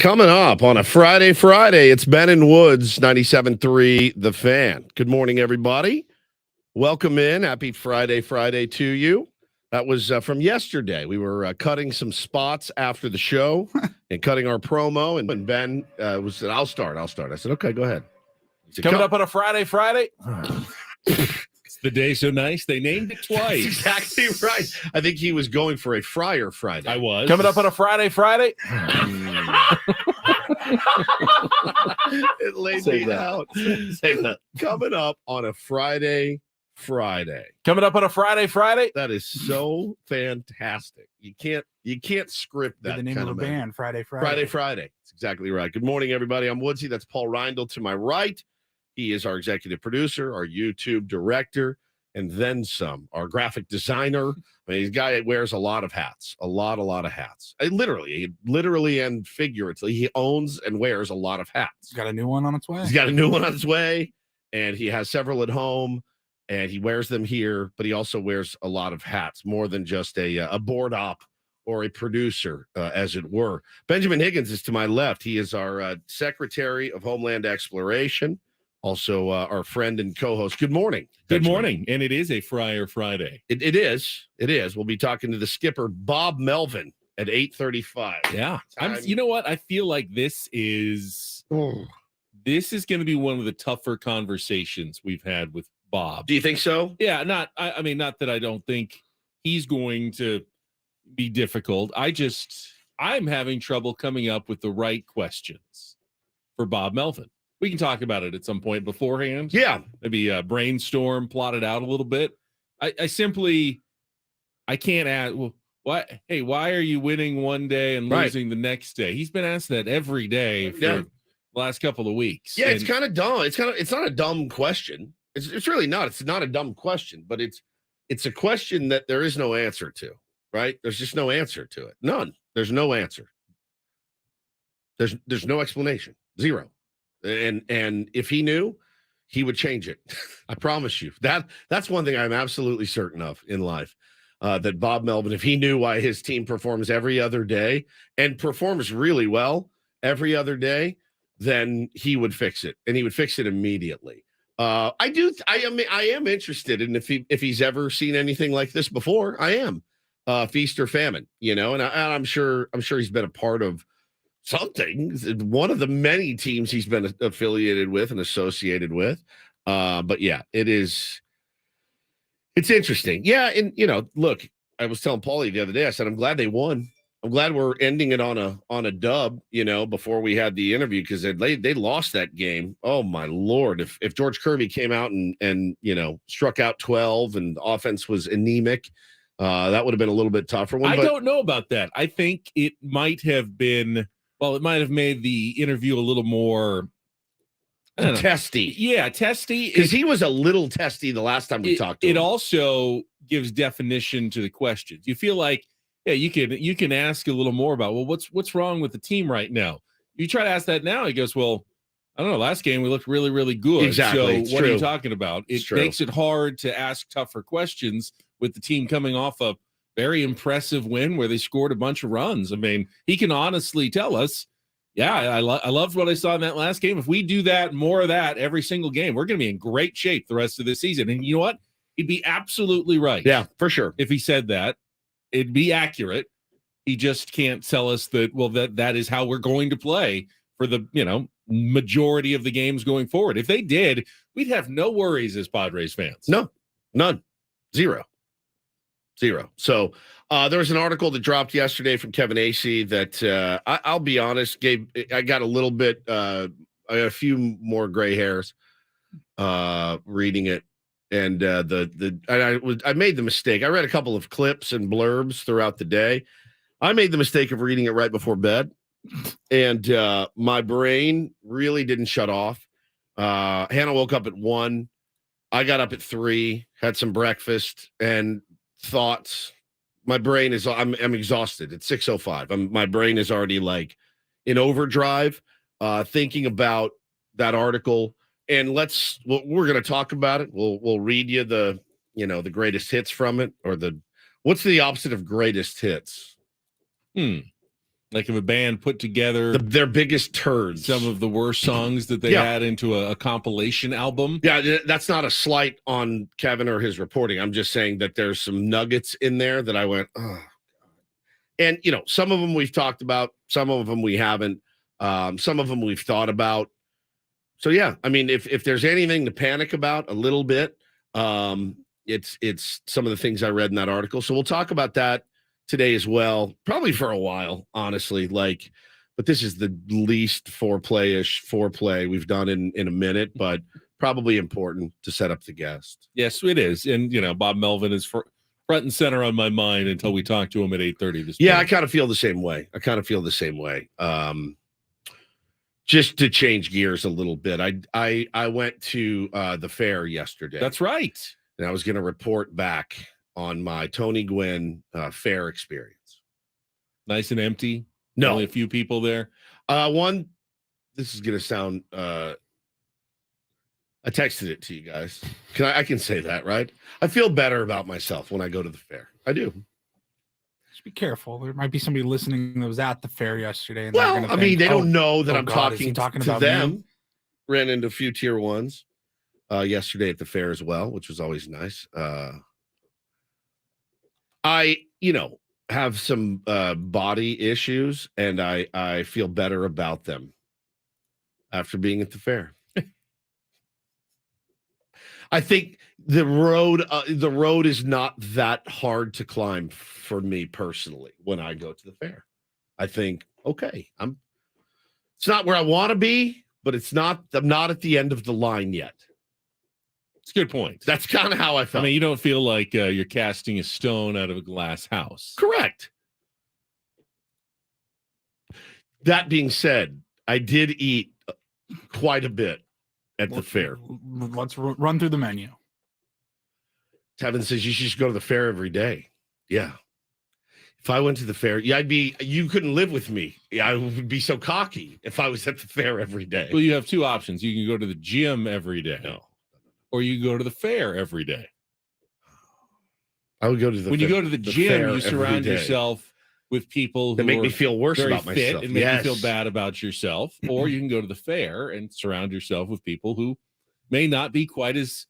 Coming up on a Friday, it's Ben and Woods, 97.3 The Fan. Good morning, everybody. Welcome in. Happy Friday to you. That was from yesterday. We were cutting some spots after the show and cutting our promo. And Ben said, I'll start. I said, okay, go ahead. Said, Coming up on a Friday. It's the day so nice. They named it twice. That's exactly right. I think he was going for a Friar Friday. I was. Coming up on a Friday. It laid Save me that. out. Save that. Coming up on a Friday. Coming up on a Friday. That is so fantastic. You can't script that. The name kind of a band, Friday. Friday. That's exactly right. Good morning, everybody. I'm Woodsy. That's Paul Reindl to my right. He is our executive producer, our YouTube director, and then some. Our graphic designer. I mean, he's a guy that wears a lot of hats. A lot of hats. Literally and figuratively, he owns and wears a lot of hats. He's got a new one on its way. He's got a new one on its way, and he has several at home. And he wears them here, but he also wears a lot of hats, more than just a board op or a producer, as it were. Benjamin Higgins is to my left. He is our Secretary of Homeland Exploration, also our friend and co-host. Good morning. Good Benjamin. morning. And it is a Friar Friday. It is. We'll be talking to the skipper, Bob Melvin, at 8:35. Yeah. You know what? I feel like this is going to be one of the tougher conversations we've had with Bob. Do you think so? Yeah, not that I don't think he's going to be difficult. I'm having trouble coming up with the right questions for Bob Melvin. We can talk about it at some point beforehand. Yeah. Maybe brainstorm, plot it out a little bit. I can't ask, well, why are you winning one day and losing the next day? He's been asked that every day for the last couple of weeks. Yeah, it's kind of dumb. It's not a dumb question. It's really not. It's not a dumb question, but it's a question that there is no answer to, right? There's just no answer to it. None. There's no answer. There's no explanation. Zero. And if he knew, he would change it. I promise you. That's one thing I'm absolutely certain of in life. That Bob Melvin, if he knew why his team performs every other day and performs really well every other day, then he would fix it, and he would fix it immediately. I am interested in if he's ever seen anything like this before. I am feast or famine, and I'm sure he's been a part of something, one of the many teams he's been affiliated with and associated with. But yeah, it's interesting. Yeah. And look, I was telling Paulie the other day, I said, I'm glad they won. I'm glad we're ending it on a dub, before we had the interview, because they lost that game. Oh my Lord. If George Kirby came out and struck out 12 and the offense was anemic, that would have been a little bit tougher one. I don't know about that. I think it might have made the interview a little more testy. Yeah, testy. Because he was a little testy the last time we talked to him. It also gives definition to the questions. You feel like, yeah, you can ask a little more about, well, what's wrong with the team right now? You try to ask that now, he goes, well, I don't know. Last game we looked really, really good. Exactly. So what are you talking about? It makes it hard to ask tougher questions with the team coming off a very impressive win where they scored a bunch of runs. I mean, he can honestly tell us, yeah, I loved what I saw in that last game. If we do that, more of that every single game, we're going to be in great shape the rest of the season. And you know what? He'd be absolutely right. Yeah, for sure. If he said that. It'd be accurate. He just can't tell us that is how we're going to play for the majority of the games going forward. If they did, we'd have no worries as Padres fans. No, none, zero. So there was an article that dropped yesterday from Kevin Acee that I'll be honest, I got a little bit, I got a few more gray hairs reading it. And I made the mistake. I read a couple of clips and blurbs throughout the day. I made the mistake of reading it right before bed, and my brain really didn't shut off. Hannah woke up at 1. I got up at 3, had some breakfast, and thoughts. My brain is. I'm exhausted. It's 6:05. My brain is already like in overdrive, thinking about that article. And we're going to talk about it. We'll read you the greatest hits from it, or what's the opposite of greatest hits? Like if a band put together their biggest turds. some of the worst songs that they had into a compilation album. Yeah, that's not a slight on Kevin or his reporting. I'm just saying that there's some nuggets in there that I went, oh, God. And, some of them we've talked about, some of them we haven't, some of them we've thought about. So, yeah, I mean, if there's anything to panic about a little bit, it's some of the things I read in that article. So we'll talk about that today as well, probably for a while, honestly. But this is the least foreplay we've done in a minute, but probably important to set up the guest. Yes, it is. And Bob Melvin is front and center on my mind until we talk to him at 8:30 this morning. I kind of feel the same way. Just to change gears a little bit, I went to the fair yesterday. That's right. And I was going to report back on my Tony Gwynn fair experience. Nice and empty. No, only a few people there. This is going to sound. I texted it to you guys. I can say that, right? I feel better about myself when I go to the fair. I do. Just be careful. There might be somebody listening that was at the fair yesterday. And they don't know that I'm God, talking to about them. Me? Ran into a few tier ones yesterday at the fair as well, which was always nice. I have some body issues, and I feel better about them after being at the fair. I think the road is not that hard to climb for me personally when I go to the fair. I think, okay, it's not where I want to be, but I'm not at the end of the line yet. It's a good point. That's kind of how I felt. I mean, you don't feel like you're casting a stone out of a glass house. Correct. That being said, I did eat quite a bit at the fair. Let's run through the menu. Tevin says you should just go to the fair every day. Yeah. If I went to the fair, you couldn't live with me. I would be so cocky if I was at the fair every day. Well, you have two options. You can go to the gym every day. No. Or you go to the fair every day. I would go to the When you go to the gym, you surround yourself with people that who make me feel worse about fit myself and make you feel bad about yourself. Or you can go to the fair and surround yourself with people who may not be quite as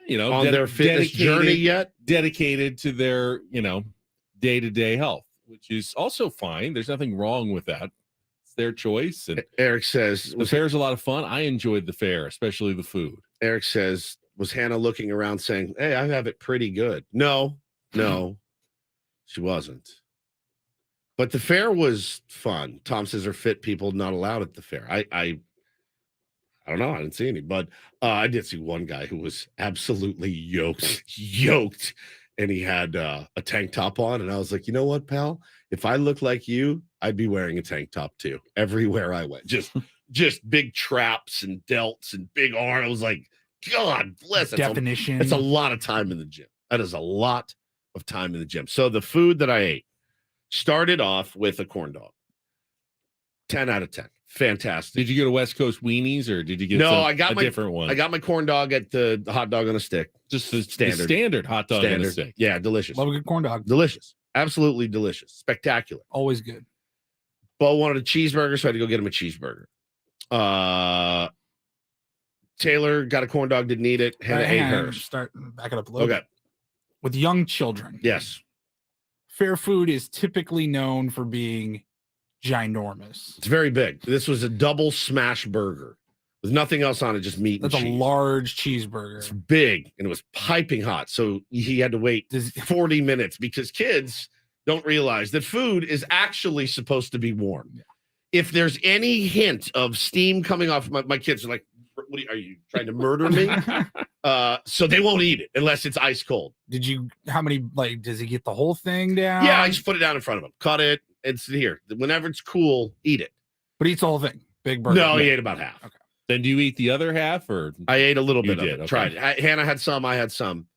on their fitness journey yet, dedicated to their day-to-day health, which is also fine. There's nothing wrong with that. It's their choice. And Eric says the fair is a lot of fun. I enjoyed the fair, especially the food. Eric says, was Hannah looking around saying, hey, I have it pretty good? No, she wasn't. But the fair was fun. Tom says, are fit people not allowed at the fair? I don't know. I didn't see any, but I did see one guy who was absolutely yoked, and he had a tank top on. And I was like, you know what, pal? If I look like you, I'd be wearing a tank top too. Everywhere I went, just big traps and delts and big arms. I was like, God bless. Definition. It's a lot of time in the gym. That is a lot of time in the gym. So the food that I ate started off with a corn dog. 10 out of 10. Fantastic. Did you go to West Coast Weenies or did you get I got my different one? I got my corn dog at the hot dog on a stick. Just the standard hot dog on a stick. Yeah, delicious. Love a good corn dog. Delicious. Absolutely delicious. Spectacular. Always good. Bo wanted a cheeseburger, so I had to go get him a cheeseburger. Taylor got a corn dog, didn't eat it. Hannah ate hers. Start back it up a little Okay. bit. With young children. Yes. Fair food is typically known for being ginormous. It's very big. This was a double smash burger with nothing else on it, just meat and That's cheese. a large cheeseburger. It's big, and it was piping hot. So he had to wait 40 minutes because kids don't realize that food is actually supposed to be warm. Yeah. If there's any hint of steam coming off, my kids are like, are you trying to murder me? So they won't eat it unless it's ice cold. How many, does he get the whole thing down? Yeah, I just put it down in front of him. Cut it. It's here. Whenever it's cool, eat it. But he eats the whole thing. Big burger. No, he ate about half. Okay. Then do you eat the other half or? I ate a little bit of it. Okay. Tried it. Hannah had some. I had some.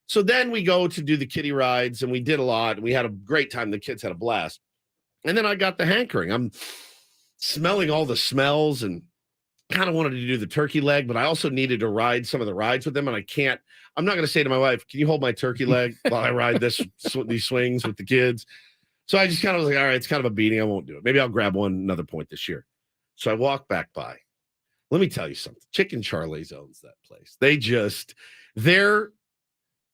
So then we go to do the kiddie rides, and we did a lot. We had a great time. The kids had a blast. And then I got the hankering. I'm smelling all the smells and kind of wanted to do the turkey leg, but I also needed to ride some of the rides with them. And I'm not going to say to my wife, can you hold my turkey leg while I ride these swings with the kids? So I just kind of was like, all right, it's kind of a beating. I won't do it. Maybe I'll grab another point this year. So I walk back by. Let me tell you something. Chicken Charlie's owns that place. Their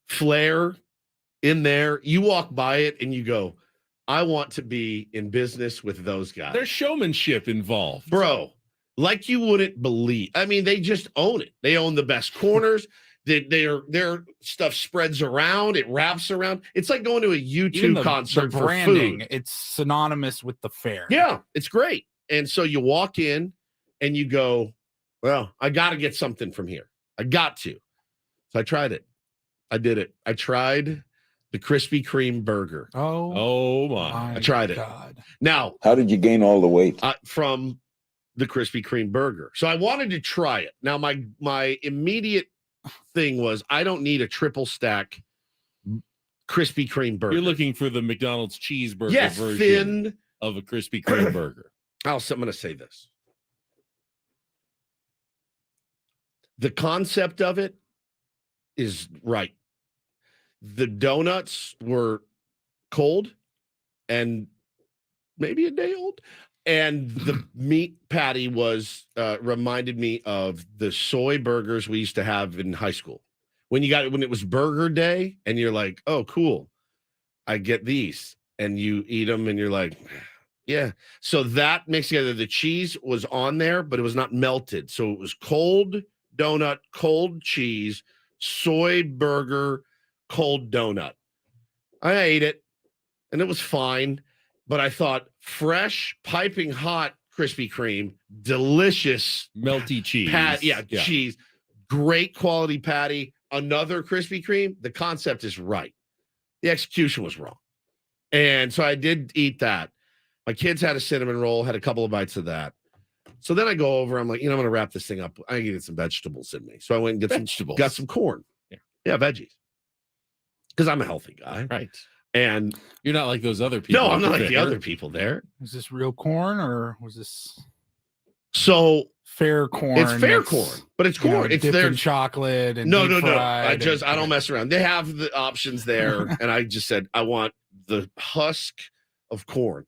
flair in there, you walk by it and you go, I want to be in business with those guys. There's showmanship involved. Bro, like you wouldn't believe. I mean, they just own it. They own the best corners. Their stuff spreads around. It wraps around. It's like going to a YouTube concert the for branding, food. it's synonymous with the fair. Yeah, it's great. And so you walk in and you go, well, I got to get something from here. I got to. So I tried it. I did it. I tried the Krispy Kreme burger. Oh my. I tried it. God. Now, How did you gain all the weight? from the Krispy Kreme burger. So I wanted to try it. Now, my immediate thing was I don't need a triple stack Krispy Kreme burger. You're looking for the McDonald's cheeseburger yes, version thin. of a Krispy Kreme burger. I'm going to say this. The concept of it is right. The donuts were cold and maybe a day old. And the meat patty was reminded me of the soy burgers we used to have in high school. When it was burger day and you're like, oh, cool. I get these. And you eat them and you're like, yeah. So that mixed together, the cheese was on there, but it was not melted. So it was cold donut, cold cheese, soy burger, cold donut. I ate it and it was fine, but I thought fresh, piping hot Krispy Kreme, delicious Melty cheese. Cheese, great quality patty, another Krispy Kreme. The concept is right. The execution was wrong. And so I did eat that. My kids had a cinnamon roll, had a couple of bites of that. So then I go over, I'm like, I'm going to wrap this thing up. I can get some vegetables in me. So I went and got some corn. Yeah, veggies. Because I'm a healthy guy. Right. And you're not like those other people. No, I'm not like the other people there. Was this real corn or was this fair corn? It's fair corn, but it's corn. It's their chocolate and no. I don't mess around. They have the options there, and I just said I want the husk of corn,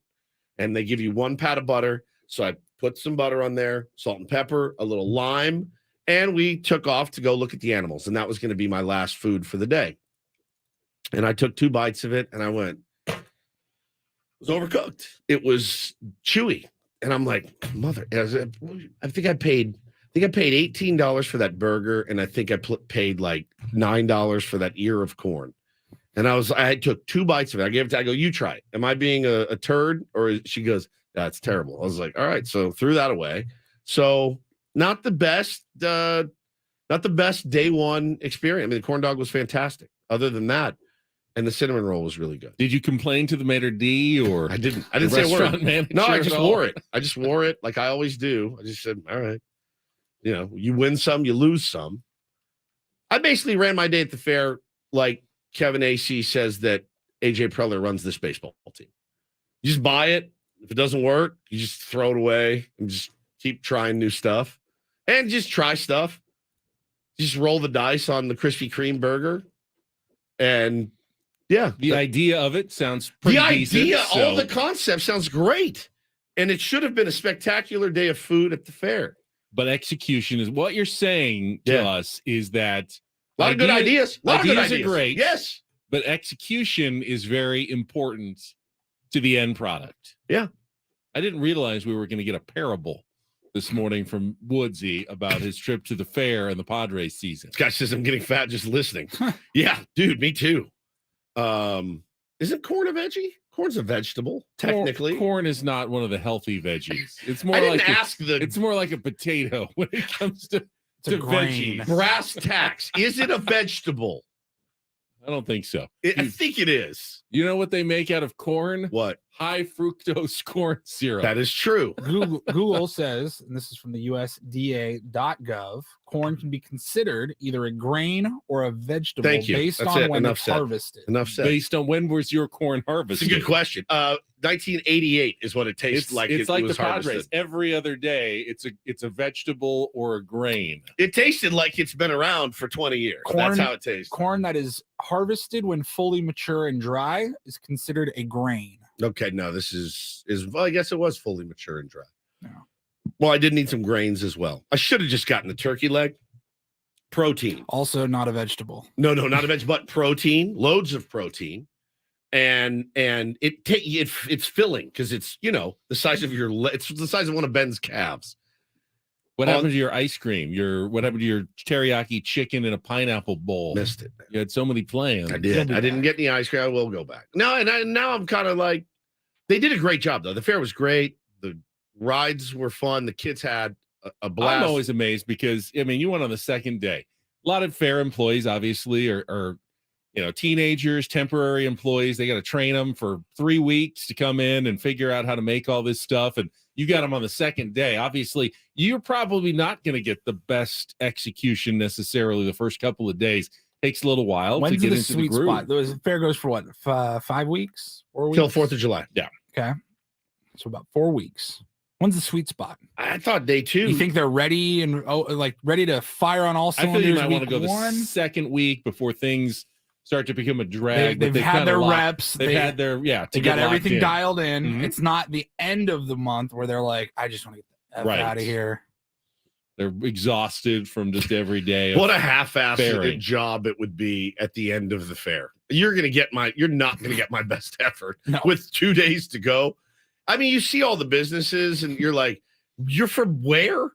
and they give you one pat of butter. So I put some butter on there, salt and pepper, a little lime, and we took off to go look at the animals, and that was going to be my last food for the day. And I took 2 bites of it, and I went, it was overcooked. It was chewy. And I'm like, I think I paid $18 for that burger, and I think I paid like $9 for that ear of corn. And I took 2 bites of it. I gave it to her. I go, you try it. Am I being a turd? Or she goes, that's terrible. I was like, all right. So threw that away. So not the best day one experience. I mean, the corn dog was fantastic. Other than that, and the cinnamon roll was really good. Did you complain to the maitre d' or I didn't say a word. Manager no, I just wore it. I just wore it like I always do. I just said, all right. You win some, you lose some. I basically ran my day at the fair like Kevin AC says that AJ Preller runs this baseball team. You just buy it. If it doesn't work, you just throw it away and just keep trying new stuff. And just try stuff. Just roll the dice on the Krispy Kreme burger. And yeah. The idea of it sounds pretty decent. All the concept sounds great. And it should have been a spectacular day of food at the fair. But execution is what you're saying to us is that a lot of good ideas. Ideas are great. Yes. But execution is very important to the end product. Yeah. I didn't realize we were going to get a parable this morning from Woodsy about his trip to the fair and the Padres season. This guy says I'm getting fat just listening. Yeah, dude, me too. Isn't corn a veggie? Corn's a vegetable, technically. Corn is not one of the healthy veggies. It's more it's more like a potato when it comes to veggies. Brass tacks. Is it a vegetable? I don't think so. I think it is. You know what they make out of corn? What? High fructose corn syrup. That is true. Google says, and this is from the USDA.gov, corn can be considered either a grain or a vegetable based on when it's harvested. Enough said. Based on when was your corn harvested? It's a good question. 1988 is what it tastes like. It's like it was the Padres. harvested. Every other day, it's a vegetable or a grain. It tasted like it's been around for 20 years. That's how it tastes. Corn that is harvested when fully mature and dry is considered a grain. Okay, no, this is well, I guess it was fully mature and dry. No. Well, I did need some grains as well. I should have just gotten the turkey leg. Protein. Also not a vegetable. No, not a veg, but protein, loads of protein. And it's filling because it's the size of it's the size of one of Ben's calves. What happened to your ice cream? What happened to your teriyaki chicken in a pineapple bowl? Missed it. Man. You had so many plans. I did. I didn't get any ice cream. I will go back. No, and now I'm kind of like, they did a great job though. The fair was great. The rides were fun. The kids had a blast. I'm always amazed because you went on the second day. A lot of fair employees obviously are teenagers, temporary employees. They got to train them for 3 weeks to come in and figure out how to make all this stuff. And you got them on the second day. Obviously, you're probably not going to get the best execution necessarily the first couple of days. Takes a little while to get into the groove. Spot? The fair goes for what? 5 weeks? 4 weeks? Till 4th of July. Yeah. Okay. So about 4 weeks. When's the sweet spot? I thought day 2. You think they're ready and ready to fire on all cylinders? I feel you might want to go the second week before things start to become a drag. They've had their reps. They've had their They got everything dialed in. Mm-hmm. It's not the end of the month where they're like, I just want to get the F out of here. They're exhausted from just every day. What a half-assed job it would be at the end of the fair. You're not going to get my best effort with 2 days to go. You see all the businesses and you're like, you're from where?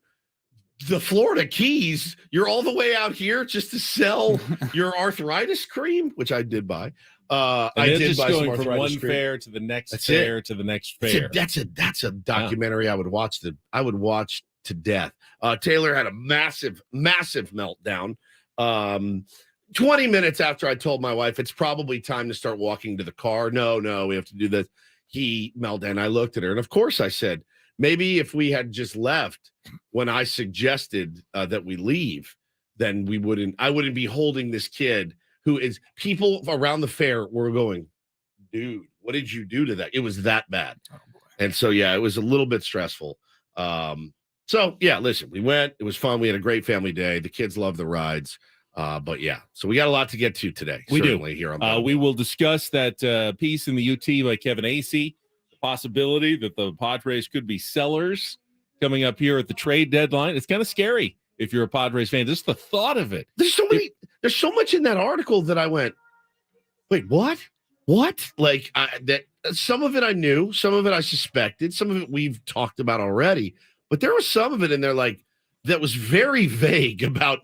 The Florida Keys. You're all the way out here just to sell your arthritis cream, which I did buy. I did buy some from one cream. fair to the next fair to the next fair. That's a documentary I would watch. I would watch to death. Taylor had a massive meltdown. 20 minutes after I told my wife it's probably time to start walking to the car. No, we have to do this. He melted, and I looked at her, and of course I said, maybe if we had just left when I suggested that we leave, then I wouldn't be holding this kid who is, people around the fair were going, dude, what did you do to that? It was that bad. Oh, boy. And so, it was a little bit stressful. Listen, we went, it was fun. We had a great family day. The kids love the rides. So we got a lot to get to today. We do here on we will discuss that piece in the UT by Kevin Acee, the possibility that the Padres could be sellers coming up here at the trade deadline. It's kind of scary if you're a Padres fan. Just the thought of it. There's so much in that article that I went, wait, what? Like that some of it I knew, some of it I suspected, some of it we've talked about already, but there was some of it in there that was very vague about,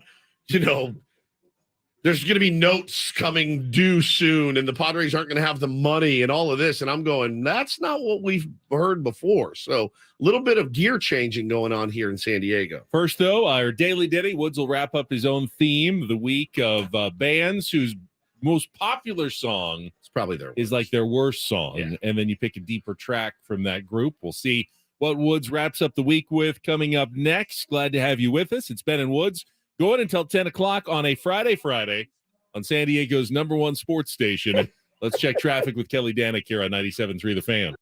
there's going to be notes coming due soon and the Padres aren't going to have the money and all of this. And I'm going, that's not what we've heard before. So a little bit of gear changing going on here in San Diego. First, though, our Daily Ditty. Woods will wrap up his own theme, the week of bands whose most popular song probably their worst song. And then you pick a deeper track from that group. We'll see what Woods wraps up the week with coming up next. Glad to have you with us. It's Ben and Woods. Going until 10 o'clock on a Friday on San Diego's #1 sports station. Let's check traffic with Kelly Danek here on 97.3 The Fan.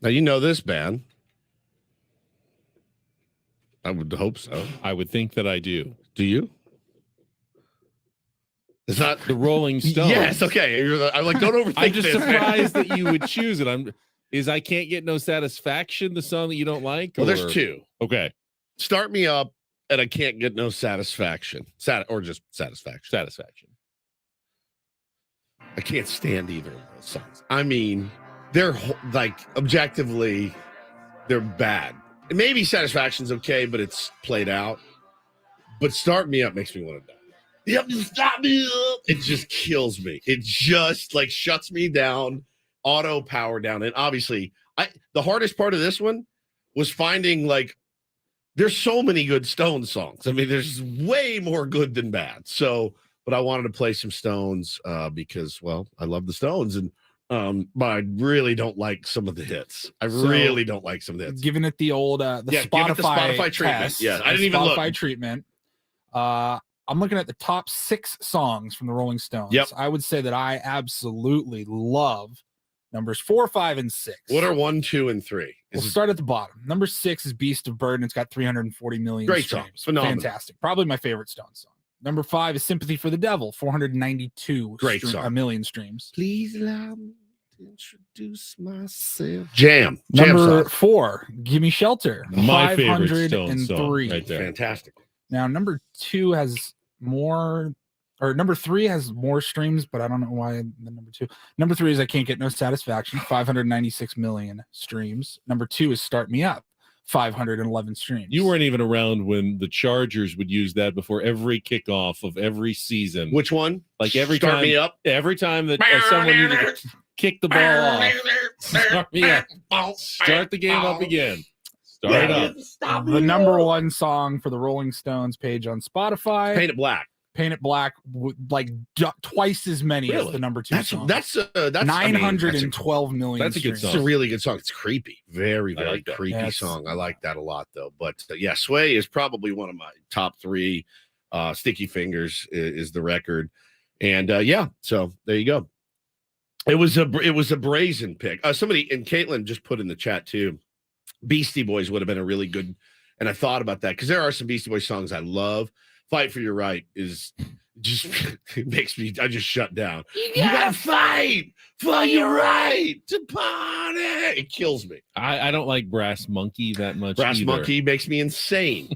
Now you know this band. I would hope so. I would think that I do. Do you? It's not the Rolling Stones. Yes, okay. I'm like, don't overthink I'm just this, surprised that you would choose it. I Can't Get No Satisfaction the song that you don't like? Well, there's two. Okay. Start Me Up and I Can't Get No Satisfaction. Or just Satisfaction. Satisfaction. I can't stand either of those songs. I mean, they're like objectively, they're bad. And maybe Satisfaction's okay, but it's played out. But Start Me Up makes me want to die. Yep, stop me up. It just kills me. It just like shuts me down, auto power down. And obviously, the hardest part of this one was finding like there's so many good Stones songs. I mean, there's way more good than bad. So, but I wanted to play some Stones because, well, I love the Stones, and but I really don't like some of the hits. I really don't like some of the hits. Giving it the old Spotify treatment. Test, Yeah, I didn't even look. Spotify treatment. I'm looking at the top 6 songs from the Rolling Stones. Yep. I would say that I absolutely love numbers 4, 5, and 6. What are 1, 2, and 3? We'll start at the bottom. Number 6 is Beast of Burden. It's got 340 million Great streams. song. Phenomenal. Fantastic. Probably my favorite Stones song. Number 5 is Sympathy for the Devil. 492 song. million streams. Please allow me to introduce myself. Jam Number song. 4, Give Me Shelter. My favorite Stones song right there. Fantastic. Now, number 2 has more, or number 3 has more streams, but I don't know why the number 2. Number 3 is I Can't Get No Satisfaction, 596 million streams. Number 2 is Start Me Up, 511 streams. You weren't even around when the Chargers would use that before every kickoff of every season. Which one? Like every Start time, Me Up. Every time that someone needed to kick the ball off, start me up. Start the game up again. Start it up. The number 1 song for the Rolling Stones page on Spotify. Paint It Black. Paint It Black, like twice as many as the number 2 song. That's 912 million. That's a good It's song. a really good song. It's creepy. Very, very like creepy song. I like that a lot, though. But yeah, Sway is probably one of my top 3. Sticky Fingers is the record. And yeah, so there you go. It was a brazen pick. Somebody, and Caitlin just put in the chat too, Beastie Boys would have been a really good, and I thought about that because there are some Beastie Boys songs I love. Fight for Your Right is just it makes me, I just shut down. You gotta fight for your right to party. It kills me. I don't like Brass Monkey that much. Brass either. Monkey makes me insane.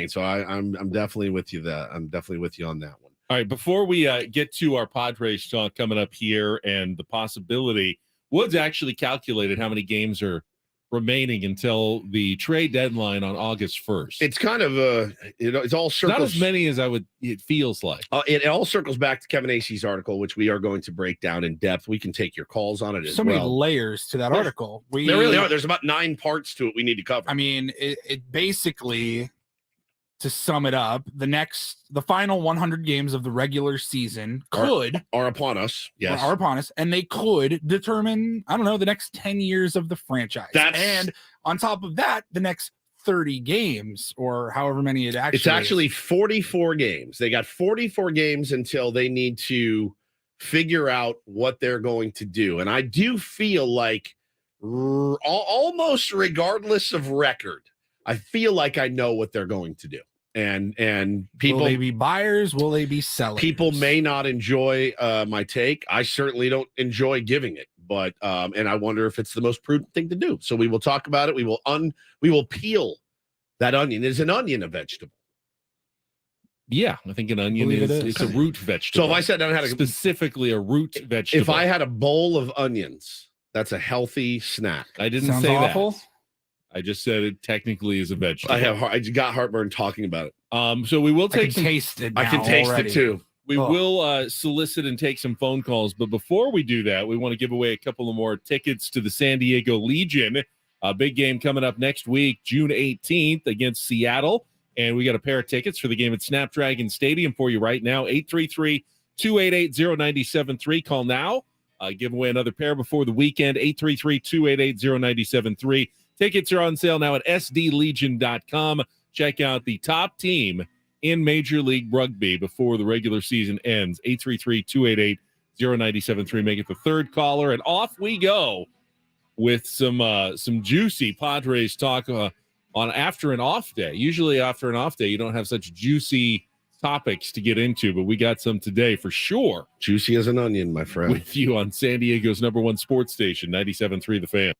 So I'm definitely with you. I'm definitely with you on that one. All right, before we get to our Padres talk coming up here and the possibility, Woods actually calculated how many games are remaining until the trade deadline on August 1st. It's kind of it's all circles. Not as many as it feels like. It all circles back to Kevin Acey's article, which we are going to break down in depth. We can take your calls on it as so well. many layers to that article. There really are. There's about 9 parts to it we need to cover. I mean, it basically, to sum it up, the final 100 games of the regular season are upon us. Yes, are upon us, and they could determine, I don't know, the next 10 years of the franchise. And on top of that, the next 30 games or however many it actually. It's actually 44 games. They got 44 games until they need to figure out what they're going to do, and I do feel like almost regardless of record, I feel like I know what they're going to do. And people, will they be buyers? Will they be sellers? People may not enjoy my take. I certainly don't enjoy giving it, but and I wonder if it's the most prudent thing to do. So we will talk about it. We will peel that onion. Is an onion a vegetable? Yeah, I think an onion is a root vegetable. So if I sat down and had specifically a root vegetable, if I had a bowl of onions, that's a healthy snack. I didn't Sounds say awful. that. I just said it technically is a vegetable. I got heartburn talking about it. So we will I can taste it. I can taste already. it too. We will solicit and take some phone calls, but before we do that, we want to give away a couple of more tickets to the San Diego Legion. A big game coming up next week, June 18th against Seattle, and we got a pair of tickets for the game at Snapdragon Stadium for you right now. 833-288-0973. Call now. Give away another pair before the weekend. 833-288-0973. Tickets are on sale now at sdlegion.com. Check out the top team in Major League Rugby before the regular season ends. 833-288-0973. Make it the third caller, and off we go with some juicy Padres talk on after an off day. Usually after an off day, you don't have such juicy topics to get into, but we got some today for sure. Juicy as an onion, my friend. With you on San Diego's #1 sports station, 97.3 The Fan.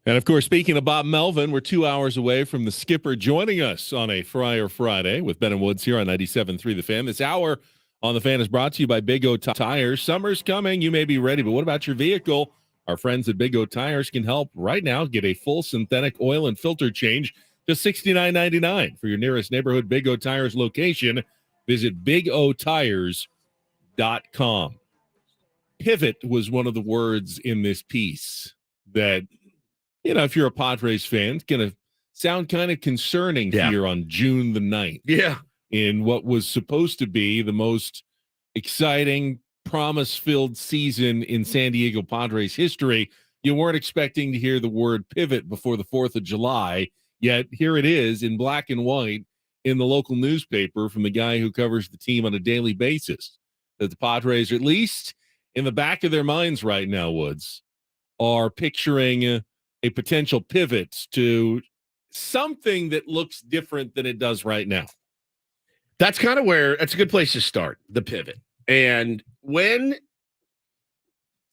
And of course, speaking of Bob Melvin, we're 2 hours away from the skipper joining us on a Friar Friday with Ben and Woods here on 97.3 The Fan. This hour on The Fan is brought to you by Big O Tires. Summer's coming. You may be ready, but what about your vehicle? Our friends at Big O Tires can help right now. Get a full synthetic oil and filter change, just $69.99 for your nearest neighborhood Big O Tires location. Visit bigotires.com. Pivot was one of the words in this piece that, if you're a Padres fan, it's going to sound kind of concerning here on June the 9th. Yeah. In what was supposed to be the most exciting, promise-filled season in San Diego Padres history. You weren't expecting to hear the word pivot before the 4th of July, yet here it is in black and white in the local newspaper from the guy who covers the team on a daily basis, that the Padres, at least in the back of their minds right now, Woods, are picturing a potential pivot to something that looks different than it does right now. That's kind of where it's a good place to start, the pivot. And when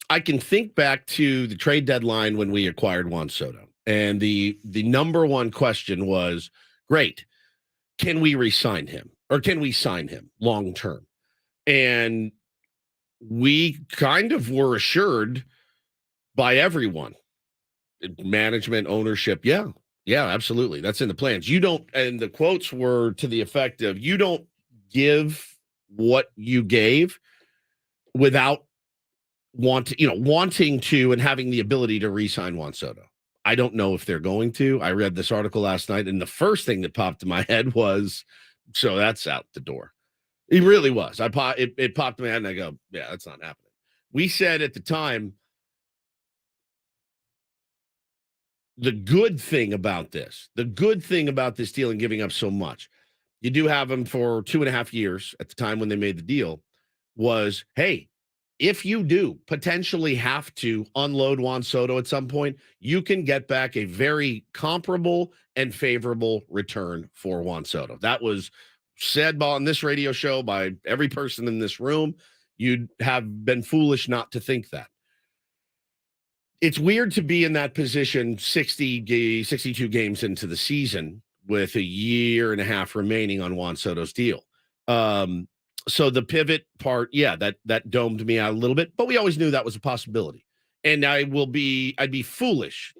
I can think back to the trade deadline when we acquired Juan Soto, and the number one question was, great, can we re-sign him or can we sign him long term? And we kind of were assured by everyone, management, ownership. Yeah, absolutely. That's in the plans. You don't, and the quotes were to the effect of, you don't give what you gave without wanting to and having the ability to re-sign Juan Soto. I don't know if they're going to. I read this article last night, and the first thing that popped in my head was, so that's out the door. It really was. It popped in my head, and I go, yeah, that's not happening. We said at the time, the good thing about this deal and giving up so much, you do have him for 2.5 years at the time when they made the deal, was, hey, if you do potentially have to unload Juan Soto at some point, you can get back a very comparable and favorable return for Juan Soto. That was said on this radio show by every person in this room. You'd have been foolish not to think that. It's weird to be in that position 62 games into the season with 1.5 years remaining on Juan Soto's deal. So the pivot part, that domed me out a little bit, but we always knew that was a possibility. And I'd be foolish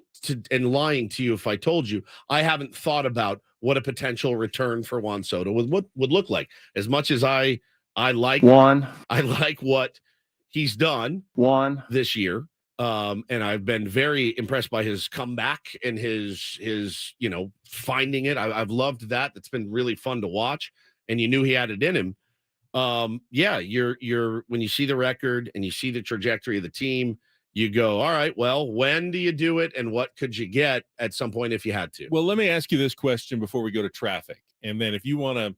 and lying to you if I told you I haven't thought about what a potential return for Juan Soto would look like. As much as I like what he's done this year. And I've been very impressed by his comeback and his finding it. I've loved that. It's been really fun to watch, and you knew he had it in him. You're when you see the record and you see the trajectory of the team, you go, all right, well, when do you do it, and what could you get at some point if you had to? Well, let me ask you this question before we go to traffic, and then if you want to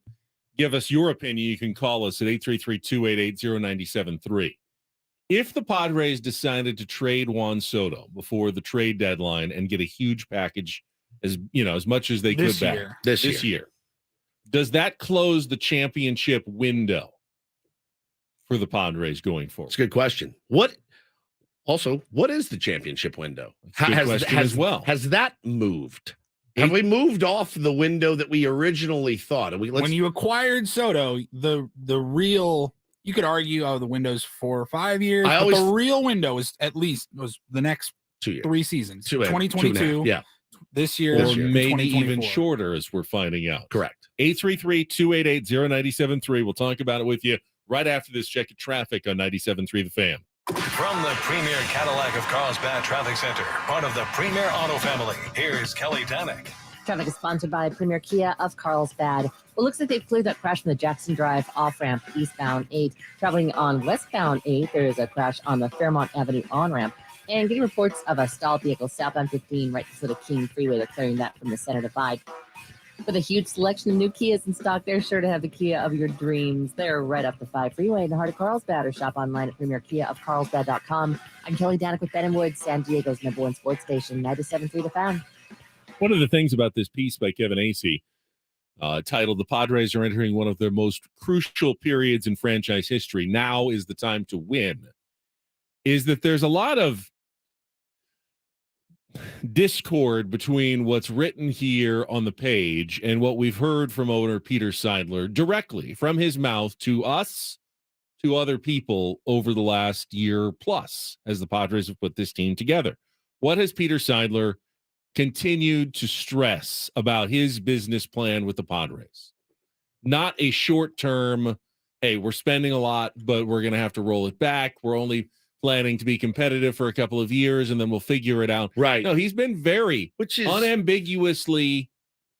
give us your opinion, you can call us at 833-288-0973. If the Padres decided to trade Juan Soto before the trade deadline and get a huge package, as much as they could back this year, does that close the championship window for the Padres going forward? It's a good question. What is the championship window? Has that moved? Have we moved off the window that we originally thought? When you acquired Soto, the real, you could argue, the window's 4 or 5 years. The real window was the next 2 years, 3 seasons, 2022. This year, or maybe even shorter, as we're finding out. Correct. 833-288-0973. We'll talk about it with you right after this check of traffic on 97.3 The Fan. From the Premier Cadillac of Carlsbad Traffic Center, part of the Premier Auto family, here's Kelly Danek. Traffic is sponsored by Premier Kia of Carlsbad. Well, looks like they've cleared that crash from the Jackson Drive off-ramp, eastbound 8. Traveling on westbound 8, there is a crash on the Fairmont Avenue on-ramp. And getting reports of a stalled vehicle southbound 15 right before the King Freeway. They're clearing that from the center divide. With a huge selection of new Kias in stock, they're sure to have the Kia of your dreams. They're right up the 5 freeway in the heart of Carlsbad, or shop online at premierkiaofcarlsbad.com. I'm Kelly Danek with Ben and Woods, San Diego's #1 sports station, 97.3 The Fan. One of the things about this piece by Kevin Acee, titled "The Padres are entering one of their most crucial periods in franchise history. Now is the time to win," is that there's a lot of discord between what's written here on the page and what we've heard from owner Peter Seidler directly from his mouth to us, to other people over the last year plus as the Padres have put this team together. What has Peter Seidler continued to stress about his business plan with the Padres? Not a short-term, hey, we're spending a lot, but we're going to have to roll it back. We're only planning to be competitive for a couple of years, and then we'll figure it out. Right. No, he's been very unambiguously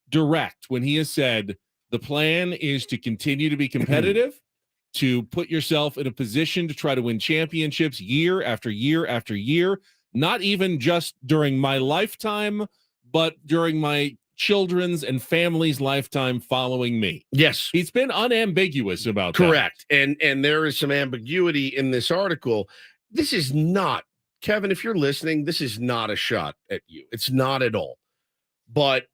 direct when he has said the plan is to continue to be competitive, to put yourself in a position to try to win championships year after year after year, not even just during my lifetime, but during my children's and family's lifetime following me. Yes. He's been unambiguous about Correct. And there is some ambiguity in this article. This is not, Kevin, if you're listening, this is not a shot at you. It's not at all. But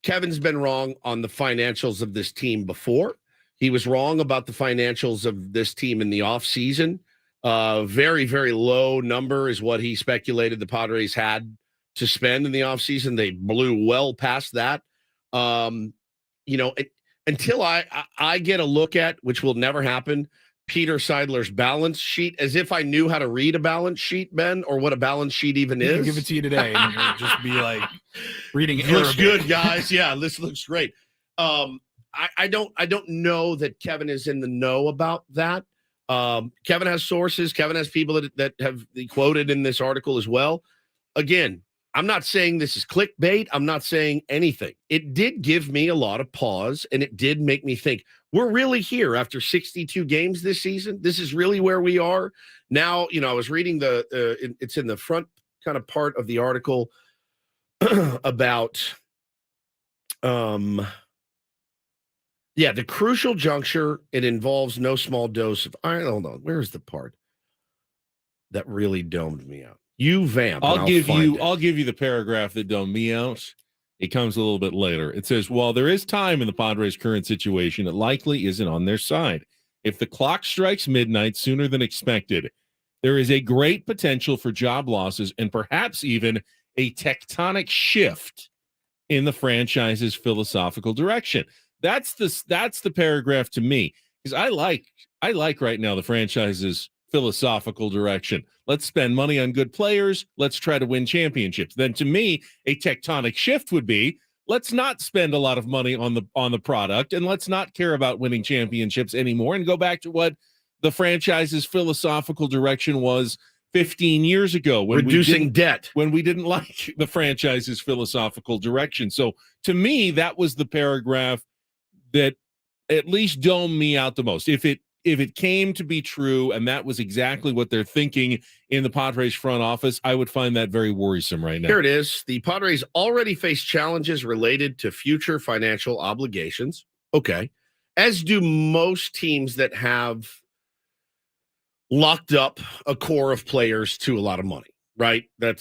Kevin's been wrong on the financials of this team before. He was wrong about the financials of this team in the offseason. Very, very low number is what he speculated the Padres had to spend in the offseason. They blew well past that. Until I get a look at, which will never happen, Peter Seidler's balance sheet, as if I knew how to read a balance sheet, Ben, or what a balance sheet even He can is. give it to you today, and you'll just be like reading It looks Arabic. good, guys. Yeah, this looks great. I don't know that Kevin is in the know about that. Kevin has sources. Kevin has people that have quoted in this article as well. Again, I'm not saying this is clickbait. I'm not saying anything. It did give me a lot of pause, and it did make me think, we're really here after 62 games this season. This is really where we are now. I was reading it's in the front kind of part of the article about, the crucial juncture. It involves no small dose of, I don't know. Where's the part that really domed me out? You vamp. I'll give you the paragraph that domed me out. It comes a little bit later. It says, while there is time in the Padres' current situation, it likely isn't on their side. If the clock strikes midnight sooner than expected, there is a great potential for job losses and perhaps even a tectonic shift in the franchise's philosophical direction. That's the paragraph to me, because I like right now the franchise's philosophical direction. Let's spend money on good players. Let's try to win championships. Then to me, a tectonic shift would be, let's not spend a lot of money on the product, and let's not care about winning championships anymore, and go back to what the franchise's philosophical direction was 15 years ago, when reducing debt, when we didn't like the franchise's philosophical direction. So to me, that was the paragraph that at least domed me out the most. If it came to be true, and that was exactly what they're thinking in the Padres front office, I would find that very worrisome right now. Here it is. The Padres already face challenges related to future financial obligations. Okay. As do most teams that have locked up a core of players to a lot of money, right? That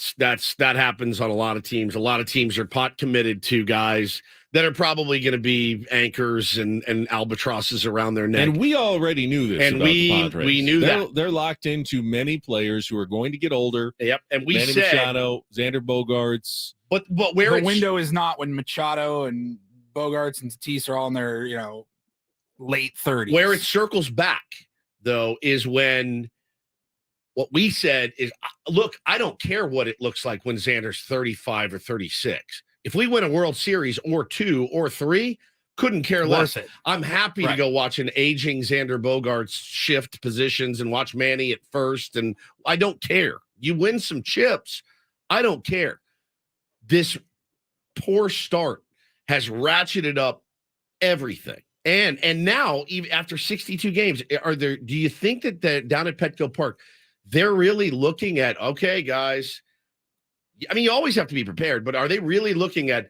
happens on a lot of teams. A lot of teams are pot committed to guys that are probably going to be anchors and albatrosses around their neck. And we already knew this. And about the Padres. we knew that they're locked into many players who are going to get older. Yep. And we Manny said Machado, Xander Bogaerts. but where The it's, window is not when Machado and Bogarts and Tatis are all in their late 30s. where it circles back, though, is when what we said is, look, I don't care what it looks like when Xander's 35 or 36. If we win a World Series or 2 or 3, couldn't care less. Worth it. I'm happy to go watch an aging Xander Bogaerts shift positions and watch Manny at first, and I don't care. You win some chips, I don't care. This poor start has ratcheted up everything. And now, even after 62 games, do you think that down at Petco Park, they're really looking at, okay, guys, I mean, you always have to be prepared, but are they really looking at,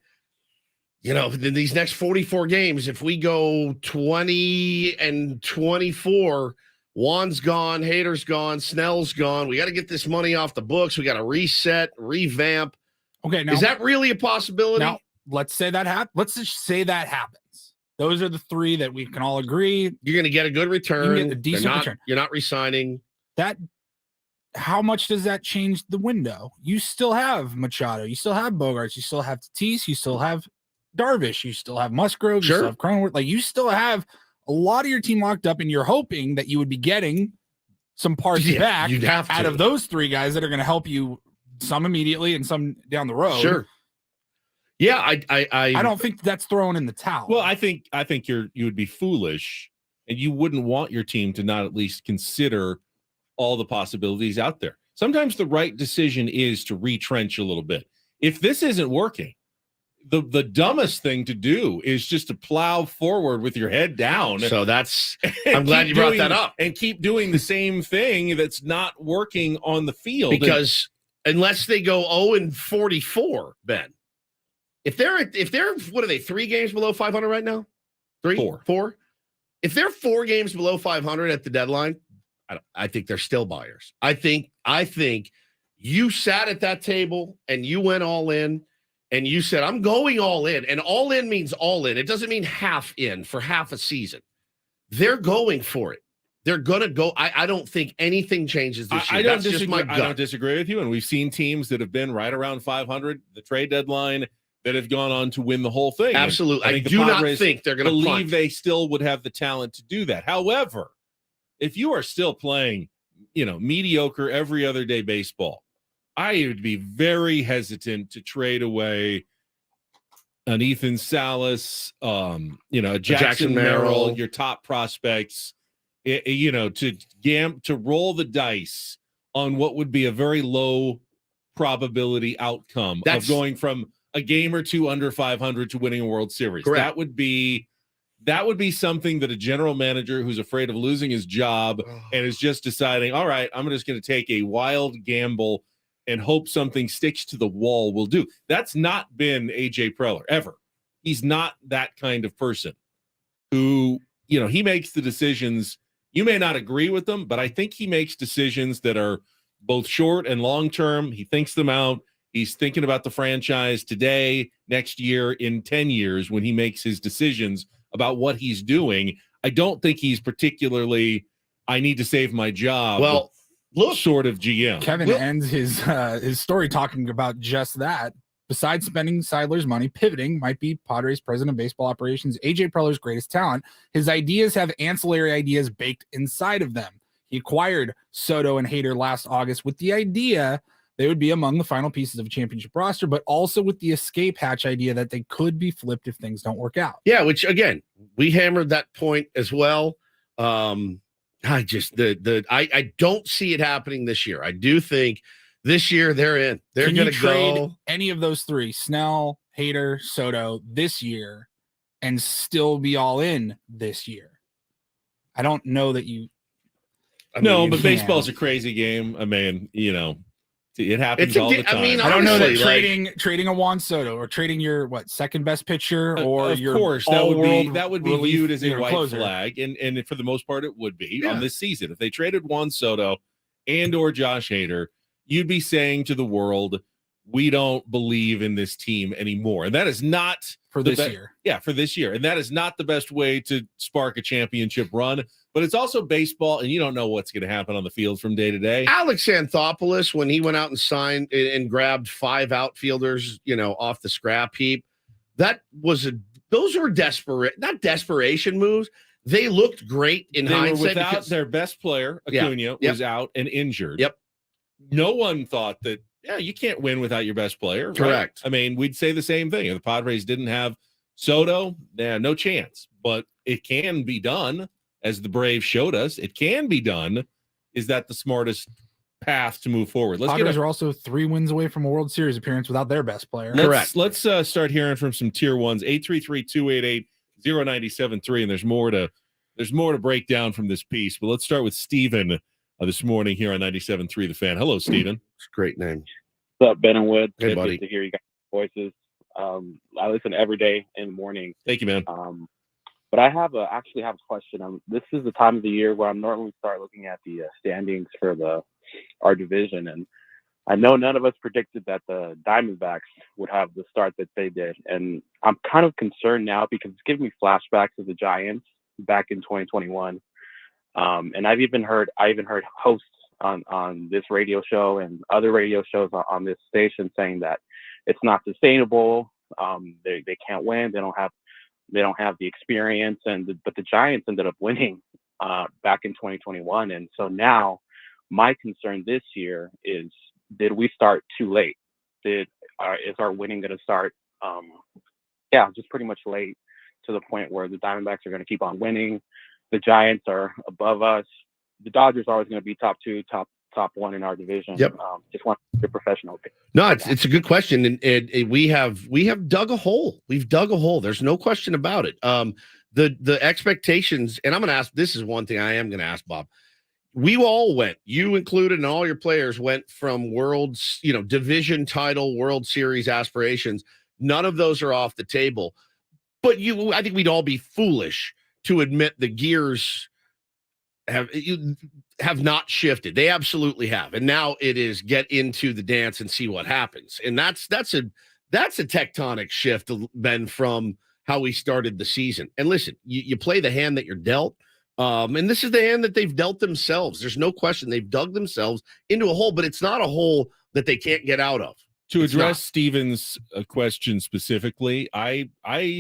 these next 44 games, if we go 20-24, Juan's gone, Hader's gone, Snell's gone, we got to get this money off the books, we got to reset, revamp. Okay, now Is that really a possibility? Now, let's say that happens. Let's just say that happens. Those are the three that we can all agree. You're going to get a good return. You can get a decent return. You're not resigning. That how much does that change the window? You still have Machado, you still have Bogarts, you still have Tatis, you still have Darvish, you still have Musgrove, you Sure. still have Cronenworth. Like, you still have a lot of your team locked up, and you're hoping that you would be getting some parts back you'd have out to. of those three guys that are going to help you, some immediately and some down the road. Sure. Yeah, I don't think that's thrown in the towel. Well, I think you would be foolish, and you wouldn't want your team to not at least consider all the possibilities out there. Sometimes the right decision is to retrench a little bit. If this isn't working, the dumbest thing to do is just to plow forward with your head down. So that's I'm glad you brought that up. And keep doing the same thing that's not working on the field. Because unless they go 0-44, Ben, if they're what are they, 3 games below 500 right now? 3? 4. If they're 4 games below 500 at the deadline, I think they're still buyers. I think you sat at that table and you went all in and you said, I'm going all in. And all in means all in. It doesn't mean half in for half a season. They're going for it. They're going to go. I don't think anything changes this year. I don't That's disagree. just my gut. I don't disagree with you. And we've seen teams that have been right around 500, the trade deadline, that have gone on to win the whole thing. Absolutely. I think do the not Padres think they're going to believe they still would have the talent to do that. However, if you are still playing, mediocre every other day baseball, I would be very hesitant to trade away an Ethan Salas, a Jackson Merrill, your top prospects, to roll the dice on what would be a very low probability outcome of going from a game or two under 500 to winning a World Series. Correct. That would be something that a general manager who's afraid of losing his job and is just deciding, all right, I'm just going to take a wild gamble and hope something sticks to the wall will do. That's not been AJ Preller ever. He's not that kind of person who, he makes the decisions. You may not agree with them, but I think he makes decisions that are both short and long-term. He thinks them out. He's thinking about the franchise today, next year, in 10 years when he makes his decisions about what he's doing. I don't think he's particularly, I need to save my job. Well, look, sort of GM. Kevin ends his story talking about just that. Besides spending Seidler's money, pivoting might be Padres president of baseball operations, AJ Preller's greatest talent. His ideas have ancillary ideas baked inside of them. He acquired Soto and Hader last August with the idea they would be among the final pieces of a championship roster, but also with the escape hatch idea that they could be flipped if things don't work out. Yeah, which again, we hammered that point as well. I don't see it happening this year. I do think this year they're in. They're going to trade any of those three, Snell, Hader, Soto, this year and still be all in this year. I don't know that you. But baseball's a crazy game. I mean, it happens all the time. I don't know that trading a Juan Soto or trading your second best pitcher or of your course that would be viewed as a white closer. flag, and for the most part it would be on this season. If they traded Juan Soto and or Josh Hader, you'd be saying to the world, we don't believe in this team anymore, and that is not for this year. Yeah, for this year, and that is not the best way to spark a championship run. But it's also baseball, and you don't know what's going to happen on the field from day to day. Alex Anthopoulos, when he went out and signed and grabbed 5 outfielders, off the scrap heap, those were not desperation moves. They looked great in hindsight. Were without their best player, Acuna, was out and injured. Yep. No one thought that, you can't win without your best player. Right? Correct. I mean, we'd say the same thing. If the Padres didn't have Soto, no chance. But it can be done. As the Braves showed us, it can be done. Is that the smartest path to move forward? Padres are also 3 wins away from a World Series appearance without their best player. Correct. Let's start hearing from some tier ones. 833-288-0973. And there's more to break down from this piece. But let's start with Steven this morning here on 97.3 The Fan. Hello, Steven. It's a great name. What's up, Ben and Wood? Hey, buddy. Good to hear you guys' voices. I listen every day in the morning. Thank you, man. But I actually have a question. This is the time of the year where I'm normally start looking at the standings for our division, and I know none of us predicted that the Diamondbacks would have the start that they did, and I'm kind of concerned now because it's giving me flashbacks of the Giants back in 2021. And I even heard hosts on this radio show and other radio shows on this station, saying that it's not sustainable. They can't win. They don't have the experience, but the Giants ended up winning back in 2021, and so now my concern this year is, did we start too late? Is our winning going to start? Just pretty much late, to the point where the Diamondbacks are going to keep on winning. The Giants are above us. The Dodgers are always going to be top two, top one in our division. Yep. Just want your professional opinion. No, it's a good question, and we have dug a hole. We've dug a hole. There's no question about it. The expectations, and I'm going to ask. This is one thing I am going to ask Bob. We all went, you included, and all your players went from world's, division title, World Series aspirations. None of those are off the table. But I think we'd all be foolish to admit the gears have not shifted. They absolutely have. And now it is get into the dance and see what happens. And that's a tectonic shift, Ben, from how we started the season. And listen, you play the hand that you're dealt. And this is the hand that they've dealt themselves. There's no question they've dug themselves into a hole, but it's not a hole that they can't get out of. To address Steven's question specifically, I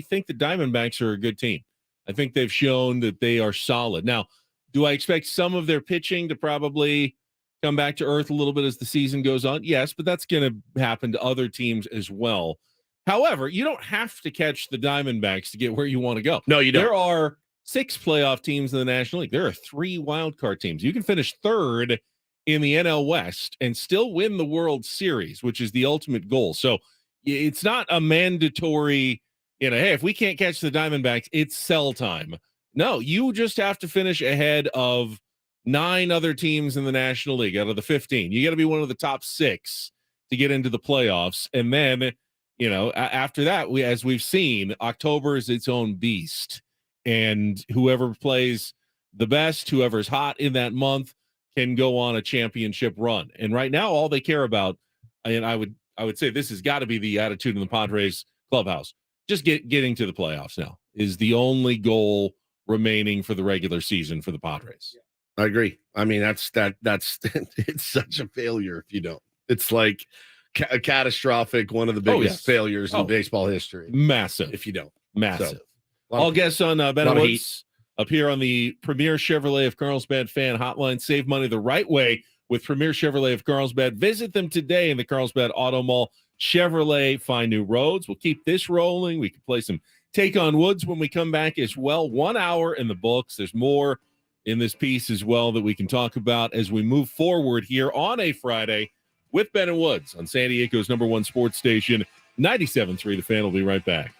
think the Diamondbacks are a good team. I think they've shown that they are solid. Now, do I expect some of their pitching to probably come back to earth a little bit as the season goes on? Yes, but that's going to happen to other teams as well. However, you don't have to catch the Diamondbacks to get where you want to go. No, you don't. There are 6 playoff teams in the National League. There are 3 wild card teams. You can finish third in the NL West and still win the World Series, which is the ultimate goal. So it's not a mandatory, hey, if we can't catch the Diamondbacks, it's sell time. No, you just have to finish ahead of 9 other teams in the National League out of the 15. You got to be one of the top 6 to get into the playoffs. And then, after that, as we've seen, October is its own beast. And whoever plays the best, whoever's hot in that month, can go on a championship run. And right now, all they care about, and I would say this has got to be the attitude in the Padres clubhouse, just getting to the playoffs now is the only goal remaining for the regular season for the Padres. I agree. I mean, that's it's such a failure if you don't. It's like a catastrophic, one of the biggest failures in baseball history. Massive. If you don't. Massive. So, all guests on Ben Woods up here on the Premier Chevrolet of Carlsbad fan hotline. Save money the right way with Premier Chevrolet of Carlsbad. Visit them today in the Carlsbad Auto Mall. Chevrolet, find new roads. We'll keep this rolling. We can play some Take on Woods when we come back as well. 1 hour in the books. There's more in this piece as well that we can talk about as we move forward here on a Friday with Ben and Woods on San Diego's #1 sports station, 97.3 The Fan. Will be right back.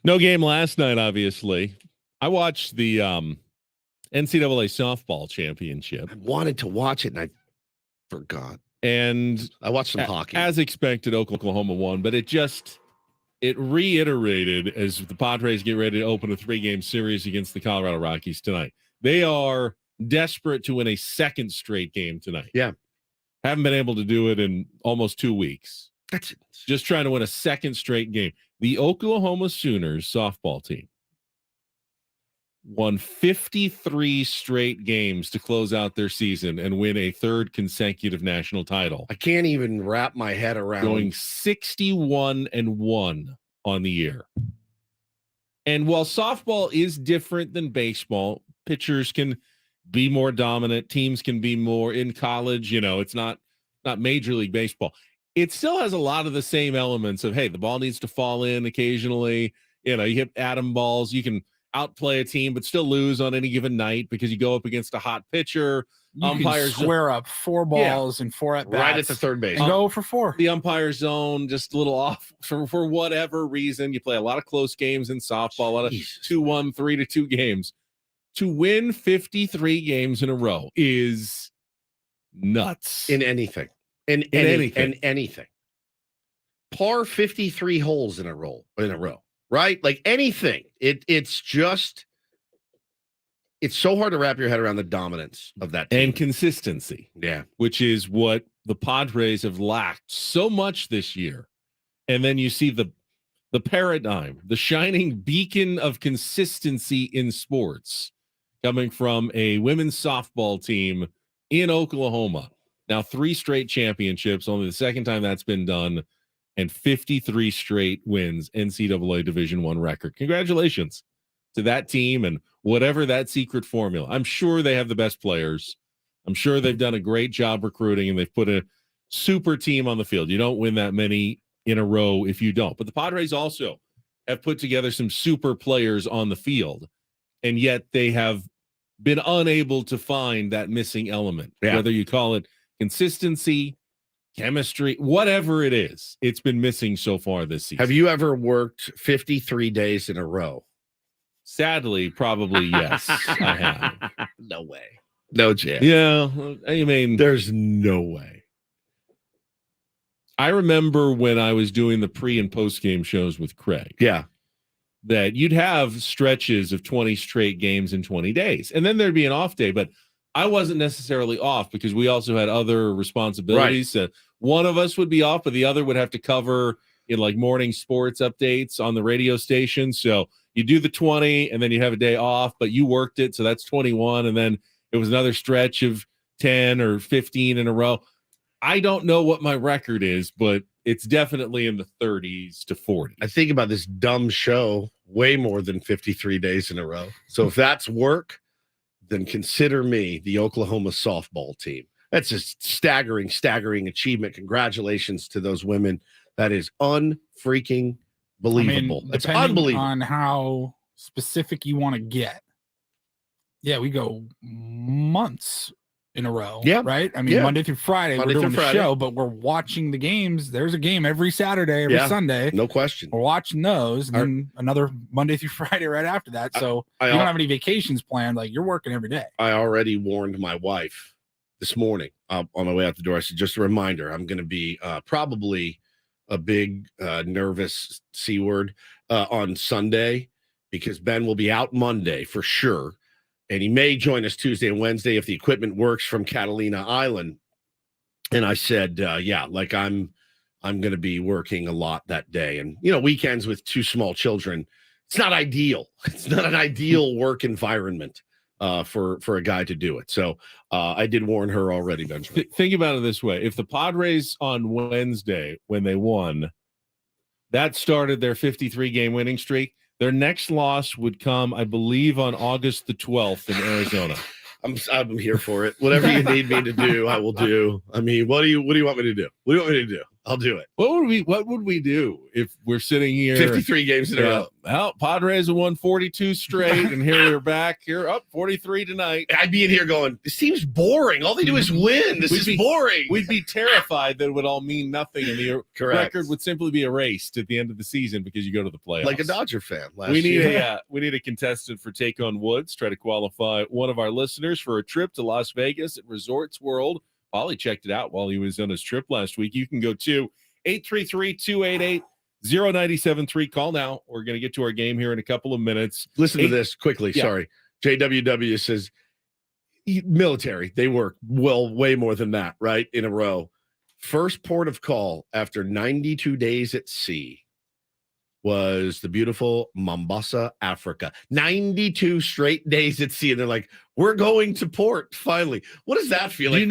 No game last night, obviously. I watched the NCAA softball championship. I wanted to watch it and I forgot. And I watched some hockey. As expected, Oklahoma won, but it reiterated as the Padres get ready to open a 3-game series against the Colorado Rockies tonight. They are desperate to win a second straight game tonight. Yeah. Haven't been able to do it in almost 2 weeks. That's it. Just trying to win a second straight game. The Oklahoma Sooners softball team won 53 straight games to close out their season and win a third consecutive national title. I can't even wrap my head around Going 61-1 on the year. And while softball is different than baseball, pitchers can be more dominant, teams can be more in college, it's not Major League Baseball. It still has a lot of the same elements of, hey, the ball needs to fall in occasionally. You hit atom balls, you can outplay a team but still lose on any given night because you go up against a hot pitcher. Umpires square up 4 balls and 4 at bats right at the third base. and go for 4. The umpire zone just a little off for whatever reason. You play a lot of close games in softball, a lot of 2-1, 3-2 games. To win 53 games in a row is nuts. In anything. In anything. Par 53 holes in a row, right? Like anything. It's so hard to wrap your head around the dominance of that team. And consistency. Yeah. Which is what the Padres have lacked so much this year. And then you see the paradigm, the shining beacon of consistency in sports coming from a women's softball team in Oklahoma. Now 3 straight championships, only the second time that's been done, and 53 straight wins, NCAA Division I record. Congratulations to that team and whatever that secret formula. I'm sure they have the best players. I'm sure they've done a great job recruiting, and they've put a super team on the field. You don't win that many in a row if you don't. But the Padres also have put together some super players on the field, and yet they have been unable to find that missing element. Yeah. Whether you call it consistency, chemistry, whatever it is, it's been missing so far this season. Have you ever worked 53 days in a row? Sadly, probably yes, I have. No way. No chance. Yeah, I mean, There's no way. I remember when I was doing the pre and post game shows with Craig. Yeah. That you'd have stretches of 20 straight games in 20 days, and then there'd be an off day. But I wasn't necessarily off because we also had other responsibilities. Right. One of us would be off, but the other would have to cover in like morning sports updates on the radio station. So you do the 20 and then you have a day off, but you worked it. So that's 21. And then it was another stretch of 10 or 15 in a row. I don't know what my record is, but it's definitely in the 30s to 40s. I think about this dumb show way more than 53 days in a row. So if that's work, then consider me the Oklahoma softball team. That's a staggering achievement. Congratulations to those women. That is unfreaking believable. It's unbelievable. On how specific you want to get. Yeah, we go months in a row. Yeah. Right? I mean, Monday through Friday, we're doing the show, but we're watching the games. There's a game every Saturday, every Sunday. No question. We're watching those, and then another Monday through Friday right after that. So you don't have any vacations planned. Like, you're working every day. I already warned my wife this morning on my way out the door. I said, just a reminder, I'm going to be probably a big nervous C word on Sunday because Ben will be out Monday for sure. And he may join us Tuesday and Wednesday if the equipment works from Catalina Island. And I said, like I'm going to be working a lot that day. And, weekends with 2 small children, it's not ideal. It's not an ideal work environment for a guy to do it. So I did warn her already, Benjamin. Think about it this way. If the Padres on Wednesday, when they won, that started their 53-game winning streak, their next loss would come, I believe, on August the 12th in Arizona. I'm here for it. Whatever you need me to do, I will do. I mean, what do you want me to do? What do you want me to do? I'll do it. What would we do if we're sitting here? 53 games in a row. Well, Padres have won 42 straight, and here we're back. Here up 43 tonight. I'd be in here going, this seems boring. All they do is win. This is boring. We'd be terrified that it would all mean nothing, and the record would simply be erased at the end of the season because you go to the playoffs. Like a Dodger fan last we need year. we need a contestant for Take on Woods. Try to qualify one of our listeners for a trip to Las Vegas at Resorts World. Ollie checked it out while he was on his trip last week. You can go to 833-288-0973. Call now. We're going to get to our game here in a couple of minutes. Listen to this quickly. Yeah. Sorry. JWW says military. They work way more than that, right? In a row. First port of call after 92 days at sea was the beautiful Mombasa, Africa. 92 straight days at sea. And they're like, we're going to port finally. What does that feel like? Do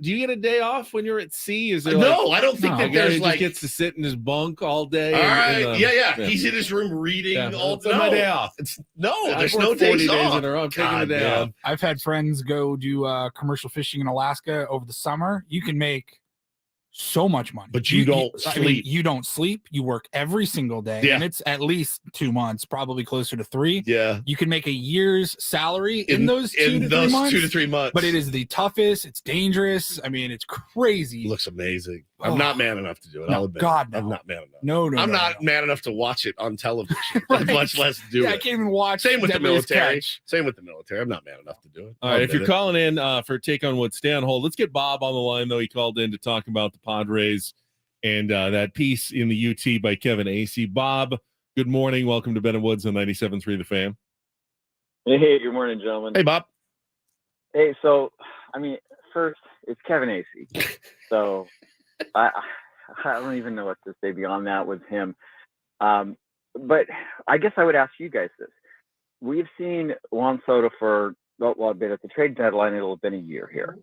you get a day off when you're at sea? Is there No, I don't think that there's there's like gets to sit in his bunk all day. all right. Yeah. He's in his room reading all day. My day off. There's I no work 40 days off. in a row. I'm taking a day man. off. I've had friends go do commercial fishing in Alaska over the summer. You can make so much money, But you don't sleep. you don't sleep. You work every single day, Yeah. and it's at least 2 months, probably closer to 3. Yeah. You can make a year's salary in those 2 to 3 months. 2 to 3 months. But it is the toughest. It's dangerous. I mean, it's crazy. It looks amazing. I'm not man enough to do it. No, I'll admit. God, no. I'm not man enough. No, I'm no, not no. man enough to watch it on television, Right. much less do I it. can't even watch. Same with the Deadliest military. Catch. Same with the military. I'm not man enough to do it. All right, if you're calling in for Take on Wood, stay on hold. Let's get Bob on the line, though. He called in to talk about the Padres and that piece in the UT by Kevin Acey. Bob, good morning. Welcome to Ben and Woods on 97.3 The Fan. Hey, good morning, gentlemen. Hey, Bob. Hey, so, I mean, first, it's Kevin Acey. So, I don't even know what to say beyond that with him. But I guess I would ask you guys this. We've seen Juan Soto for, well, a bit at the trade deadline. It'll have been a year here.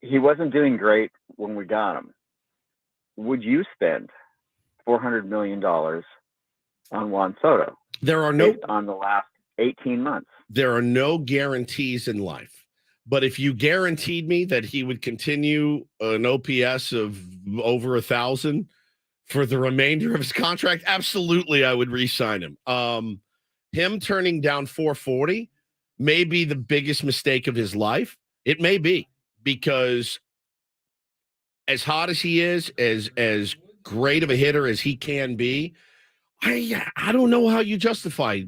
He wasn't doing great when we got him. Would you spend $400 million on Juan Soto There are no based on the last 18 months? there are no guarantees in life. But if you guaranteed me that he would continue an OPS of over 1,000 for the remainder of his contract, absolutely, I would re-sign him. Him turning down 440 may be the biggest mistake of his life. It may be, because as hot as he is, as great of a hitter as he can be, I don't know how you justify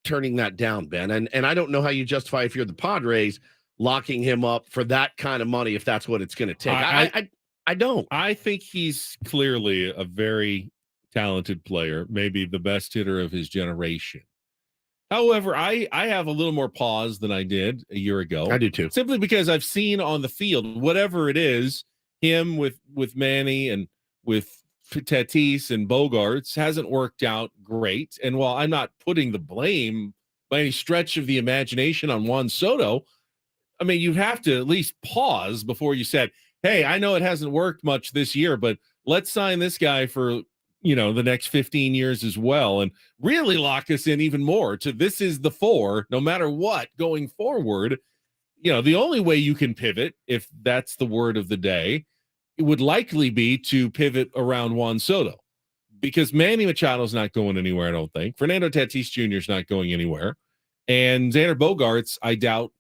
turning that down, Ben. And I don't know how you justify, if you're the Padres, locking him up for that kind of money if that's what it's going to take. I don't. I think he's clearly a very talented player, maybe the best hitter of his generation. However, I have a little more pause than I did a year ago. I do too. Simply because I've seen on the field, whatever it is, him with Manny and with Tatis and Bogarts hasn't worked out great. And while I'm not putting the blame by any stretch of the imagination on Juan Soto, I mean, you'd have to at least pause before you said, hey, I know it hasn't worked much this year, but let's sign this guy for, the next 15 years as well, and really lock us in even more to this is the 4, no matter what, going forward. The only way you can pivot, if that's the word of the day, it would likely be to pivot around Juan Soto, because Manny Machado's not going anywhere, I don't think. Fernando Tatis Jr. is not going anywhere. And Xander Bogaerts, I doubt,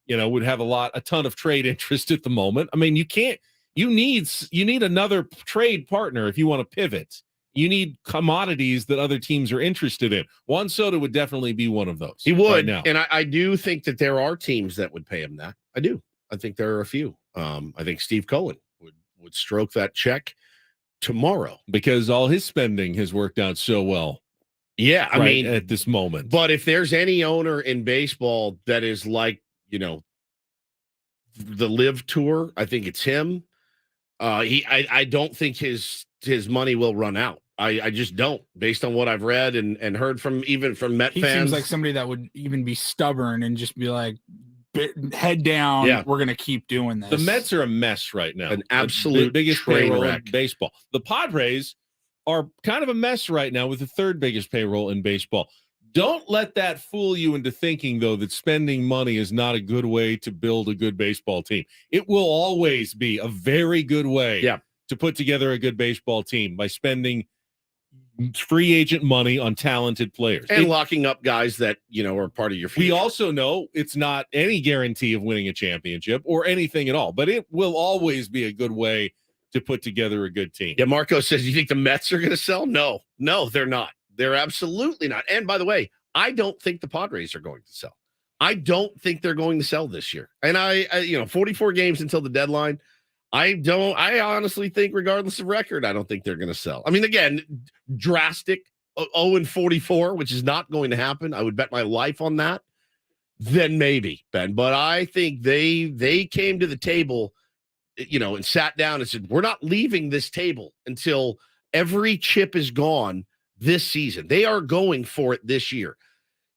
would have a ton of trade interest at the moment. I mean, you need another trade partner if you want to pivot. You need commodities that other teams are interested in. Juan Soto would definitely be one of those. He would. right now. And I do think that there are teams that would pay him that. I do. I think there are a few. I think Steve Cohen would stroke that check tomorrow, because all his spending has worked out so well. Yeah. I mean, at this moment. but if there's any owner in baseball that is like, the Live Tour, I think it's him. I don't think his money will run out. I just don't, based on what I've read and heard from Met He fans. seems like somebody that would even be stubborn and just be like, head down. Yeah. We're gonna keep doing this. The Mets are a mess right now. An absolute the biggest train payroll wreck. in baseball. The Padres are kind of a mess right now with the third biggest payroll in baseball. Don't let that fool you into thinking, though, that spending money is not a good way to build a good baseball team. It will always be a very good way to put together a good baseball team by spending free agent money on talented players and locking up guys that, are part of your future. We also know it's not any guarantee of winning a championship or anything at all, but it will always be a good way to put together a good team. Yeah, Marco says, you think the Mets are going to sell? No, they're not. They're absolutely not. And by the way, I don't think the Padres are going to sell. I don't think they're going to sell this year. And I 44 games until the deadline. I honestly think, regardless of record, I don't think they're going to sell. I mean, again, drastic 0-44, which is not going to happen. I would bet my life on that. Then maybe, Ben. But I think they came to the table, and sat down and said, we're not leaving this table until every chip is gone this season. They are going for it this year.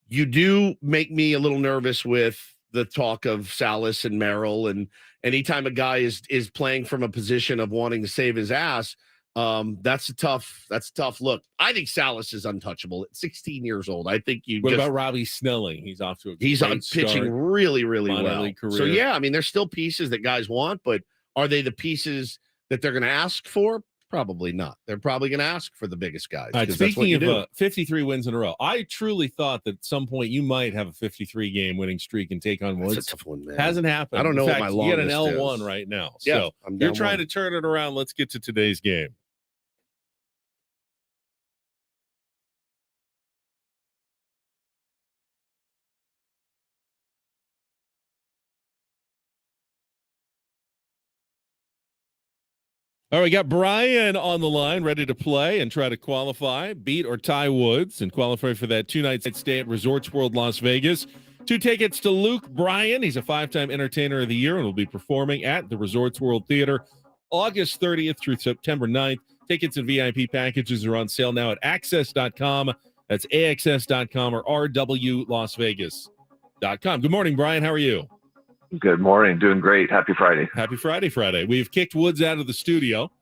You do make me a little nervous with the talk of Salas and Merrill, and anytime a guy is playing from a position of wanting to save his ass, that's a tough look. I think Salas is untouchable at 16 years old. I think What about Robbie Snelling? He's off to a he's on pitching really, really well. Career. So yeah, I mean, there's still pieces that guys want, but are they the pieces that they're going to ask for? Probably not. They're probably going to ask for the biggest guys. Speaking of 53 wins in a row, I truly thought that at some point you might have a 53 game winning streak and take on Woods. That's a tough one, man. Hasn't happened. I don't know in fact, what my you longest got an L1 is. right now. Yeah, so I'm you're down trying one. to turn it around. Let's get to today's game. All right, we got Brian on the line, ready to play and try to qualify, beat or tie Woods, and qualify for that 2-night stay at Resorts World Las Vegas. 2 tickets to Luke Bryan. He's a 5-time Entertainer of the Year and will be performing at the Resorts World Theater August 30th through September 9th. Tickets and VIP packages are on sale now at access.com. That's AXS.com or RWLasVegas.com. Good morning, Brian. How are you? Good morning. Doing great. Happy Friday. Happy Friday. We've kicked Woods out of the studio.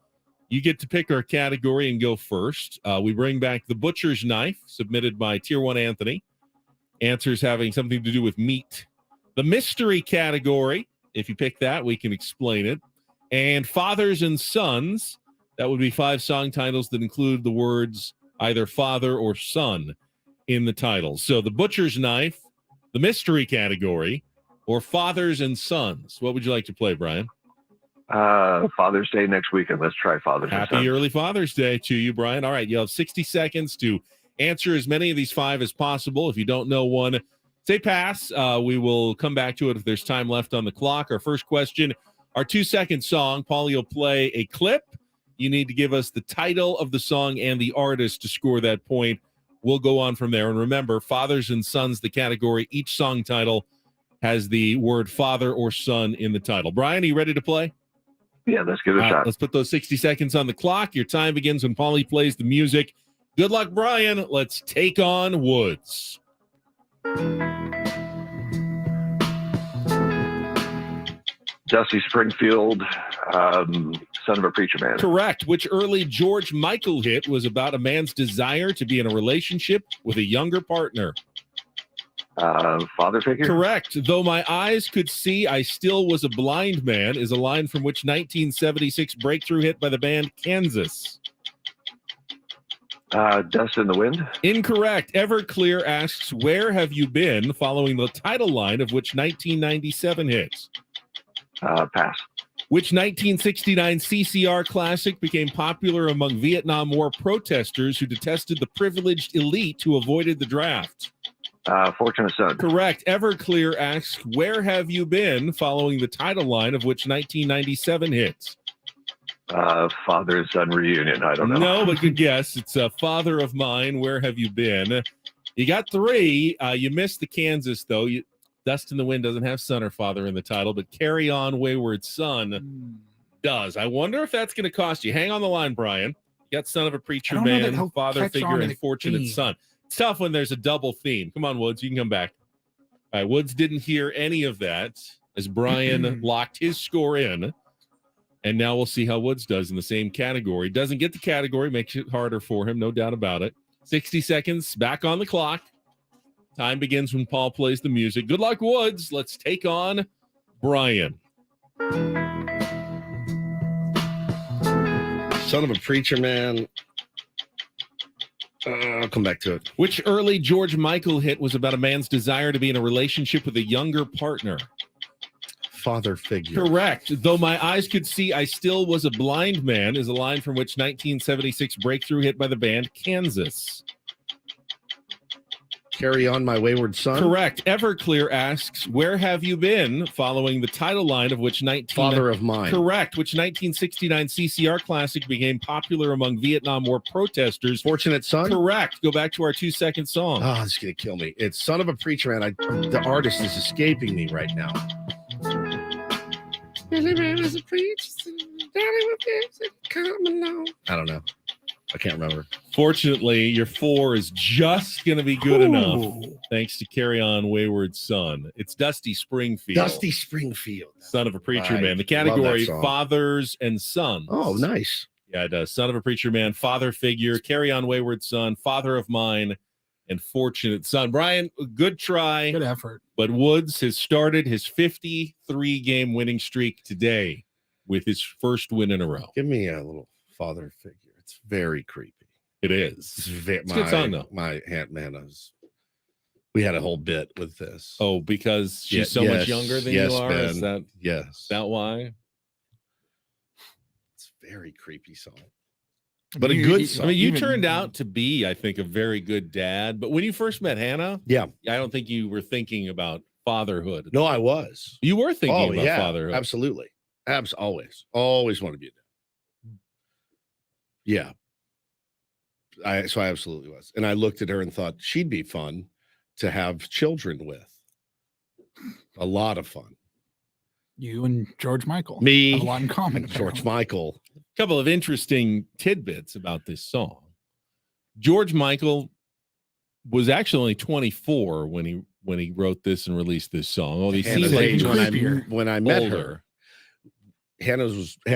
You get to pick our category and go first. We bring back the butcher's knife, submitted by Tier 1 Anthony. Answers having something to do with meat. The mystery category, if you pick that, we can explain it. And fathers and sons, that would be 5 song titles that include the words either father or son in the titles. So the butcher's knife, the mystery category, or fathers and sons. What would you like to play, Brian? Father's Day next weekend. Let's try Father's Day. Happy early Father's Day to you, Brian. All right, you'll have 60 seconds to answer as many of these 5 as possible. If you don't know one, say pass. We will come back to it if there's time left on the clock. Our first question, our 2-second song. Paulie will play a clip. You need to give us the title of the song and the artist to score that point. We'll go on from there. And remember, fathers and sons, the category, each song title has the word father or son in the title. Brian, are you ready to play? Yeah, let's give it a shot. Let's put those 60 seconds on the clock. Your time begins when Paulie plays the music. Good luck, Brian. Let's take on Woods. Dusty Springfield, Son of a Preacher Man. Correct. Which early George Michael hit was about a man's desire to be in a relationship with a younger partner? Father Figure? Correct. Though my eyes could see, I still was a blind man is a line from which 1976 breakthrough hit by the band Kansas? Dust in the Wind? Incorrect. Everclear asks, where have you been, following the title line of which 1997 hits? Pass. Which 1969 CCR classic became popular among Vietnam War protesters who detested the privileged elite who avoided the draft? Fortunate Son. Correct. Everclear asks, where have you been, following the title line of which 1997 hits? Father Son Reunion. I don't know. No, but good guess. It's Father of Mine. Where have you been? You got 3. You missed the Kansas, though. Dust in the Wind doesn't have son or father in the title, but Carry On Wayward Son does. I wonder if that's going to cost you. Hang on the line, Brian. You got Son of a Preacher Man, Father Figure, and Fortunate Son. It's tough when there's a double theme. Come on, Woods. You can come back. All right, Woods didn't hear any of that as Brian locked his score in. And now we'll see how Woods does in the same category. Doesn't get the category, makes it harder for him, no doubt about it. 60 seconds back on the clock. Time begins when Paul plays the music. Good luck, Woods. Let's take on Brian. Son of a Preacher Man. I'll come back to it. Which early George Michael hit was about a man's desire to be in a relationship with a younger partner? Father Figure. Correct. Though my eyes could see, I still was a blind man is a line from which 1976 breakthrough hit by the band Kansas. Carry On My Wayward Son. Correct. Everclear asks, where have you been? Following the title line of which Father of Mine. Correct. Which 1969 CCR classic became popular among Vietnam War protesters? Fortunate Son. Correct. Go back to our 2-second song. Oh, this is going to kill me. It's Son of a Preacher Man. The artist is escaping me right now. I don't know. I can't remember. Fortunately, your 4 is just going to be good enough. Thanks to Carry On Wayward Son. It's Dusty Springfield. Dusty Springfield. Son of a Preacher Right. Man. The Love that category song. fathers and sons. Oh, nice. Yeah, it does. Son of a Preacher Man, Father Figure, Carry On Wayward Son, Father of Mine, and Fortunate Son. Brian, good try. Good effort. But Woods has started his 53-game winning streak today with his first win in a row. Give me a little Father Figure. It's very creepy. It It's is. very, It's a good song, though. My Aunt Manna's. We had a whole bit with this. Oh, because she's Yeah, so much yes, younger than yes, you are? Ben. Is that Yes. why? It's a very creepy song. But a good song. I mean, you Even- turned out to be, I think, a very good dad. But when you first met Hannah, Yeah. I don't think you were thinking about fatherhood. No, I was. You were thinking Oh, about yeah. fatherhood. Absolutely. Always. Always want to be a dad. Yeah. So I absolutely was. And I looked at her and thought she'd be fun to have children with. A lot of fun. You and George Michael Me, have a lot in common. George apparently. Michael. Couple of interesting tidbits about this song. George Michael was actually only 24 when he wrote this and released this song. Oh, he Hannah's seems like age creepier. when I met older. her. Hannah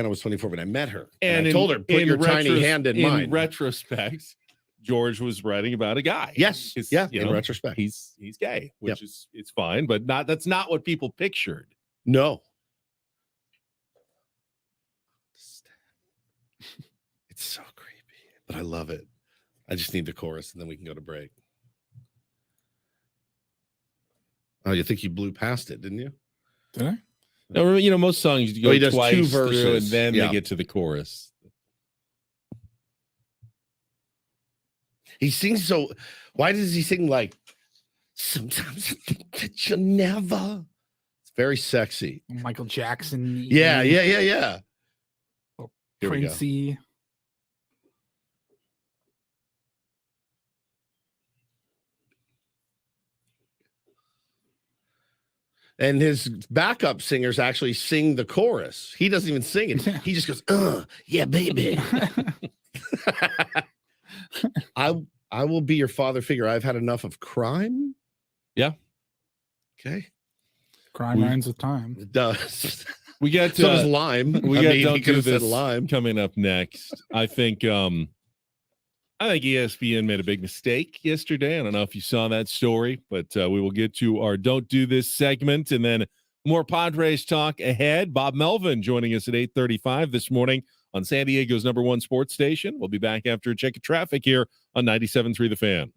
was 24 when I met her. And I in- told her, put in your tiny retros- hand in mine. retrospect, George was writing about a guy. Yes. His- Yeah. you In know, retrospect. he's gay, which is it's fine, but that's not what people pictured. No. It's so creepy, but I love it. I just need the chorus and then we can go to break. Oh, you think you blew past it, didn't you? Did I? No, you know, most songs you go he does two twice through and verses. then Yeah. they get to the chorus. He sings so. Why does he sing like, sometimes I think that you'll never? It's very sexy. Michael Jackson. Yeah. Here we go. Princey. And his backup singers actually sing the chorus. He doesn't even sing it. He just goes, yeah, baby. I will be your father figure. I've had enough of crime. Yeah. Okay. Crime rhymes with time. It does. We got So does lime. we I got mean, Don't he could Do have said This lime. coming up next. I think ESPN made a big mistake yesterday. I don't know if you saw that story, but we will get to our Don't Do This segment and then more Padres talk ahead. Bob Melvin joining us at 8:35 this morning on San Diego's #1 sports station. We'll be back after a check of traffic here on 97.3 The Fan.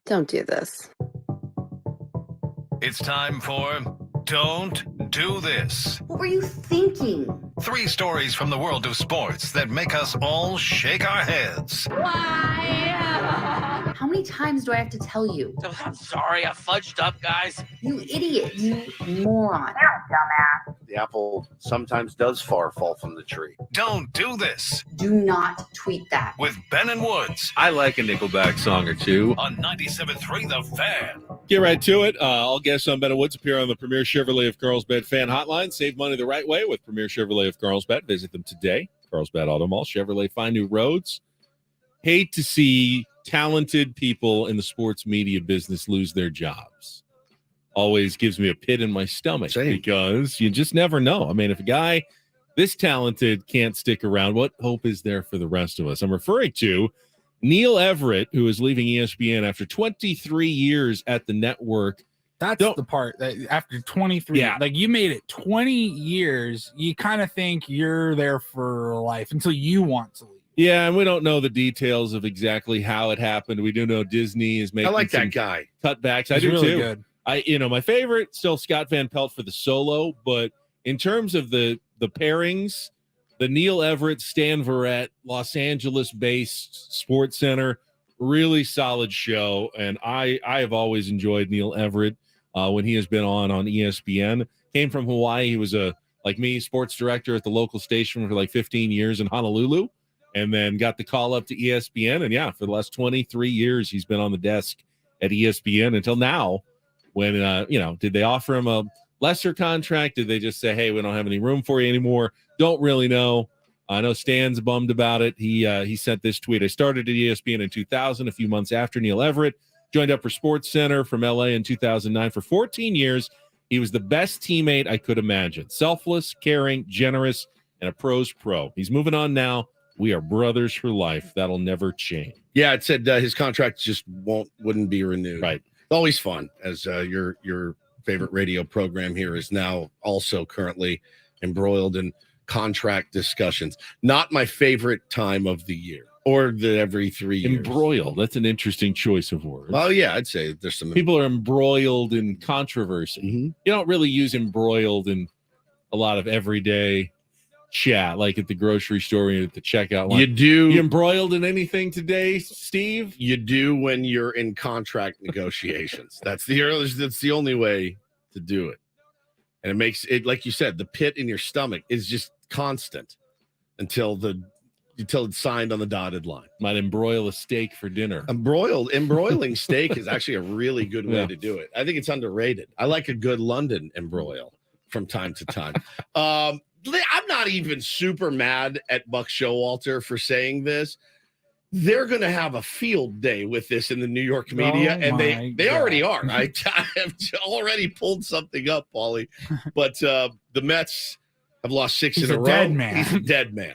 Don't do this. It's time for Don't Do This. What were you thinking? 3 stories from the world of sports that make us all shake our heads. Why? How many times do I have to tell you? I'm sorry, I fudged up, guys. You idiot. You moron. The apple sometimes does fall from the tree. Don't do this Do not tweet that. with Ben and Woods I like a Nickelback song or two. on 97.3 The Fan. Get right to it. All guests on Ben and Woods appear on the Premier Chevrolet of Carlsbad fan hotline. Save money the right way with Premier Chevrolet of Carlsbad. Visit them today. Carlsbad Auto Mall. Chevrolet, find new roads. Hate to see talented people in the sports media business lose their jobs. Always gives me a pit in my stomach because you just never know. I mean, if a guy this talented can't stick around, what hope is there for the rest of us? I'm referring to Neil Everett, who is leaving ESPN after 23 years at the network. That's the part that after 23, like you made it 20 years, you kind of think you're there for life until you want to leave. Yeah, and we don't know the details of exactly how it happened. We do know Disney is making I like that guy. Cutbacks. I He's do really too. good. My favorite still Scott Van Pelt for the solo, but in terms of the pairings, the Neil Everett, Stan Verrett, Los Angeles-based Sports Center, really solid show, and I have always enjoyed Neil Everett when he has been on ESPN. Came from Hawaii. He was like me, sports director at the local station for like 15 years in Honolulu, and then got the call up to ESPN. And for the last 23 years, he's been on the desk at ESPN until now. When did they offer him a lesser contract? Did they just say, hey, we don't have any room for you anymore? Don't really know. I know Stan's bummed about it. He sent this tweet. I started at ESPN in 2000, a few months after Neil Everett. Joined up for Sports Center from LA in 2009. For 14 years, he was the best teammate I could imagine. Selfless, caring, generous, and a pro's pro. He's moving on now. We are brothers for life. That'll never change. Yeah, it said his contract just wouldn't be renewed. Right. Always fun, as your favorite radio program here is now also currently embroiled in contract discussions. Not my favorite time of the year or every 3 years. Embroiled. That's an interesting choice of words. Well, yeah, I'd say there's some people are embroiled in controversy. Mm-hmm. You don't really use embroiled in a lot of everyday chat, like at the grocery store and at the checkout line. You embroiled in anything today, Steve? You do when you're in contract negotiations. That's the only way to do it. And it makes it, like you said, the pit in your stomach is just constant until it's signed on the dotted line. Might embroil a steak for dinner. Embroiling steak is actually a really good way to do it. I think it's underrated. I like a good London embroil from time to time. I'm not even super mad at Buck Showalter for saying this. They're going to have a field day with this in the New York media, and they already are. I have already pulled something up, Paulie. But the Mets have lost 6 in a row. Dead man. He's a dead man.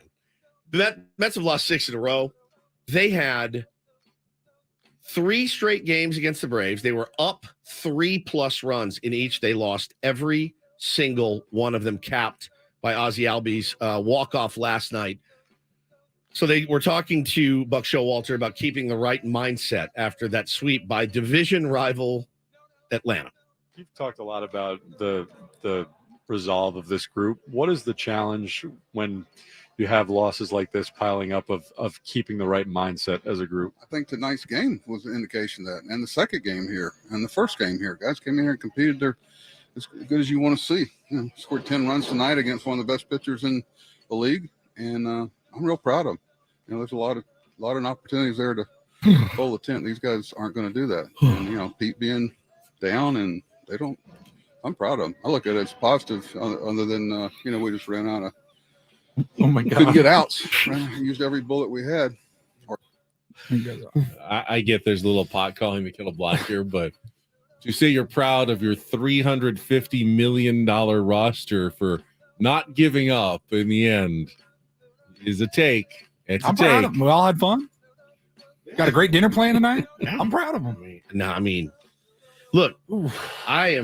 The Mets have lost 6 in a row. They had 3 straight games against the Braves. They were up 3+ runs in each. They lost every single one of them, capped by Ozzie Albies walk-off last night. So they were talking to Buck Showalter about keeping the right mindset after that sweep by division rival Atlanta. You've talked a lot about the resolve of this group. What is the challenge when you have losses like this piling up of keeping the right mindset as a group? I think tonight's game was an indication of that, and the second game here and the first game here. Guys came in here and competed their as good as you want to see. Scored 10 runs tonight against one of the best pitchers in the league, and I'm real proud of them. There's a lot of opportunities there to hold the tent. These guys aren't going to do that. And Pete being down, and they don't. I'm proud of them. I look at it as positive, other than we just ran out of. Oh my God! Couldn't get outs. Used every bullet we had. I get there's a little pot calling to kill a black here, but to say you're proud of your $350 million roster for not giving up in the end is a take. I'm proud of them. We all had fun. Got a great dinner plan tonight. I'm proud of them. No, I mean, look, I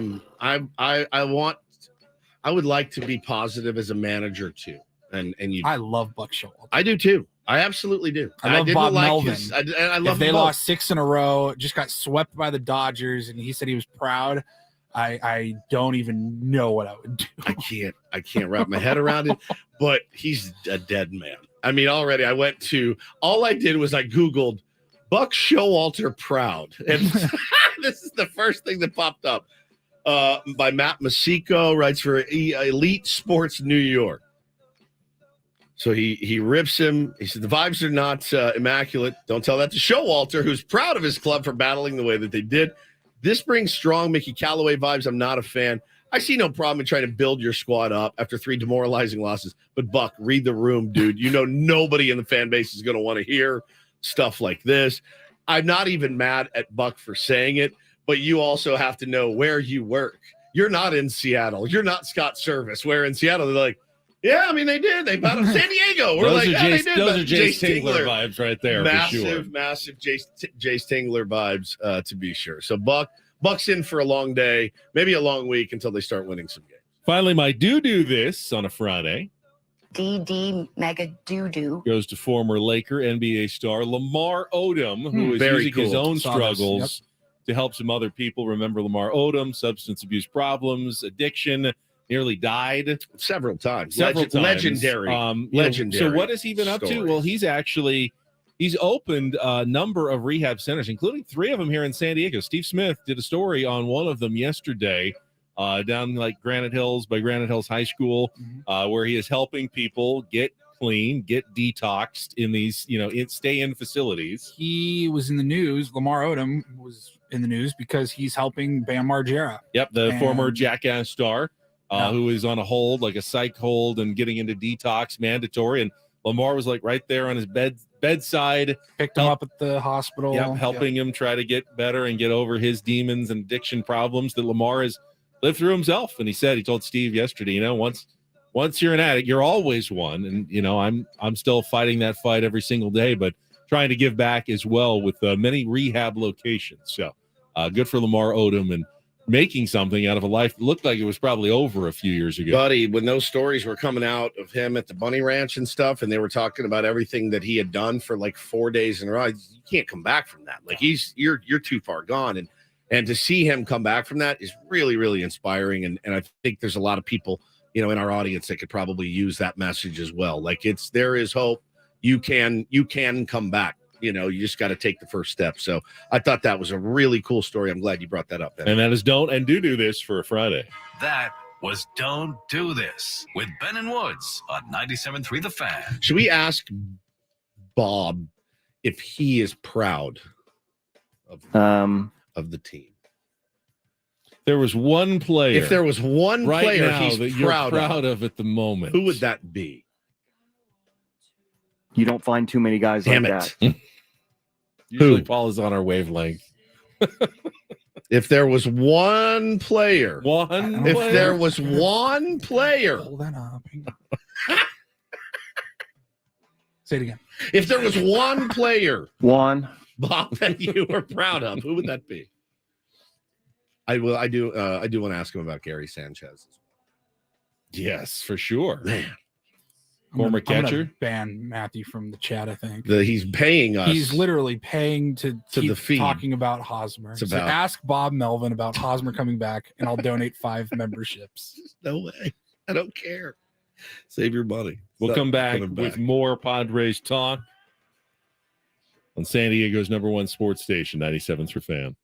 would like to be positive as a manager too. And I love Buck Showalter. I do too. I absolutely do. I love didn't Bob like Melvin. I love if they them both. lost 6 in a row, just got swept by the Dodgers, and he said he was proud. I don't even know what I would do. I can't wrap my head around it, but he's a dead man. I mean, already all I did was I Googled Buck Showalter proud. And this is the first thing that popped up by Matt Masico, writes for Elite Sports New York. So he rips him. He said, the vibes are not immaculate. Don't tell that to Showalter, who's proud of his club for battling the way that they did. This brings strong Mickey Callaway vibes. I'm not a fan. I see no problem in trying to build your squad up after 3 demoralizing losses. But, Buck, read the room, dude. You know nobody in the fan base is going to want to hear stuff like this. I'm not even mad at Buck for saying it, but you also have to know where you work. You're not in Seattle. You're not Scott Service, where in Seattle they're like, yeah, I mean, they did. They battled San Diego. We're those like, are they did. Those are Jace Tingler vibes right there. Massive, for sure. massive Jace Tingler vibes, to be sure. So Buck's in for a long day, maybe a long week until they start winning some games. Finally, my do this on a Friday. DD Mega Doo-Doo. Goes to former Laker NBA star Lamar Odom, who is very using his cool. own Saw this. struggles to help some other people. Remember Lamar Odom, substance abuse problems, addiction, nearly died several times. Legendary. Legendary. So what has he been up to? stories. Well, he's opened a number of rehab centers, including 3 of them here in San Diego. Steve Smith did a story on one of them yesterday, down like Granite Hills High School, where he is helping people get clean, get detoxed in these, stay in facilities. He was in the news. Lamar Odom was in the news because he's helping Bam Margera. Yep, the former Jackass star, who is on a hold, like a psych hold, and getting into detox mandatory. And Lamar was like right there on his bedside, picked him up at the hospital. Yep, helping him try to get better and get over his demons and addiction problems that Lamar has lived through himself. And he told Steve yesterday, once you're an addict, you're always one. And I'm still fighting that fight every single day, but trying to give back as well with many rehab locations. So good for Lamar Odom and making something out of a life that looked like it was probably over a few years ago. Buddy, when those stories were coming out of him at the Bunny Ranch and stuff, and they were talking about everything that he had done for like 4 days in a row, you can't come back from that. Like you're too far gone. And to see him come back from that is really, really inspiring. And I think there's a lot of people, in our audience that could probably use that message as well. Like there is hope. You can come back. You just got to take the first step. So I thought that was a really cool story. I'm glad you brought that up, Ben. And that is Don't and Do This for a Friday. That was Don't Do This with Ben and Woods on 97.3 The Fan. Should we ask Bob if he is proud of the team? There was one player. If there was one right player now he's that proud of at the moment, who would that be? You don't find too many guys Damn like it. that. Usually Paul is on our wavelength. If there was one player, Hold that up. Say it again. If there was one player, Bob, that you were proud of, who would that be? I do want to ask him about Gary Sanchez. Yes, for sure. Man. Former I'm gonna catcher. ban Matthew from the chat, I think. He's paying us. He's literally paying to keep the feed. talking about Hosmer. It's So about- ask Bob Melvin about Hosmer coming back, and I'll donate 5 memberships. No way. I don't care. Save your money. We'll It's come not back coming with more Padres talk on San Diego's #1 sports station, 97.3 Fan.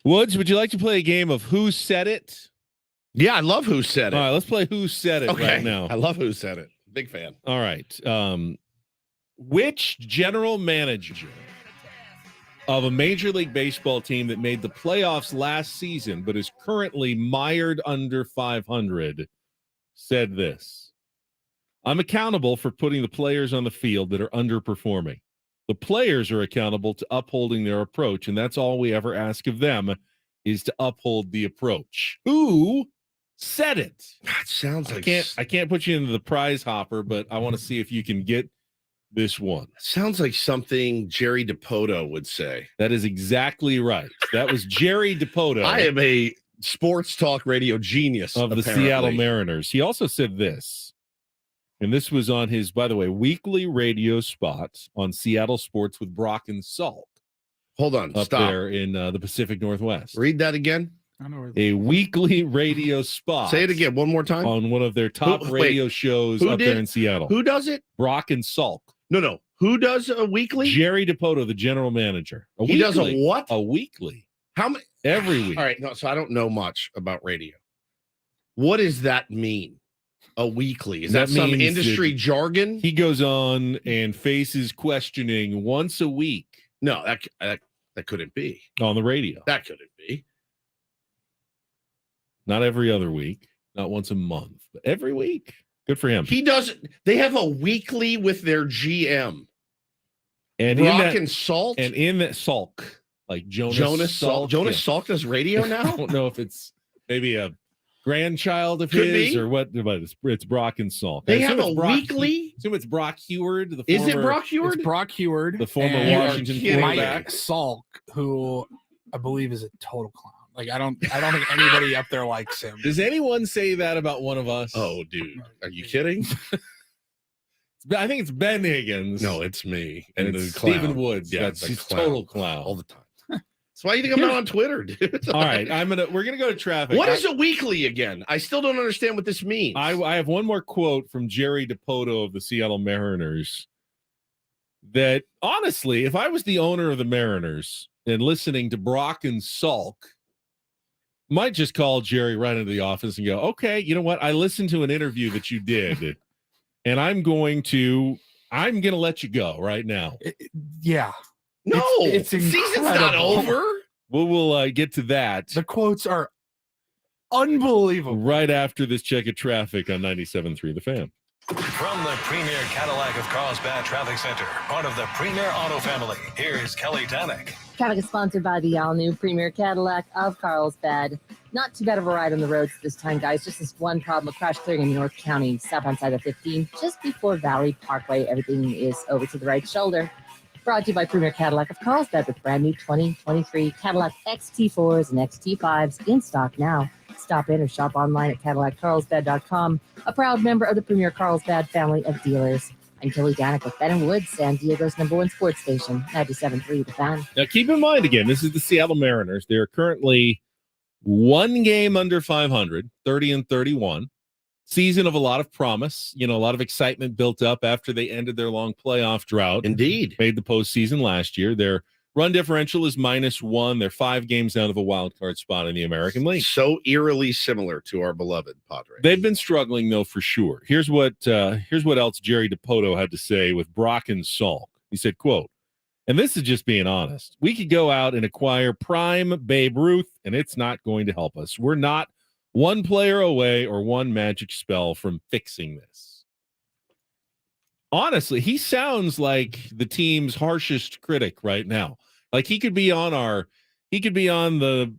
Woods, would you like to play a game of Who Said It? Yeah, I love Who Said It. All right, let's play Who Said It right now. I love Who Said It. Big fan. All right. Which general manager of a Major League Baseball team that made the playoffs last season but is currently mired under 500 said this? I'm accountable for putting the players on the field that are underperforming. The players are accountable to upholding their approach, and that's all we ever ask of them is to uphold the approach. Who said it? That sounds like I can't put you into the prize hopper, but I want to see if you can get this one. Sounds like something Jerry DiPoto would say. That is exactly right. That was Jerry DiPoto. I am a sports talk radio genius of the Seattle Mariners. He also said this, and this was on his, by the way, weekly radio spot on Seattle Sports with Brock and Salk. Hold on, up stop. there in the Pacific Northwest. Read that again. I know where A weekly radio spot. Say it again one more time. On one of their top radio shows who up did? there in Seattle. Who does it? Brock and Salk. No. Who does a weekly? Jerry DiPoto, the general manager. He does a what? A weekly. How many? Every week. All right. No, so I don't know much about radio. What does that mean? A weekly? Is that some means industry jargon? He goes on and faces questioning once a week. No, that couldn't be on the radio. That couldn't be. Not every other week, not once a month, but every week. Good for him. He does. They have a weekly with their GM. And Brock and Salt. And in that Salk, like Jonas Salk. Jonas Salk does radio now? I don't know if it's maybe a grandchild of Could his be. or what, but it's Brock and Salk. They have a weekly? Assume it's Brock Heward. Is it Brock Heward? It's Brock Heward, The former and Washington Mike quarterback. Salk, who I believe is a total clown. Like I don't think anybody up there likes him. Does anyone say that about one of us? Oh, dude. Are you kidding? I think it's Ben Higgins. No, it's me. And the it's clown. Stephen Woods. Yeah, That's the he's clown. total clown. All the time. That's why you think I'm not on Twitter, dude. All right, we're gonna go to traffic. What is a weekly again? I still don't understand what this means. I have one more quote from Jerry DiPoto of the Seattle Mariners that honestly, if I was the owner of the Mariners and listening to Brock and Salk, might just call Jerry right into the office and go, okay, you know what? I listened to an interview that you did, and I'm going to let you go right now. Yeah. No, it's season's not incredible. over. We'll get to that. The quotes are unbelievable. Right after this check of traffic on 97.3 The Fan. From the Premier Cadillac of Carlsbad Traffic Center, part of the Premier Auto family, here's Kelly Danek. Traffic is sponsored by the all-new Premier Cadillac of Carlsbad. Not too bad of a ride on the roads this time, guys. Just this one problem, a crash clearing in North County, south on side of 15, just before Valley Parkway. Everything is over to the right shoulder. Brought to you by Premier Cadillac of Carlsbad with brand new 2023 Cadillac XT4s and XT5s in stock now. Stop in or shop online at CadillacCarlsbad.com. A proud member of the Premier Carlsbad family of dealers. I'm Kelly Danek with Ben & Woods, San Diego's #1 sports station, 97.3 The Fan. Now, keep in mind, again, this is the Seattle Mariners. They are currently one game under 500, 30-31. Season of a lot of promise. You know, a lot of excitement built up after they ended their long playoff drought. Indeed. Made the postseason last year. Their run differential is -1. They're 5 games out of a wild card spot in the American League. So eerily similar to our beloved Padres. They've been struggling, though, for sure. Here's what else Jerry DiPoto had to say with Brock and Salk. He said, quote, and this is just being honest, we could go out and acquire prime Babe Ruth, and it's not going to help us. We're not one player away or one magic spell from fixing this. Honestly, he sounds like the team's harshest critic right now. Like he could be on the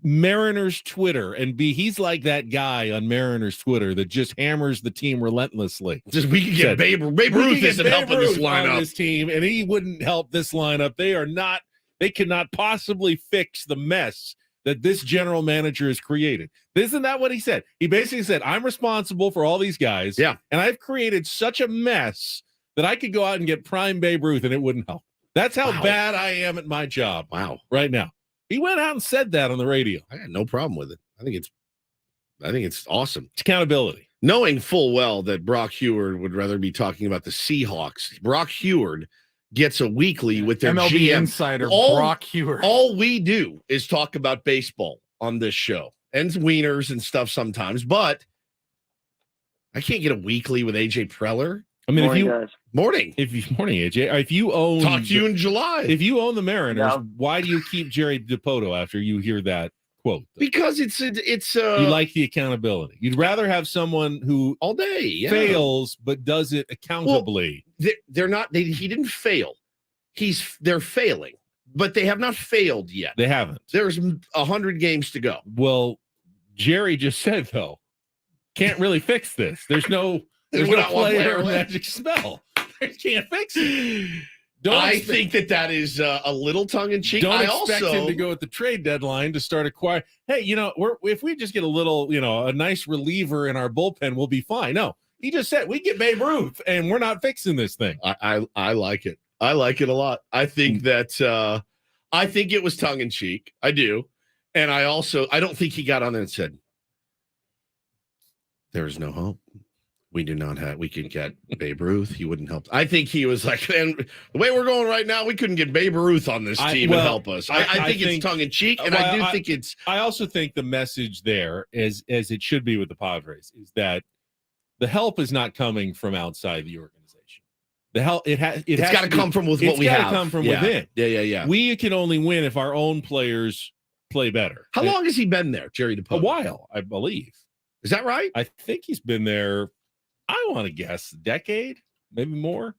Mariners Twitter and he's like that guy on Mariners Twitter that just hammers the team relentlessly. Just we could get Babe Ruth isn't helping this on lineup. this team, and he wouldn't help this lineup. They cannot possibly fix the mess that this general manager has created. Isn't that what he said? He basically said, I'm responsible for all these guys. Yeah. And I've created such a mess that I could go out and get prime Babe Ruth and it wouldn't help. That's how bad I am at my job. Wow. Right now. He went out and said that on the radio. I had no problem with it. I think it's awesome. It's accountability. Knowing full well that Brock Heward would rather be talking about the Seahawks. Brock Heward gets a weekly with their MLB GM. insider Brock Hewer. All we do is talk about baseball on this show and wieners and stuff sometimes, but I can't get a weekly with AJ Preller. I mean, Morning, if you guys. Morning. morning, AJ, if you own Talk to you in July. if you own the Mariners, No. why do you keep Jerry DePoto after you hear that quote? Because it's You like the accountability. You'd rather have someone who all day yeah. fails but does it accountably. They're not. He didn't fail. They're failing, but they have not failed yet. They haven't. There's 100 games to go. Well, Jerry just said though, can't really fix this. There's no There's no not one player player or left. magic spell. Can't fix it. I think that is a little tongue in cheek. Don't I expect also him to go at the trade deadline to start acquiring. Hey, if we just get a little, a nice reliever in our bullpen, we'll be fine. No, he just said we get Babe Ruth, and we're not fixing this thing. I like it. I like it a lot. I think that I think it was tongue in cheek. I do, and I don't think he got on there and said, "There is no hope. We can get Babe Ruth. He wouldn't help." I think he was like, and the way we're going right now, we couldn't get Babe Ruth on this team and help us. I think it's tongue in cheek, and I do think it's. I also think the message there, as it should be with the Padres, is that the help is not coming from outside the organization. The help it's got to come from what we have. It's got to come from within. Yeah. We can only win if our own players play better. How long has he been there, Jerry DePoto? A while, I believe. Is that right? I think he's been there. I want to guess a decade, maybe more.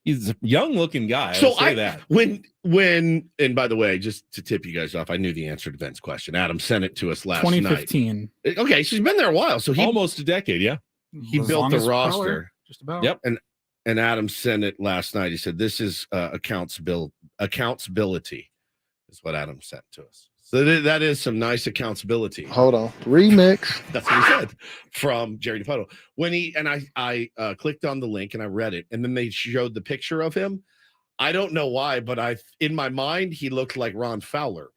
He's a young-looking guy. So I would say that when and by the way, just to tip you guys off, I knew the answer to Ben's question. Adam sent it to us last 2015. night. Okay, so he's been there a while. So he almost a decade. Yeah, he As built long the as roster. Preller, just about. Yep. And Adam sent it last night. He said, "This is accountability," is what Adam sent to us. So that is some nice accountability. Hold on. Remix. That's what he said from Jerry DePoto. When I clicked on the link and I read it, and then they showed the picture of him. I don't know why, but in my mind, he looked like Ron Fowler.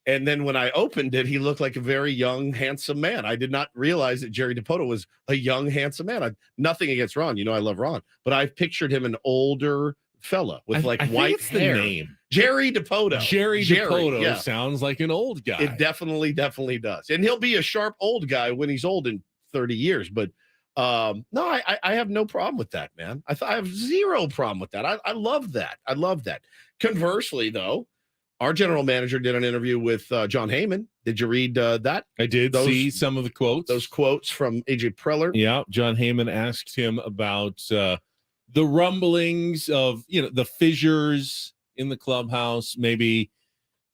And then when I opened it, he looked like a very young, handsome man. I did not realize that Jerry DePoto was a young, handsome man. Nothing against Ron. I love Ron. But I pictured him an older fella with I white think hair. The name. Jerry DePoto. Jerry DePoto yeah. sounds like an old guy. It definitely does. And he'll be a sharp old guy when he's old in 30 years. But no, I have no problem with that, man. I have zero problem with that. I love that. I love that. Conversely, though, our general manager did an interview with John Heyman. Did you read that? I did see some of the quotes. Those quotes from AJ Preller. Yeah. John Heyman asked him about the rumblings of, the fissures in the clubhouse, maybe,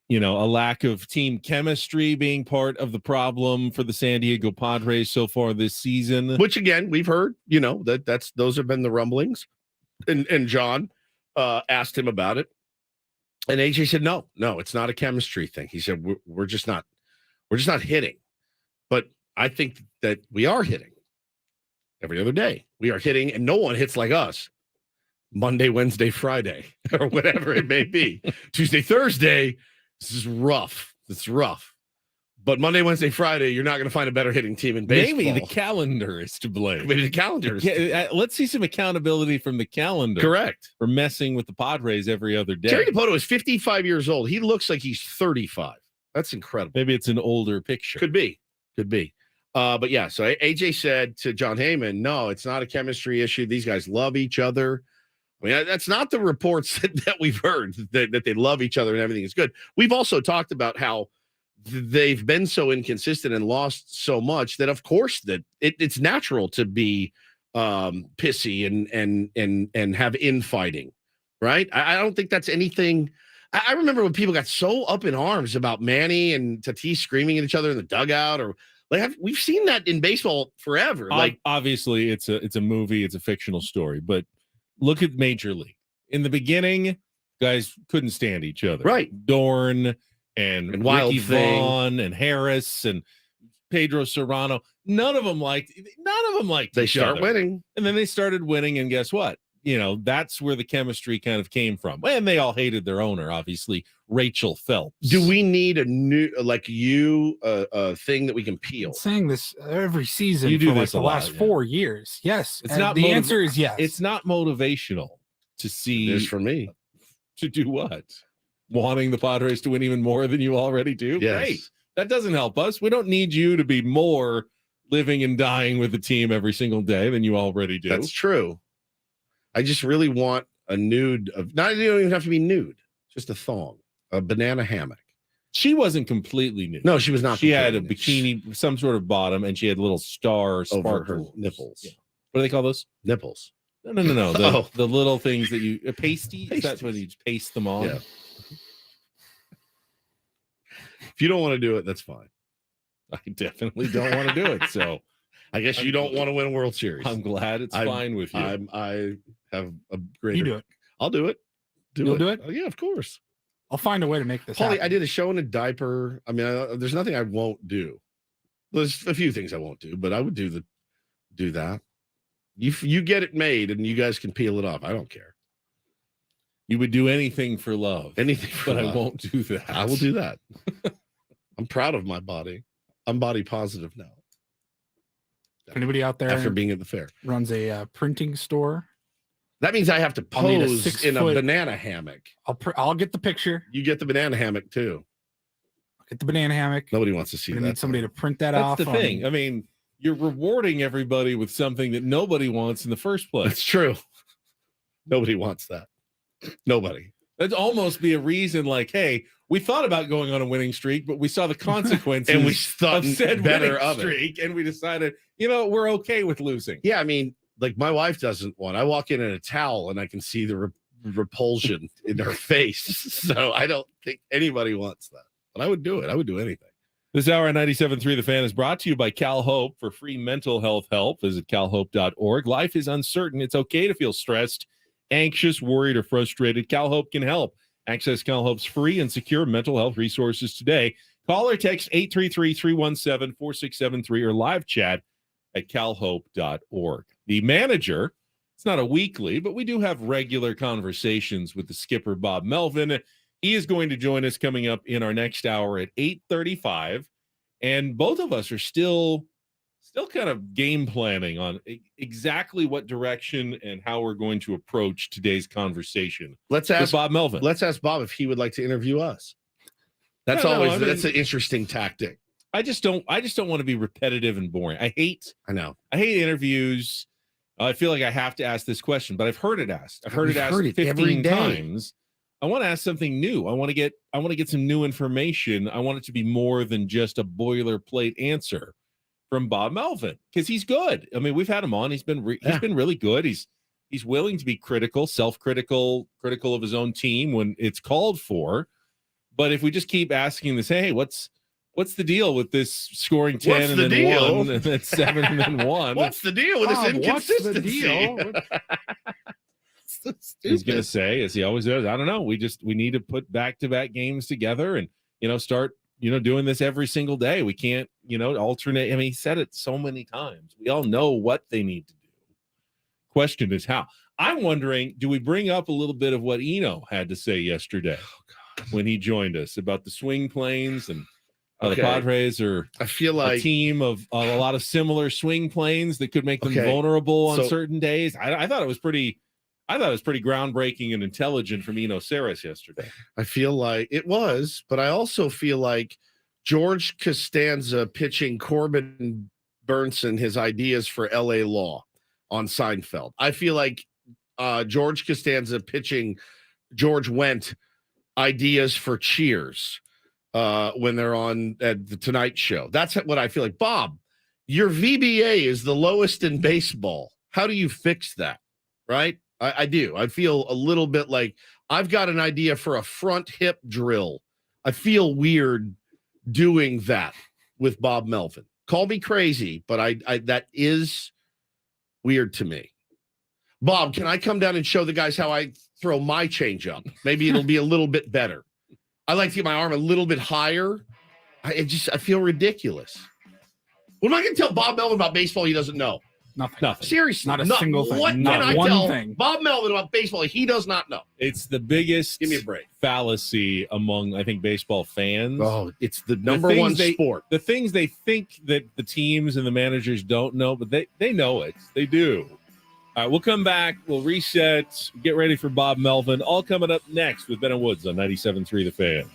a lack of team chemistry being part of the problem for the San Diego Padres so far this season. Which again, we've heard, those have been the rumblings. And John asked him about it. And AJ said, no, it's not a chemistry thing. He said, we're just not hitting. But I think that we are hitting every other day. We are hitting, and no one hits like us. Monday, Wednesday, Friday, or whatever it may be. Tuesday, Thursday, this is rough. It's rough. But Monday, Wednesday, Friday, you're not going to find a better hitting team in baseball. Maybe the calendar is to blame. Maybe the calendar is let's see some accountability from the calendar. Correct. For messing with the Padres every other day. Jerry DePoto is 55 years old. He looks like he's 35. That's incredible. Maybe it's an older picture. Could be. But yeah, so AJ said to John Heyman, no, it's not a chemistry issue. These guys love each other. I mean, that's not the reports that we've heard, that they love each other and everything is good. We've also talked about how they've been so inconsistent and lost so much that, of course, that it's natural to be pissy and have infighting, right? I don't think that's anything. I remember when people got so up in arms about Manny and Tatis screaming at each other in the dugout, or we've seen that in baseball forever. Like, obviously, it's a movie, it's a fictional story, but look at Major League. In the beginning, guys couldn't stand each other. Right. Dorn and Wild Ricky Thing. Vaughn and Harris and Pedro Serrano. None of them liked they each start other. winning. And then they started winning, and guess what? That's where the chemistry kind of came from. And they all hated their owner, obviously, Rachel Phelps. Do we need a new, thing that we can peel? I'm saying this every season You do for this the a lot, last yeah. 4 years. Yes. It's not the answer is yes. It's not motivational. to see. It is for me. To do what? Wanting the Padres to win even more than you already do? Yes. Great. That doesn't help us. We don't need you to be more living and dying with the team every single day than you already do. That's true. I just really want a nude of not. You don't even have to be nude. Just a thong, a banana hammock. She wasn't completely nude. No, she was not. She had a completely nude. bikini, some sort of bottom, and she had little star over her sparkles. nipples. Yeah. What do they call those? Nipples. No. The, Oh. the little things that you pasty. Pasties. That's when you just paste them on. Yeah. If you don't want to do it, that's fine. I definitely don't want to do it. So I guess you don't want to win a World Series. I'm glad it's fine with you. I have a great. You do it. I'll do it. You'll do it? Oh, yeah, of course. I'll find a way to make this Paulie, happen. I did a show in a diaper. I mean, there's nothing I won't do. There's a few things I won't do, but I would do that. You get it made, and you guys can peel it off. I don't care. You would do anything for love. Anything for but love. I won't do that. I will do that. I'm proud of my body. I'm body positive now. If anybody out there After being at the fair, runs a printing store, that means I have to I'll need a pose 6 in a foot- banana hammock. I'll get the picture. You get the banana hammock too. I'll get the banana hammock. Nobody wants to see I that. need somebody to print that That's off. the thing. I mean, you're rewarding everybody with something that nobody wants in the first place. That's true. Nobody wants that. Nobody. That'd almost be a reason like, hey, we thought about going on a winning streak, but we saw the consequences And we thought of said better winning of it. streak, and we decided, we're okay with losing. Yeah, I mean, like my wife doesn't want. I walk in a towel and I can see the repulsion in her face. So I don't think anybody wants that. But I would do it. I would do anything. This hour on 97.3 The Fan is brought to you by Cal Hope. For free mental health help, visit calhope.org. Life is uncertain. It's okay to feel stressed, anxious, worried, or frustrated. Cal Hope can help. Access Cal Hope's free and secure mental health resources today. Call or text 833-317-4673 or live chat at calhope.org. The manager, it's not a weekly, but we do have regular conversations with the skipper, Bob Melvin. He is going to join us coming up in our next hour at 8:35. And both of us are still kind of game planning on exactly what direction and how we're going to approach today's conversation. Let's with ask Bob Melvin. Let's ask Bob if he would like to interview us. That's that's an interesting tactic. I just don't want to be repetitive and boring. I hate interviews. I feel like I have to ask this question, but I've heard it asked. I've heard it asked 15 times. I want to ask something new. I want to get some new information. I want it to be more than just a boilerplate answer from Bob Melvin, because he's good. I mean, we've had him on. He's been really good. He's willing to be critical, self-critical, critical of his own team when it's called for. But if we just keep asking this, hey, what's the deal with this scoring 10 What's and the then deal? 1 and then 7 and then 1? What's the deal with this inconsistency? He's going to say, as he always does, I don't know. We need to put back-to-back games together and, start, doing this every single day. We can't, alternate. I mean, he said it so many times. We all know what they need to do. Question is how. I'm wondering, do we bring up a little bit of what Eno had to say yesterday when he joined us about the swing planes and the Padres are I feel like a team of a lot of similar swing planes that could make them vulnerable on certain days. I thought it was pretty groundbreaking and intelligent from Eno Saris yesterday. I feel like it was, but I also feel like George Costanza pitching Corbin Burnson his ideas for LA Law on Seinfeld. I feel like George Costanza pitching George Wendt ideas for Cheers when they're on at the Tonight Show. That's what I feel like. Bob, your VBA is the lowest in baseball. How do you fix that? Right? I do. I feel a little bit like I've got an idea for a front hip drill. I feel weird doing that with Bob Melvin. Call me crazy, but I that is weird to me. Bob, can I come down and show the guys how I throw my changeup? Maybe it'll be a little bit better. I like to get my arm a little bit higher. I feel ridiculous. What am I going to tell Bob Melvin about baseball he doesn't know? Nothing. Seriously, Not a single thing. What Not can I one tell thing. Bob Melvin about baseball he does not know? It's the biggest Give me a break. fallacy among, I think, baseball fans. Oh, it's the number one sport. The things they think that the teams and the managers don't know, but they know it. They do. All right, we'll come back. We'll reset. Get ready for Bob Melvin. All coming up next with Ben and Woods on 97.3 The Fan.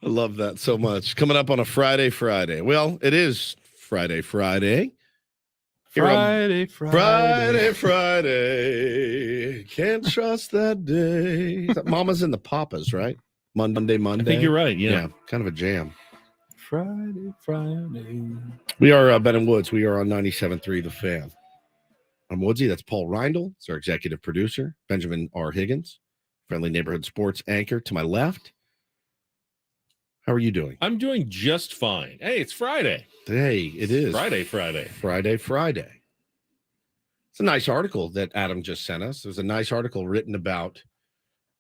I love that so much. Coming up on a Friday. Well, it is Friday. Friday. Can't trust that day. Mama's and the Papas, right? Monday. I think you're right. Yeah. Kind of a jam. Friday. We are Ben and Woods. We are on 97.3 The Fan. I'm Woodsy. That's Paul Reindl. It's our executive producer. Benjamin R. Higgins, friendly neighborhood sports anchor to my left. How are you doing? I'm doing just fine. Hey, it's Friday. Hey, it is. Friday. It's a nice article that Adam just sent us. There's a nice article written about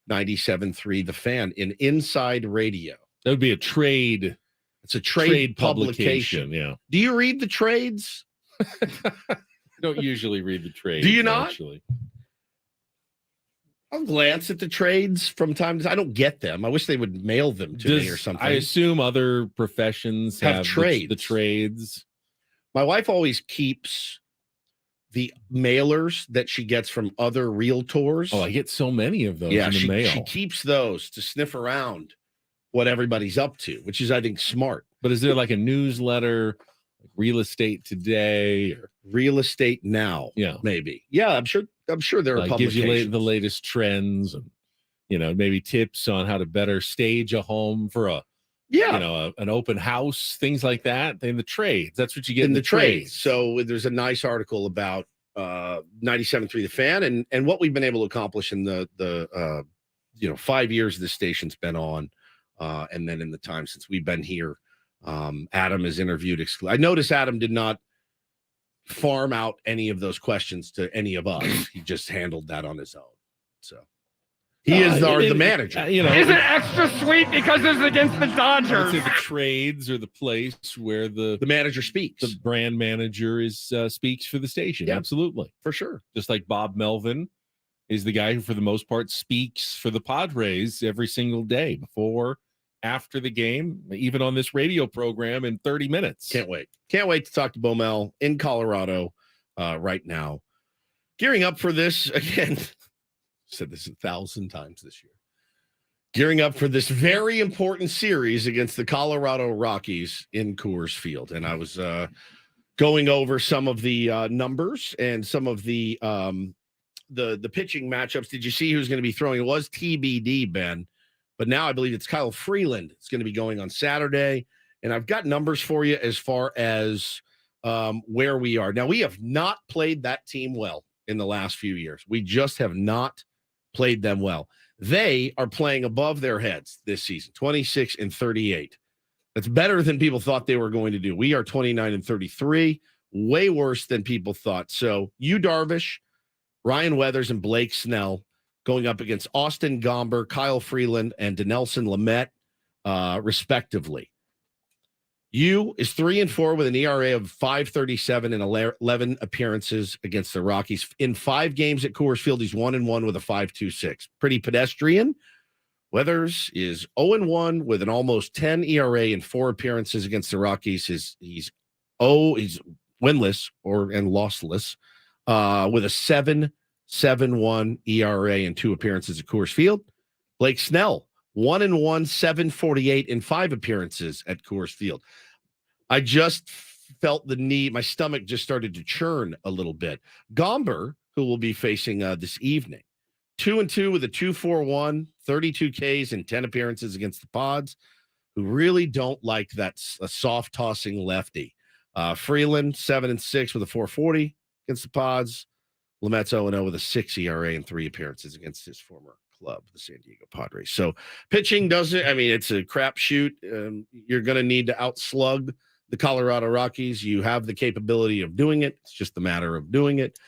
97.3 The Fan in Inside Radio. That would be a trade. It's a trade publication. Yeah. Do you read the trades? don't usually read the trades. Do you not? Actually. I'll glance at the trades from time to time. I don't get them. I wish they would mail them to me or something. I assume other professions have trades. The trades. My wife always keeps the mailers that she gets from other realtors. Oh, I get so many of those Yeah, in the mail. she keeps those to sniff around what everybody's up to, which is, I think, smart. But is there like a newsletter, like Real Estate Today or Real Estate Now? Yeah, maybe. Yeah, I'm sure there are gives you publications. the latest trends and maybe tips on how to better stage a home for an open house, things like that. In the trades, that's what you get in the trades. So there's a nice article about 97.3 The Fan and what we've been able to accomplish in the 5 years the station's been on, and then in the time since we've been here. Adam is interviewed. I noticed Adam did not farm out any of those questions to any of us. He just handled that on his own. So he is the manager. Is it extra sweet because it's against the Dodgers? The trades are the place where the manager speaks. The brand manager speaks for the station. Yeah, absolutely, for sure. Just like Bob Melvin is the guy who, for the most part, speaks for the Padres every single day before, after the game, even on this radio program in 30 minutes. Can't wait to talk to Bo Mel in Colorado right now. Gearing up for this again. Said this 1,000 times this year. Gearing up for this very important series against the Colorado Rockies in Coors Field. And I was going over some of the numbers and some of the pitching matchups. Did you see who's going to be throwing? It was TBD, Ben. But now I believe it's Kyle Freeland. It's going to be going on Saturday. And I've got numbers for you as far as where we are. Now, we have not played that team well in the last few years. We just have not played them well. They are playing above their heads this season, 26-38. That's better than people thought they were going to do. We are 29-33, way worse than people thought. So Yu Darvish, Ryan Weathers, and Blake Snell going up against Austin Gomber, Kyle Freeland, and Dinelson Lamet, respectively. Yu is 3-4 with an ERA of 5.37 and 11 appearances against the Rockies. In 5 games at Coors Field, he's 1-1 with a 5.26. Pretty pedestrian. Weathers is 0-1 with an almost 10 ERA in 4 appearances against the Rockies. He's winless and lossless with a 7.71 ERA in 2 appearances at Coors Field. Blake Snell, 1-1, 7.48 in 5 appearances at Coors Field. I just felt the need. My stomach just started to churn a little bit. Gomber, who will be facing this evening, 2-2 with a 2.41, 32 Ks and 10 appearances against the Pods, who really don't like that soft tossing lefty. Freeland, 7-6 with a 4.40 against the Pods. Lamet's 0-0 with a 6 ERA and 3 appearances against his former club, the San Diego Padres. So pitching doesn't, it's a crapshoot. You're going to need to outslug the Colorado Rockies. You have the capability of doing it. It's just a matter of doing it.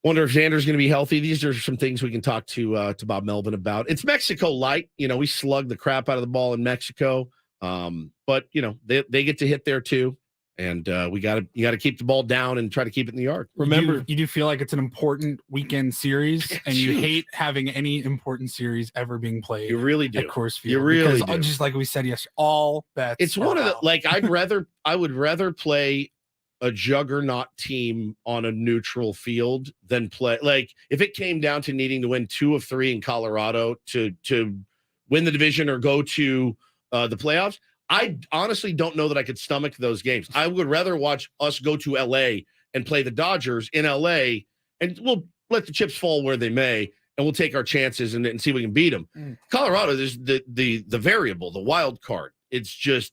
Wonder if Xander's going to be healthy. These are some things we can talk to Bob Melvin about. It's Mexico light. We slug the crap out of the ball in Mexico. But they get to hit there too. And you got to keep the ball down and try to keep it in the yard. Remember, you do feel like it's an important weekend series, and you hate having any important series ever being played. You really do. At Coors Field. You really do. Just like we said yesterday, all bets. It's one of the I would rather play a juggernaut team on a neutral field than play if it came down to needing to win 2 of 3 in Colorado to win the division or go to the playoffs. I honestly don't know that I could stomach those games. I would rather watch us go to LA and play the Dodgers in LA, and we'll let the chips fall where they may, and we'll take our chances and see if we can beat them. Colorado, there's the variable, the wild card. It's just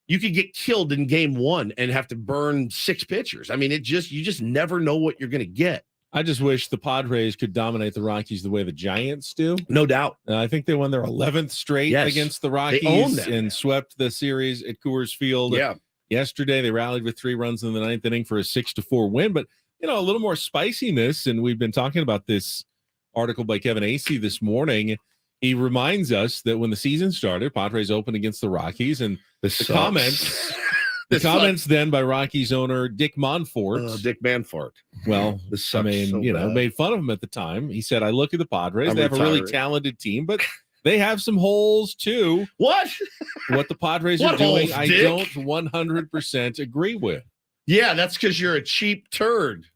you could get killed in game 1 and have to burn 6 pitchers. You just never know what you're going to get. I just wish the Padres could dominate the Rockies the way the Giants do. No doubt. I think they won their 11th straight against the Rockies and swept the series at Coors Field. Yeah. Yesterday, they rallied with 3 runs in the 9th inning for a 6-4 win. But, a little more spiciness. And we've been talking about this article by Kevin Acee this morning. He reminds us that when the season started, Padres opened against the Rockies. And the comments The comments then by Rockies owner Dick Monfort. Dick Manfort. Well, This I sucks mean, so bad. made fun of him at the time. He said, I look at the Padres. I'm they have a really retiring. talented team, but they have some holes too. What? What the Padres are What doing, holes, I Dick? don't 100% agree with. Yeah, that's because you're a cheap turd,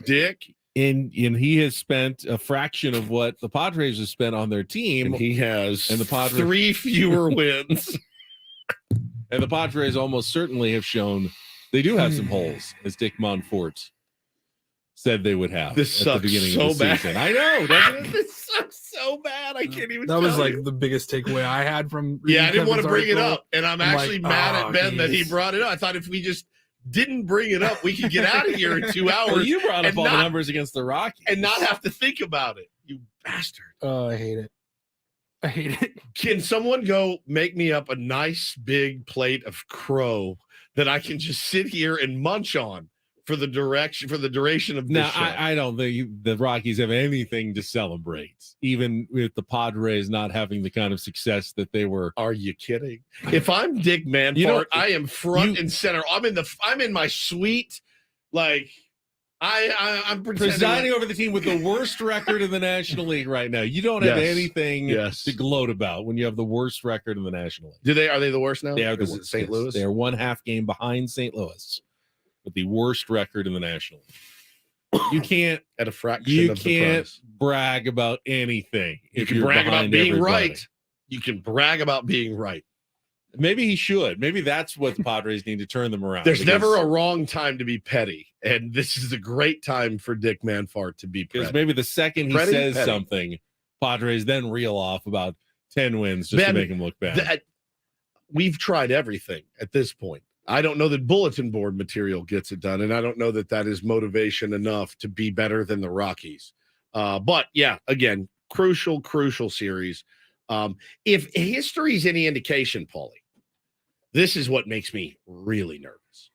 Dick. And he has spent a fraction of what the Padres have spent on their team. And he has And the Padres- 3 fewer wins. And the Padres almost certainly have shown they do have some holes, as Dick Monfort said they would have This at sucks the beginning so of the bad. season. I know, doesn't it? This sucks so bad. I can't even. That was tell like you. the biggest takeaway I had from. Yeah, I reading didn't want to Kevin's bring it article. up, and I'm I'm actually like, mad oh, at Ben that he geez. brought it up. I thought if we just didn't bring it up, we could get out of here in 2 hours. Well, you brought up and all the not- numbers against the Rockies. and not have to think about it. You bastard. Oh, I hate it. I hate it. Can someone go make me up a nice big plate of crow that I can just sit here and munch on for the duration of this Now, show? I don't think the Rockies have anything to celebrate, even with the Padres not having the kind of success that they were. Are you kidding? If I'm Dick Manfort, You know, I am front you- and center. I'm in my suite, like I'm pretending Presiding like- over the team with the worst record in the National League right now. You don't have Yes. anything Yes. to gloat about when you have the worst record in the National League. Are they the worst now? They are the Is it worst. St. Yes. Louis? They are 1/2 game behind St. Louis with the worst record in the National League. You can't at a fraction you of the can't price. brag about anything. You if can you're brag about behind being everybody. right. You can brag about being right. Maybe he should. Maybe that's what the Padres need to turn them around. There's because- never a wrong time to be petty, and this is a great time for Dick Manfart to be because petty. maybe the second he Petty, says petty. something, Padres then reel off about 10 wins just Ben, to make him look bad. We've tried everything at this point. I don't know that bulletin board material gets it done, and I don't know that that is motivation enough to be better than the Rockies. But yeah, again, crucial series. If history's any indication, Paulie, this is what makes me really nervous.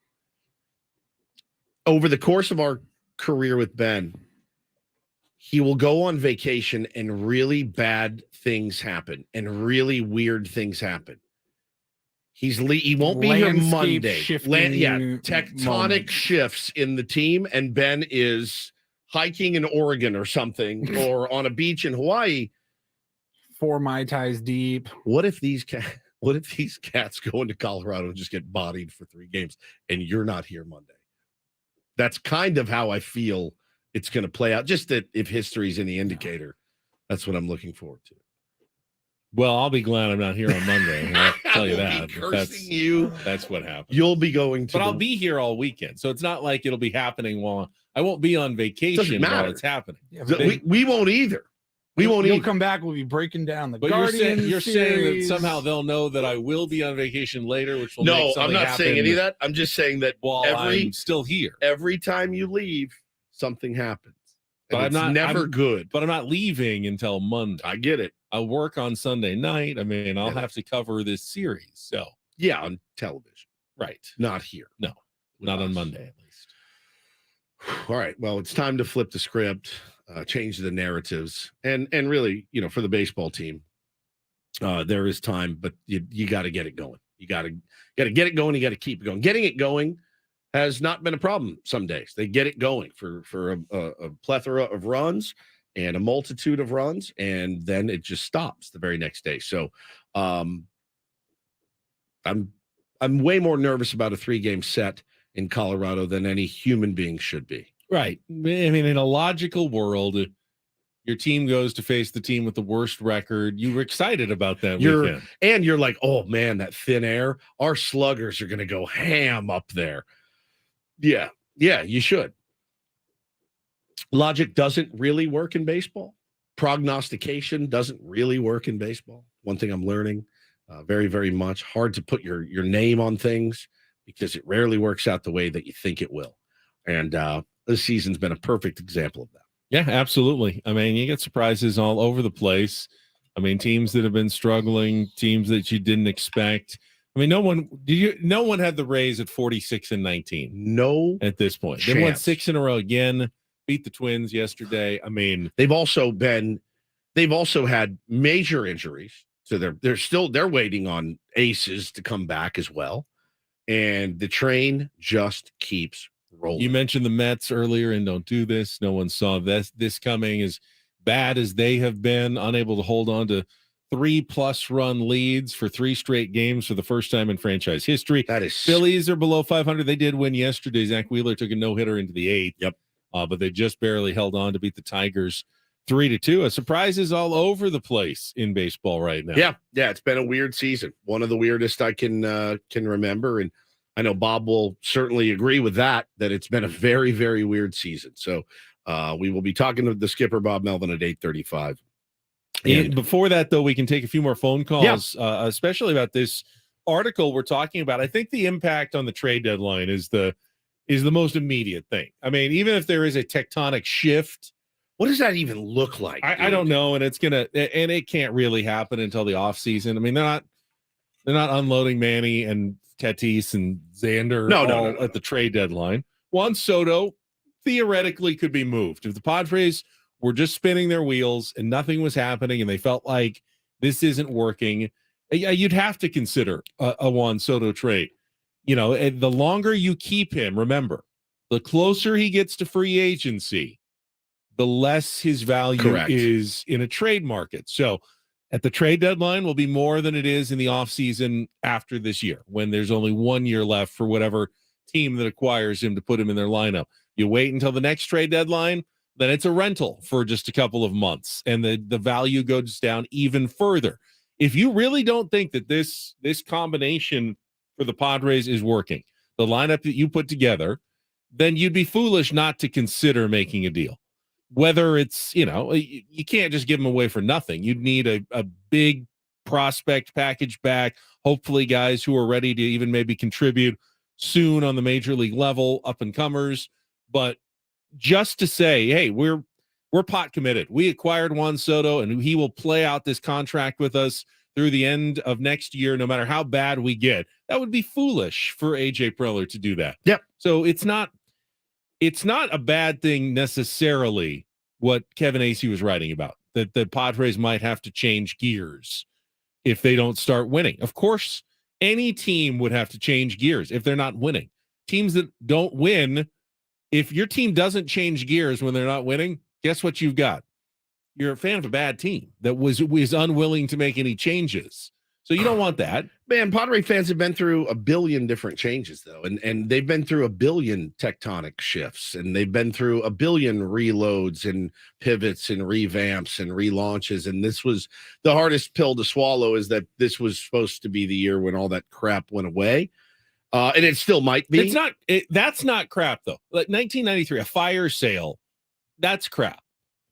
Over the course of our career with Ben, he will go on vacation and really bad things happen and really weird things happen. He won't be here Landscape Monday. shifting Tectonic moment. shifts in the team, and Ben is hiking in Oregon or something, or on a beach in Hawaii. 4 Mai Tais deep. What if these cats go into Colorado and just get bodied for 3 games, and you're not here Monday? That's kind of how I feel it's going to play out. Just that if history's any indicator, that's what I'm looking forward to. Well, I'll be glad I'm not here on Monday. I'll tell you I will that. be If cursing you. That's what happened. You'll be going to. But I'll be here all weekend, so it's not like it'll be happening while I won't be on vacation while matter. it's happening. Yeah, We won't either. We won't You'll either. come back. We'll be breaking down the But you're Guardian saying that series. somehow they'll know that I will be on vacation later, which will No, make I'm something not saying happen any of that. I'm just saying that while every I'm still here. every time you leave, something happens. But And I'm it's not- never good. But I'm not leaving until Monday. I get it. I'll work on Sunday night. I mean, I'll Yeah. have to cover this series. So Yeah, on television, right, not here. no, with not on us. Monday at least. All right. Well, it's time to flip the script, change the narratives, and really, for the baseball team, there is time, but you got to get it going. You got to get it going. You got to keep it going. Getting it going has not been a problem. Some days they get it going for a plethora of runs and a multitude of runs, and then it just stops the very next day. So, I'm way more nervous about a 3-game set in Colorado than any human being should be. Right. I mean, in a logical world, your team goes to face the team with the worst record. You were excited about that weekend. And you're like, oh man, that thin air. Our sluggers are going to go ham up there. Yeah, you should. Logic doesn't really work in baseball. Prognostication doesn't really work in baseball. One thing I'm learning very, very much. Hard to put your name on things because it rarely works out the way that you think it will. And this season's been a perfect example of that. Yeah, absolutely. I mean, you get surprises all over the place. I mean, teams that have been struggling, teams that you didn't expect. I mean, no one had the Rays at 46-19. No, at this point. They won chance. 6 in a row again, beat the Twins yesterday. I mean, they've also had major injuries. So they're waiting on aces to come back as well. and the train just keeps rolling. You mentioned the Mets earlier, and don't do this. No one saw this coming. As bad as they have been, unable to hold on to 3+ run leads for 3 straight games for the first time in franchise history. That is Phillies are below 500. They did win yesterday. Zach Wheeler took a no-hitter into the 8th. Yep. But they just barely held on to beat the Tigers 3-2. A surprise is all over the place in baseball right now. Yeah, it's been a weird season. One of the weirdest I can remember, and I know Bob will certainly agree with that it's been a very, very weird season. So we will be talking to the skipper, Bob Melvin, at 8:35. And before that, though, we can take a few more phone calls, especially about this article we're talking about. I think the impact on the trade deadline is the most immediate thing. I mean, even if there is a tectonic shift, what does that even look like? I don't know, and it can't really happen until the offseason. I mean, they're not unloading Manny and Tatis and Xander no. at the trade deadline. Juan Soto theoretically could be moved if the Padres were just spinning their wheels and nothing was happening, and they felt like this isn't working. You'd have to consider a Juan Soto trade. You know, the longer you keep him, remember, the closer he gets to free agency, the less his value is in a trade market. So at the trade deadline will be more than it is in the offseason after this year, when there's only 1 year left for whatever team that acquires him to put him in their lineup. You wait until the next trade deadline, then it's a rental for just a couple of months, and the value goes down even further. If you really don't think that this combination for the Padres is working, the lineup that you put together, then you'd be foolish not to consider making a deal. Whether it's, you can't just give them away for nothing. You'd need a big prospect package back, hopefully guys who are ready to even maybe contribute soon on the major league level, up and comers. But just to say, hey, we're pot committed. We acquired Juan Soto, and he will play out this contract with us through the end of next year, no matter how bad we get. That would be foolish for AJ Preller to do that. Yep. So it's not a bad thing necessarily what Kevin Acee was writing about, that the Padres might have to change gears if they don't start winning. Of course, any team would have to change gears if they're not winning. Teams that don't win, if your team doesn't change gears when they're not winning, guess what you've got? You're a fan of a bad team that was unwilling to make any changes. So you don't want that. Man, Padre fans have been through a billion different changes, though, and they've been through a billion tectonic shifts, and they've been through a billion reloads and pivots and revamps and relaunches. And this was the hardest pill to swallow, is that this was supposed to be the year when all that crap went away. And it still might be. That's not crap, though. Like 1993, a fire sale, that's crap.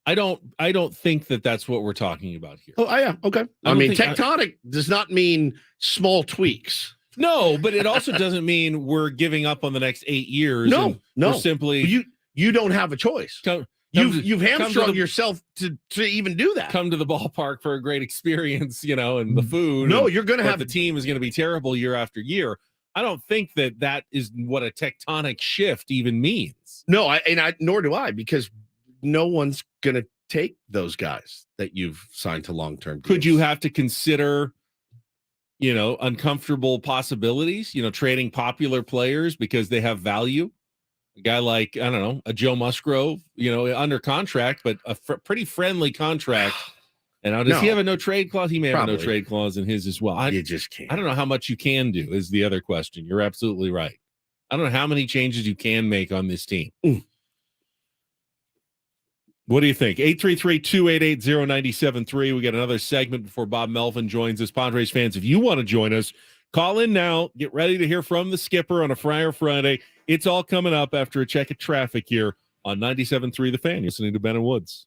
I don't think that that's what we're talking about here. Oh, yeah. Okay. I mean, tectonic does not mean small tweaks. No, but it also doesn't mean we're giving up on the next 8 years. No. We're simply you don't have a choice. You've hamstrung yourself to even do that. Come to the ballpark for a great experience, and the food. No, you're going to have the team is going to be terrible year after year. I don't think that is what a tectonic shift even means. No, nor do I, because no one's going to take those guys that you've signed to long-term deals. Could you have to consider, uncomfortable possibilities, trading popular players because they have value? A guy like, I don't know, a Joe Musgrove, under contract, but a pretty friendly contract. And now, does he have a no-trade clause? He may have a no-trade clause in his as well. You just can't. I don't know how much you can do is the other question. You're absolutely right. I don't know how many changes you can make on this team. What do you think? 833-288-0973. We got another segment before Bob Melvin joins us. Padres fans, if you want to join us, call in now. Get ready to hear from the skipper on a Friar Friday. It's all coming up after a check of traffic here on 97.3 The Fan. You're listening to Ben and Woods.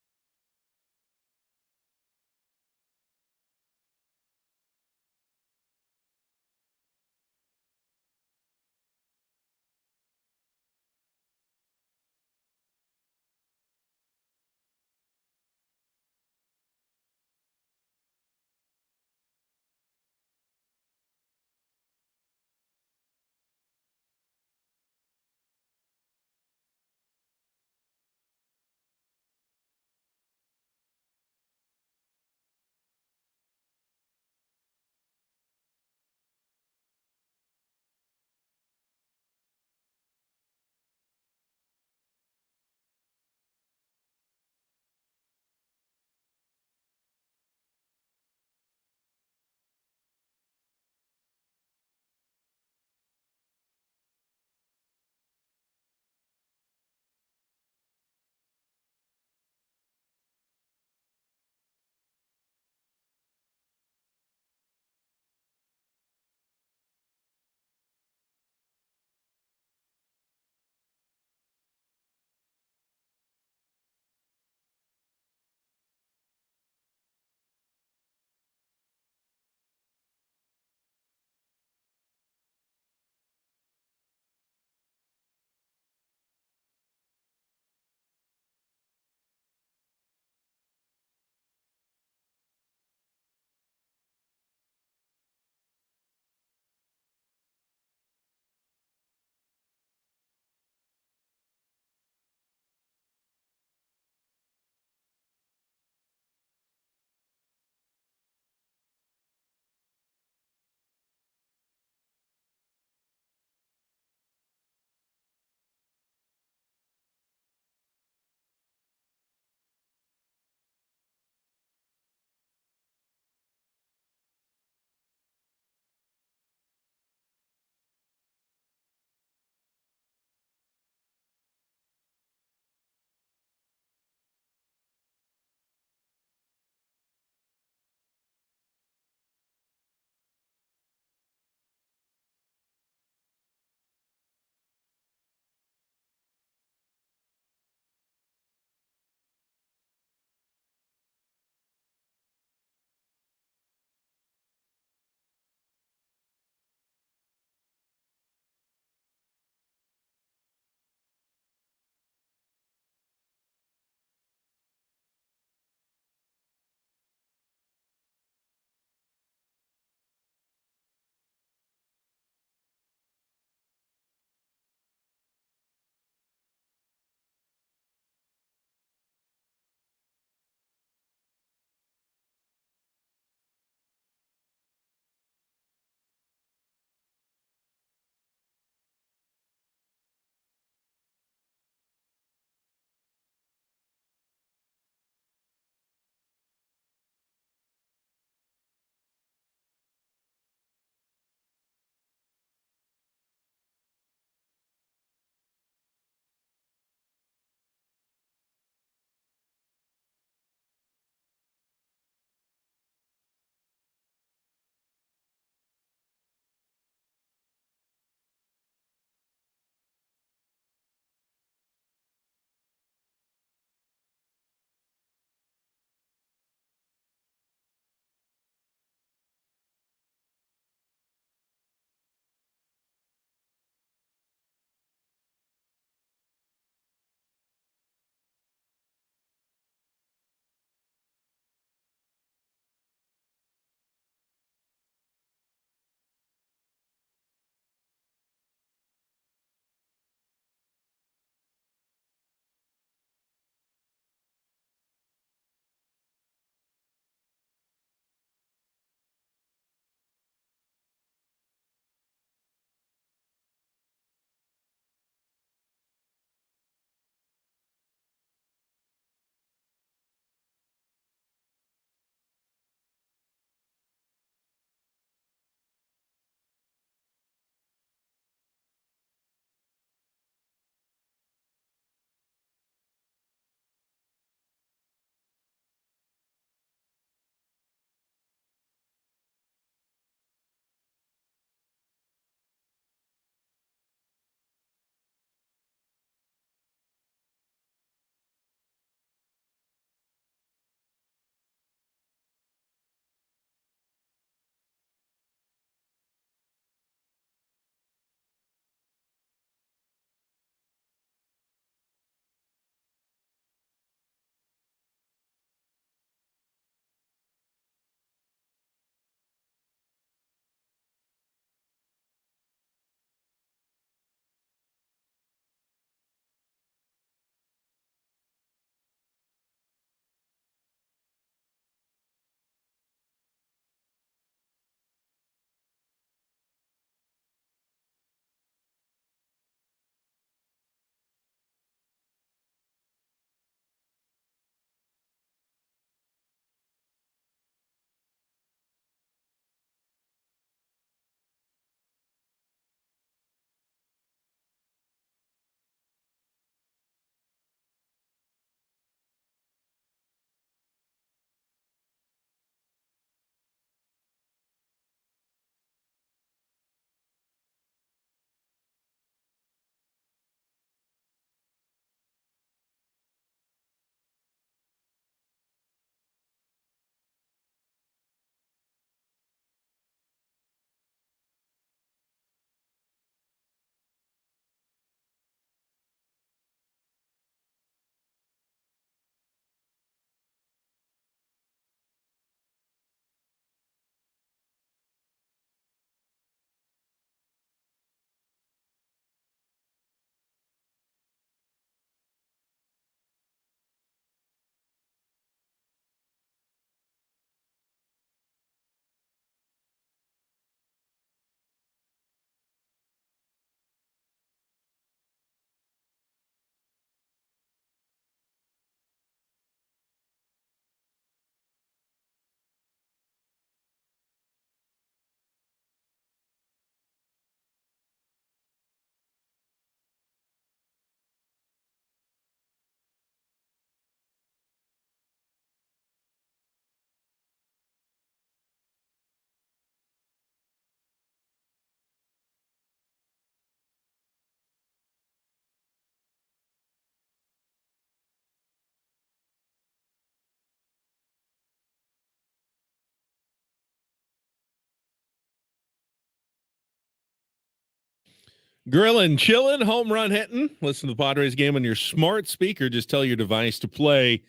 Grillin', chillin', home run hitting. Listen to the Padres game on your smart speaker. Just tell your device to play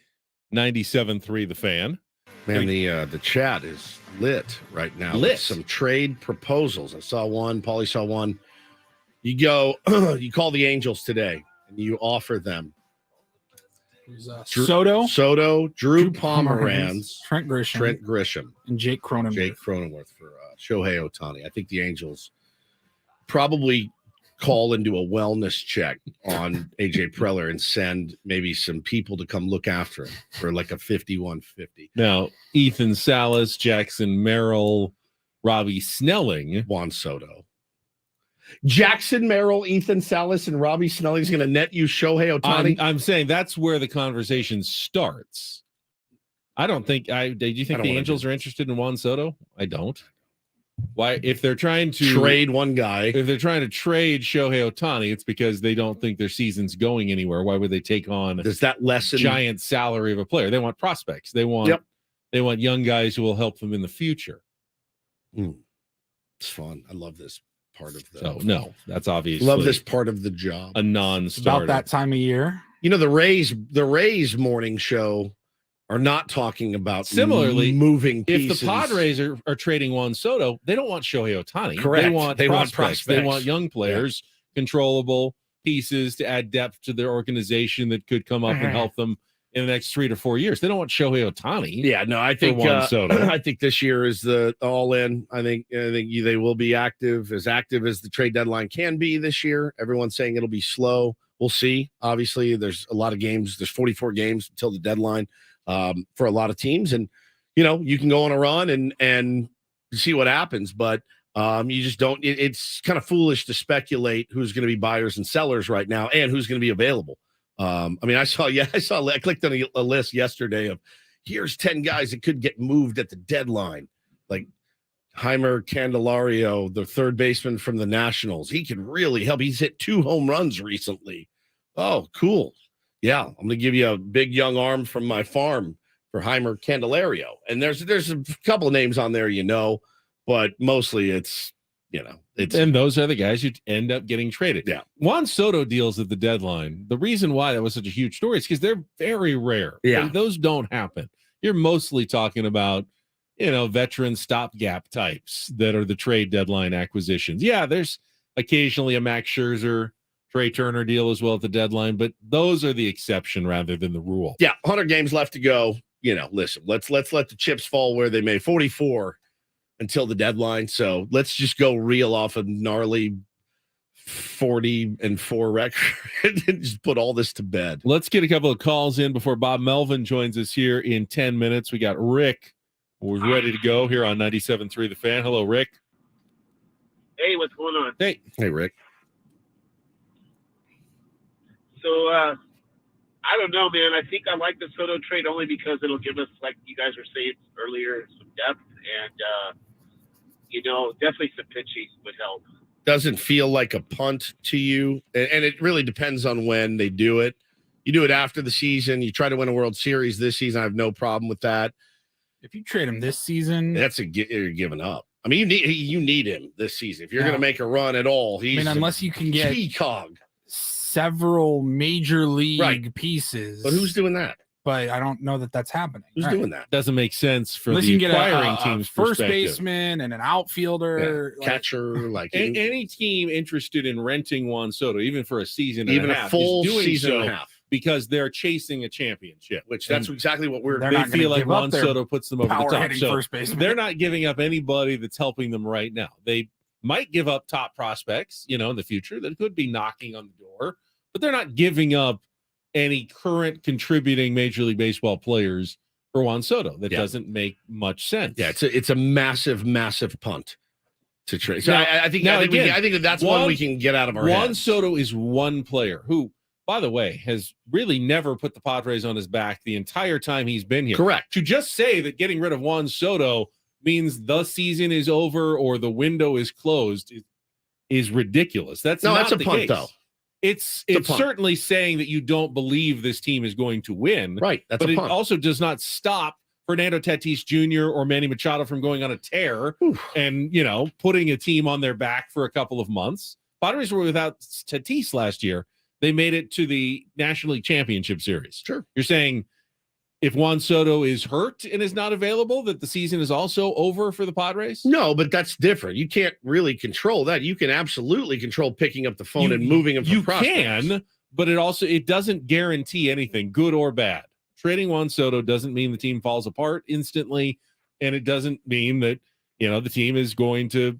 97.3 The Fan. Man, the chat is lit right now. Lit. With some trade proposals. I saw one. Paulie saw one. You go, you call the Angels today, and you offer them Soto, Drew Pomeranz, Trent Grisham, and Jake Cronenworth. For Shohei Ohtani. I think the Angels probably call into a wellness check on AJ Preller and send maybe some people to come look after him for like a 5150. Now, Ethan Salas, Jackson Merrill, Robbie Snelling, Juan Soto. Jackson Merrill, Ethan Salas, and Robbie Snelling is going to net you Shohei Ohtani. I'm saying that's where the conversation starts. I don't think do you think the Angels are interested in Juan Soto? I don't. Why, if they're trying to trade one guy, if they're trying to trade Shohei Ohtani, it's because they don't think their season's going anywhere. Why would they take on does that lessen giant salary of a player? They want prospects. They want young guys who will help them in the future. It's fun. I love this part of the. So no, that's obviously love this part of the job. A non-starter. About that time of year. You know, the Rays morning show are not talking about similarly moving pieces. If the Padres are trading Juan Soto, they don't want Shohei Ohtani. Correct. They want prospects. They want young players, controllable pieces to add depth to their organization that could come up and help them in the next 3 to 4 years. They don't want Shohei Ohtani. Yeah, no, I think Juan Soto. I think this year is the all in. I think they will be active as the trade deadline can be this year. Everyone's saying it'll be slow. We'll see. Obviously, there's a lot of games. There's 44 games until the deadline. For a lot of teams, and you can go on a run and see what happens, but you just don't. It's kind of foolish to speculate who's going to be buyers and sellers right now, and who's going to be available. I clicked on a list yesterday of here's 10 guys that could get moved at the deadline, like Heimer Candelario, the third baseman from the Nationals. He can really help. He's hit 2 home runs recently. Oh, cool. Yeah, I'm going to give you a big young arm from my farm for Heimer Candelario. And there's a couple of names on there, but mostly it's. And those are the guys who end up getting traded. Yeah. Juan Soto deals at the deadline. The reason why that was such a huge story is because they're very rare. Yeah. Those don't happen. You're mostly talking about, veteran stopgap types that are the trade deadline acquisitions. Yeah, there's occasionally a Max Scherzer, Trey Turner deal as well at the deadline, but those are the exception rather than the rule. Yeah, 100 games left to go. Listen, let's let the chips fall where they may. 44 until the deadline, so let's just go reel off a gnarly 40-4 record and just put all this to bed. Let's get a couple of calls in before Bob Melvin joins us here in 10 minutes. We got Rick who's ready to go here on 97.3 The Fan. Hello, Rick. Hey, what's going on? Hey, Rick. So, I don't know, man. I think I like the Soto trade only because it'll give us, like you guys were saying earlier, some depth and, definitely some pitching would help. Doesn't feel like a punt to you, and it really depends on when they do it. You do it after the season. You try to win a World Series this season. I have no problem with that. If you trade him this season, you're giving up. I mean, you need him this season if you're going to make a run at all. Unless you can get key cog. Several major league pieces. But who's doing that? But I don't know that that's happening. Who's doing that? Doesn't make sense for unless the you can get acquiring a team's first perspective. baseman and an outfielder, catcher, any team interested in renting Juan Soto, even for a season, even and a half, full is doing season so and a half, because they're chasing a championship. Which that's exactly what we're. They feel like Juan Soto puts them over the top. So first baseman. they're not giving up anybody that's helping them right now. They might give up top prospects, in the future that could be knocking on the door, but they're not giving up any current contributing Major League Baseball players for Juan Soto. That doesn't make much sense. Yeah, it's a massive punt to trade. So Now- I think now I think again, I think that's Juan- one we can get out of our Juan heads. Soto is one player who, by the way, has really never put the Padres on his back the entire time he's been here. Correct. To just say that getting rid of Juan Soto means the season is over or the window is closed is ridiculous. That's No, not that's a the punt, case. though. It's a punt. certainly saying that you don't believe this team is going to win. Right. That's But a it punt. also does not stop Fernando Tatis Jr. or Manny Machado from going on a tear and, putting a team on their back for a couple of months. Padres were without Tatis last year. They made it to the National League Championship Series. Sure. You're saying if Juan Soto is hurt and is not available, that the season is also over for the Padres? No, but that's different. You can't really control that. You can absolutely control picking up the phone and moving him from prospects. Can, but it doesn't guarantee anything, good or bad. Trading Juan Soto doesn't mean the team falls apart instantly, and it doesn't mean that the team is going to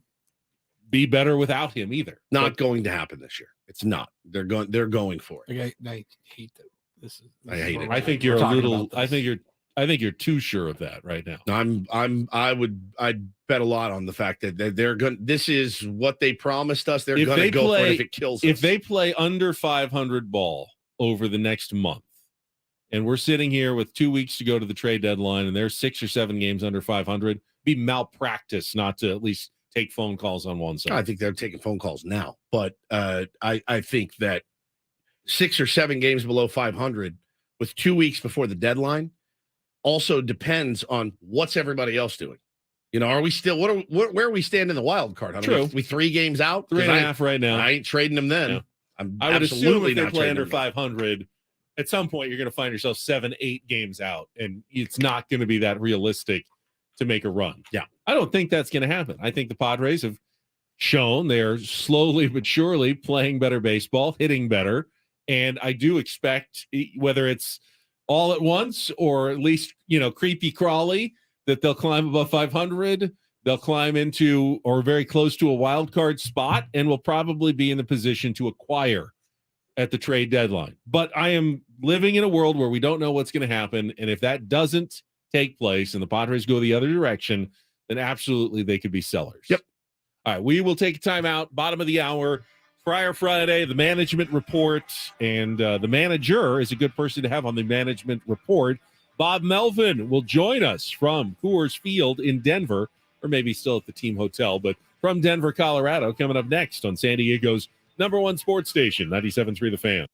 be better without him either. Not going to happen this year. It's not. They're going for it. I hate that. I hate it. I think you're a little. I think you're too sure of that right now. I'd bet a lot on the fact that they're going. This is what they promised us. They're going to go for it if it kills us. If they play under 500 ball over the next month, and we're sitting here with 2 weeks to go to the trade deadline, and there's 6 or 7 games under 500, be malpractice not to at least take phone calls on one side. I think they're taking phone calls now, but I think that 6 or 7 games below 500 with 2 weeks before the deadline also depends on what's everybody else doing. Are we still where are we stand in the wild card? True. We 3 games out, 3.5 right now. I ain't trading them then. Yeah. I would assume if they play under 500, at some point you're going to find yourself 7-8 games out, and it's not going to be that realistic to make a run. Yeah. I don't think that's going to happen. I think the Padres have shown they're slowly but surely playing better baseball, hitting better. And I do expect, whether it's all at once or at least, creepy crawly, that they'll climb above 500. They'll climb into or very close to a wild card spot, and will probably be in the position to acquire at the trade deadline. But I am living in a world where we don't know what's going to happen. And if that doesn't take place and the Padres go the other direction, then absolutely they could be sellers. Yep. All right, we will take a timeout. Bottom of the hour. Friar Friday, the management report, and the manager is a good person to have on the management report. Bob Melvin will join us from Coors Field in Denver, or maybe still at the team hotel, but from Denver, Colorado, coming up next on San Diego's #1 sports station, 97.3 The Fan.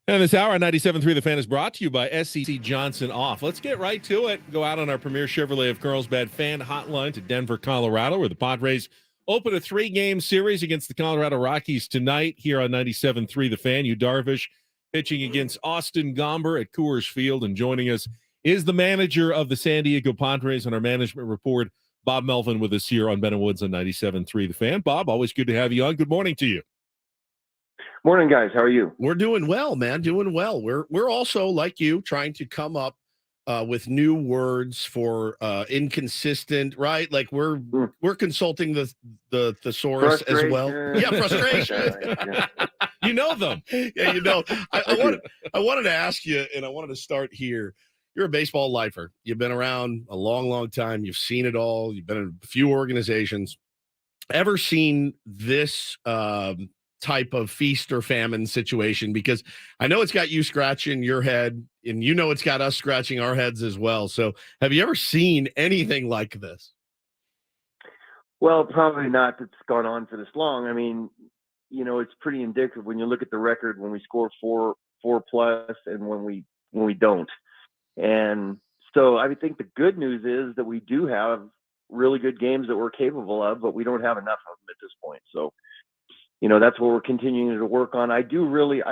And this hour on 97.3 The Fan is brought to you by SCC Johnson Off. Let's get right to it. Go out on our premier Chevrolet of Carlsbad fan hotline to Denver, Colorado, where the Padres open a 3-game series against the Colorado Rockies tonight here on 97.3 The Fan. Yu Darvish pitching against Austin Gomber at Coors Field. And joining us is the manager of the San Diego Padres on our management report, Bob Melvin, with us here on Ben & Woods on 97.3 The Fan. Bob, always good to have you on. Good morning to you. Morning, guys. How are you? We're doing well, man. Doing well. We're also, like you, trying to come up with new words for inconsistent, right? Like we're consulting the thesaurus as well. Yeah, frustration. Yeah. You know them. Yeah, you know. I wanted to ask you, and I wanted to start here. You're a baseball lifer. You've been around a long, long time. You've seen it all. You've been in a few organizations. Ever seen this type of feast or famine situation? Because I know it's got you scratching your head, and you know it's got us scratching our heads as well. So have you ever seen anything like this? Well, probably not that's gone on for this long. I mean, you know, it's pretty indicative when you look at the record when we score four plus and when we don't. And so I think the good news is that we do have really good games that we're capable of, but we don't have enough of them at this point. So, you know, that's what we're continuing to work on. I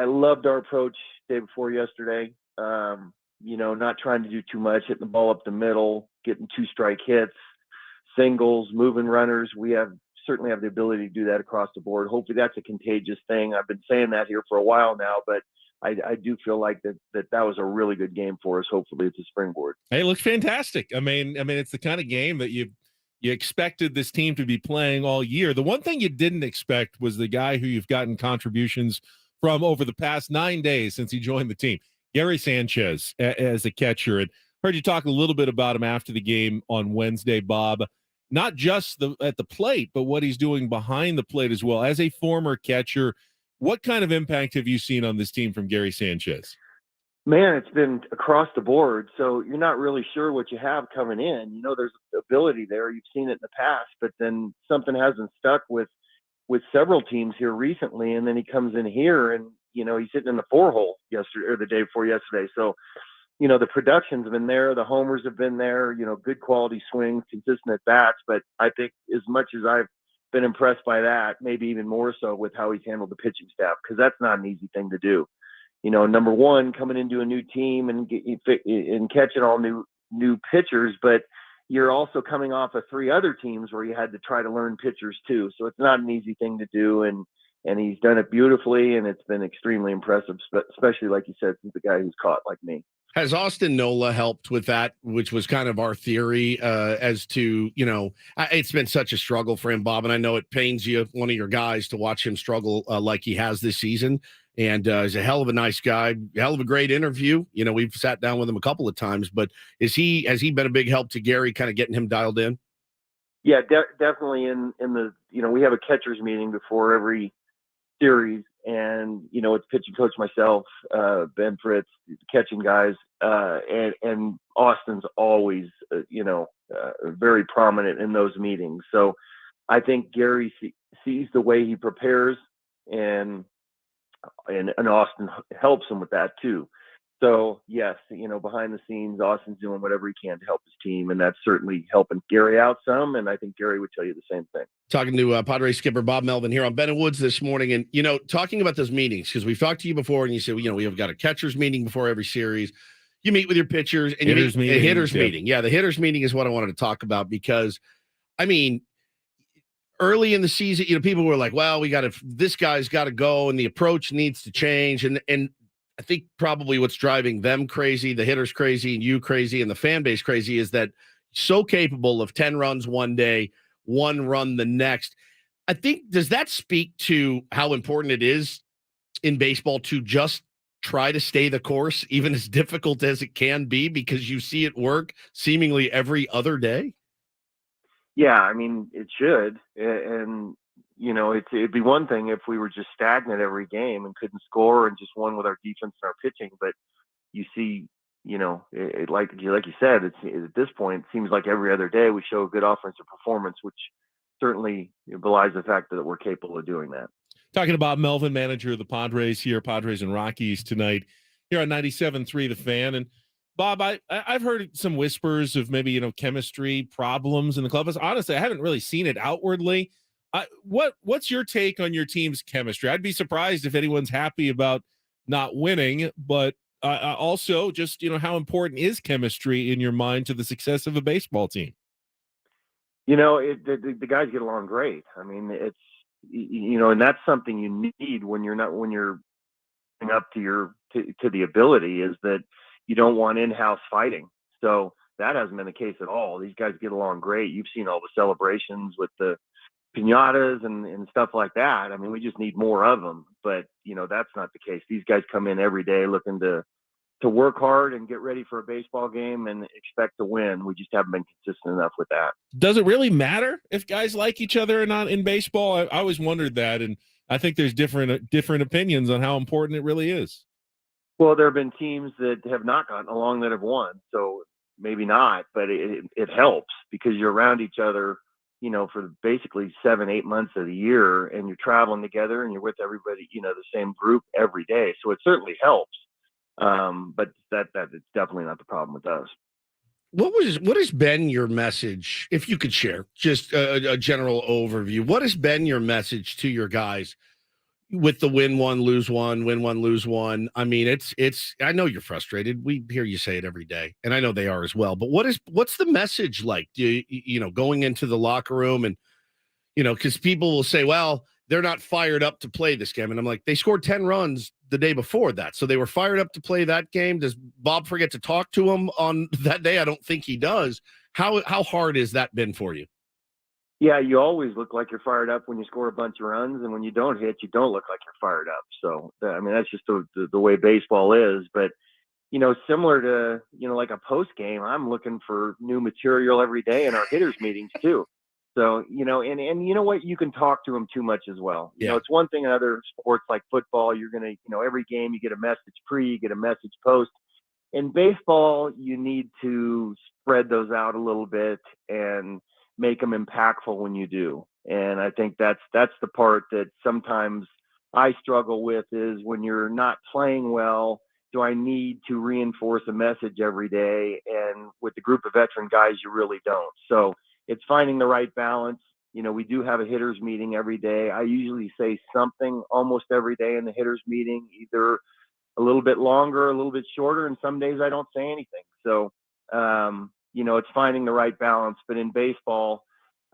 loved our approach day before yesterday. You know, not trying to do too much, hitting the ball up the middle, getting 2-strike hits, singles, moving runners. We certainly have the ability to do that across the board. Hopefully that's a contagious thing. I've been saying that here for a while now, but I do feel like that was a really good game for us. Hopefully it's a springboard. Hey, it looks fantastic. I mean, it's the kind of game that you expected this team to be playing all year. The one thing you didn't expect was the guy who you've gotten contributions from over the past 9 days since he joined the team, Gary Sanchez, as a catcher. And heard you talk a little bit about him after the game on Wednesday, Bob. Not just at the plate, but what he's doing behind the plate as well. As a former catcher, what kind of impact have you seen on this team from Gary Sanchez? Man, it's been across the board. So you're not really sure what you have coming in. You know, there's ability there. You've seen it in the past, but then something hasn't stuck with several teams here recently. And then he comes in here and, you know, he's hitting in the 4-hole yesterday or the day before yesterday. So, you know, the production's been there. The homers have been there, you know, good quality swings, consistent at bats. But I think as much as I've been impressed by that, maybe even more so with how he's handled the pitching staff, because that's not an easy thing to do. You know, number one, coming into a new team and catching all new pitchers, but you're also coming off of 3 other teams where you had to try to learn pitchers too. So it's not an easy thing to do, and he's done it beautifully, and it's been extremely impressive, especially like you said, since the guy who's caught like me. Has Austin Nola helped with that, which was kind of our theory as to, you know, it's been such a struggle for him, Bob, and I know it pains you, one of your guys, to watch him struggle like he has this season. And he's a hell of a nice guy, hell of a great interview. You know, we've sat down with him a couple of times, but has he been a big help to Gary, kind of getting him dialed in? Yeah, definitely. In the, you know, we have a catcher's meeting before every series, and, you know, it's pitching coach, myself, Ben Fritz, catching guys, and Austin's always, very prominent in those meetings. So I think Gary sees the way he prepares, and Austin helps him with that too. So yes, you know, behind the scenes, Austin's doing whatever he can to help his team, and that's certainly helping Gary out some. And I think Gary would tell you the same thing. Talking to Padres skipper Bob Melvin here on Ben & Woods this morning, and you know, talking about those meetings, because we've talked to you before, and you said, you know, we have got a catcher's meeting before every series. You meet with your pitchers and hitters meeting. Hitters meeting. Yeah, the hitters meeting is what I wanted to talk about, because, I mean, early in the season, you know, people were like, well, this guy's got to go and the approach needs to change. And I think probably what's driving them crazy, the hitters crazy, and you crazy, and the fan base crazy, is that so capable of 10 runs one day, 1 run the next. I think, does that speak to how important it is in baseball to just try to stay the course, even as difficult as it can be, because you see it work seemingly every other day? Yeah, I mean, it should. And, you know, it'd be one thing if we were just stagnant every game and couldn't score and just won with our defense and our pitching. But you see, you know, like you said, at this point, it seems like every other day we show a good offensive performance, which certainly belies the fact that we're capable of doing that. Talking about Melvin, manager of the Padres here, Padres and Rockies tonight here on 97.3 The Fan. And Bob, I've heard some whispers of maybe, chemistry problems in the clubhouse. Honestly, I haven't really seen it outwardly. What's your take on your team's chemistry? I'd be surprised if anyone's happy about not winning, but also just, how important is chemistry in your mind to the success of a baseball team? The guys get along great. I mean, it's, and that's something you need when you're up to the ability, is that you don't want in-house fighting. So that hasn't been the case at all. These guys get along great. You've seen all the celebrations with the piñatas and stuff like that. I mean, we just need more of them, but that's not the case. These guys come in every day looking to work hard and get ready for a baseball game and expect to win. We just haven't been consistent enough with that. Does it really matter if guys like each other or not in baseball? I always wondered that, and I think there's different opinions on how important it really is. Well, there have been teams that have not gotten along that have won, so maybe not, but it helps because you're around each other, for basically 7-8 months of the year, and you're traveling together and you're with everybody, the same group every day. So it certainly helps. But that is definitely not the problem with us. What has been your message, if you could share just a general overview? What has been your message to your guys with the win one, lose one, win one, lose one? I mean, it's I know you're frustrated. We hear you say it every day, and I know they are as well. But what's the message like? Do you going into the locker room, and because people will say, well, they're not fired up to play this game, and I'm like, they scored 10 runs the day before that, so they were fired up to play that game. Does Bob forget to talk to them on that day? I don't think he does. How hard has that been for you? Yeah, you always look like you're fired up when you score a bunch of runs, and when you don't hit, you don't look like you're fired up. So, I mean, that's just the way baseball is. But, similar to, like a post game, I'm looking for new material every day in our hitters meetings too. So, and you know what, you can talk to them too much as well. It's one thing in other sports like football, you're going to, every game you get a message pre, you get a message post. In baseball, you need to spread those out a little bit and make them impactful when you do. And I think that's the part that sometimes I struggle with, is when you're not playing well, do I need to reinforce a message every day? And with the group of veteran guys, you really don't. So it's finding the right balance. We do have a hitters meeting every day. I usually say something almost every day in the hitters meeting, either a little bit longer, a little bit shorter, and some days I don't say anything. So, it's finding the right balance. But in baseball,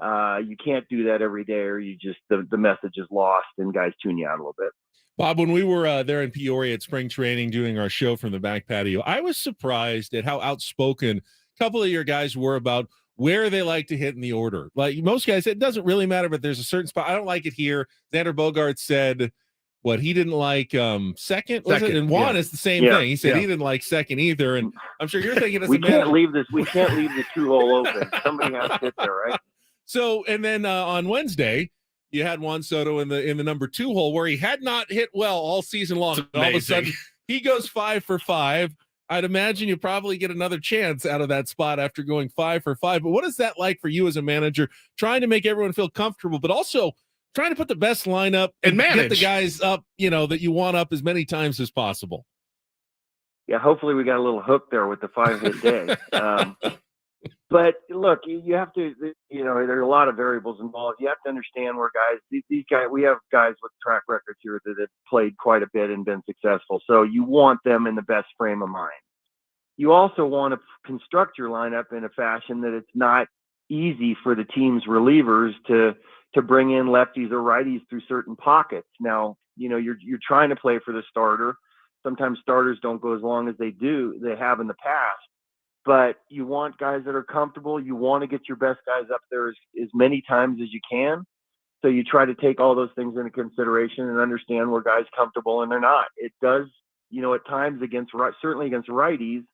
you can't do that every day, or you just the message is lost and guys tune you out a little bit. Bob, when we were there in Peoria at spring training doing our show from the back patio, I was surprised at how outspoken a couple of your guys were about where they like to hit in the order. Like most guys, it doesn't really matter, but there's a certain spot. I don't like it here. Xander Bogaerts said he didn't like second, was it? And Juan is the same thing. He said he didn't like second either. And I'm sure you're thinking we can't leave the 2-hole open. Somebody has to hit there, right? So, and then on Wednesday, you had Juan Soto in the number 2 hole where he had not hit well all season long. All of a sudden, he goes 5 for 5. I'd imagine you probably get another chance out of that spot after going 5 for 5. But what is that like for you as a manager, trying to make everyone feel comfortable, but also trying to put the best lineup and get the guys up, that you want up as many times as possible? Yeah, hopefully we got a little hook there with the 5-hit day. But look, you have to, there are a lot of variables involved. You have to understand where these guys, we have guys with track records here that have played quite a bit and been successful. So you want them in the best frame of mind. You also want to construct your lineup in a fashion that it's not easy for the team's relievers to bring in lefties or righties through certain pockets. Now, you're trying to play for the starter. Sometimes starters don't go as long as they have in the past. But you want guys that are comfortable. You want to get your best guys up there as many times as you can. So you try to take all those things into consideration and understand where guys are comfortable and they're not. It does, at times certainly against righties,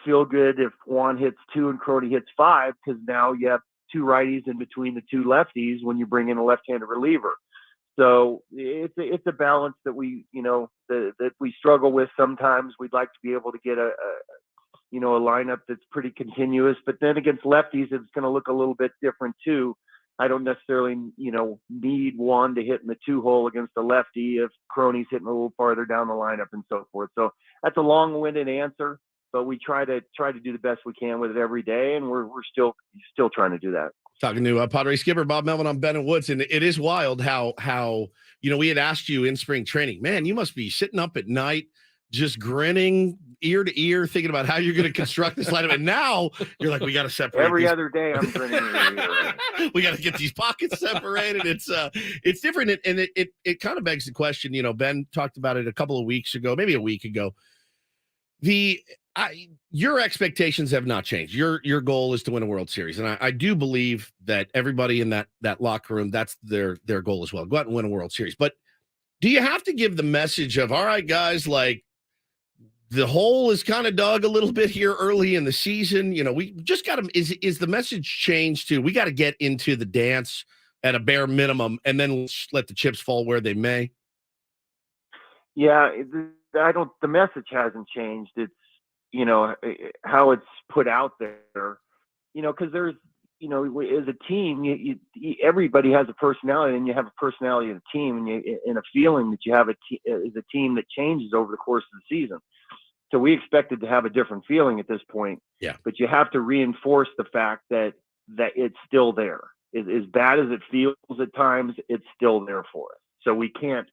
feel good if Juan hits 2 and Crody hits 5, because now you have 2 righties in between the 2 lefties when you bring in a left-handed reliever. So it's a balance that we, that we struggle with sometimes. We'd like to be able to get a lineup that's pretty continuous, but then against lefties, it's going to look a little bit different too, I don't necessarily, need one to hit in the 2-hole against a lefty if Crony's hitting a little farther down the lineup and so forth. So that's a long-winded answer, but we try to do the best we can with it every day, and we're still trying to do that. Talking to Padre skipper Bob Melvin on Ben and Woods, and it is wild how we had asked you in spring training, man, you must be sitting up at night just grinning ear to ear, thinking about how you're going to construct this lineup. And now you're like, we got to separate every other day. I'm grinning ear to ear. We got to get these pockets separated. It's different, and it kind of begs the question. Ben talked about it a couple of weeks ago, maybe a week ago. Your expectations have not changed. Your goal is to win a World Series, and I do believe that everybody in that locker room, that's their goal as well. Go out and win a World Series. But do you have to give the message of, all right, guys, like, the hole is kind of dug a little bit here early in the season. We just got to, is the message changed to, we got to get into the dance at a bare minimum and then let the chips fall where they may? Yeah, the message hasn't changed. It's, how it's put out there, because there's, as a team, everybody has a personality, and you have a personality of the team, and a feeling that you have as a team that changes over the course of the season. So we expected to have a different feeling at this point. Yeah. But you have to reinforce the fact that it's still there. As bad as it feels at times, it's still there for us. So we can't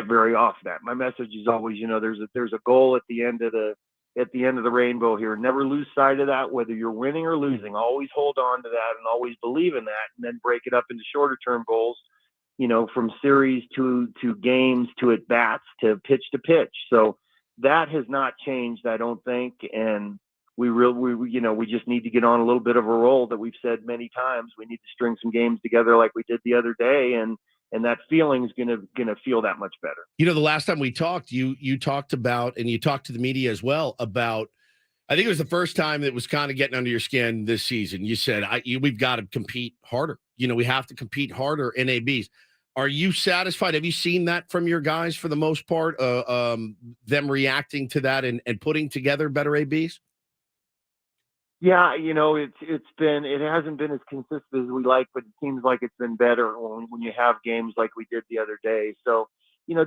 vary off that. My message is always, there's a goal at the end of the rainbow here. Never lose sight of that, whether you're winning or losing. Always hold on to that and always believe in that, and then break it up into shorter term goals, from series to games to at bats to pitch. So that has not changed, I don't think. And we just need to get on a little bit of a roll that we've said many times. We need to string some games together like we did the other day, and that feeling is gonna feel that much better. The last time we talked, you talked about, and you talked to the media as well about, I think it was the first time that was kind of getting under your skin this season. You said, we've got to compete harder. We have to compete harder in ABs. Are you satisfied? Have you seen that from your guys for the most part, them reacting to that and putting together better ABs? Yeah, it hasn't been as consistent as we like, but it seems like it's been better when you have games like we did the other day. So,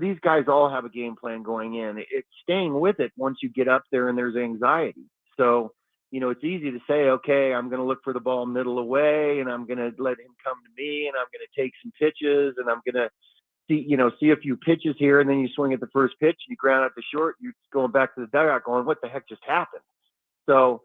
these guys all have a game plan going in. It's staying with it once you get up there and there's anxiety. So, it's easy to say, okay, I'm going to look for the ball middle away, and I'm going to let him come to me, and I'm going to take some pitches, and I'm going to see a few pitches here, and then you swing at the first pitch, you ground out to short, you're going back to the dugout going, what the heck just happened? So,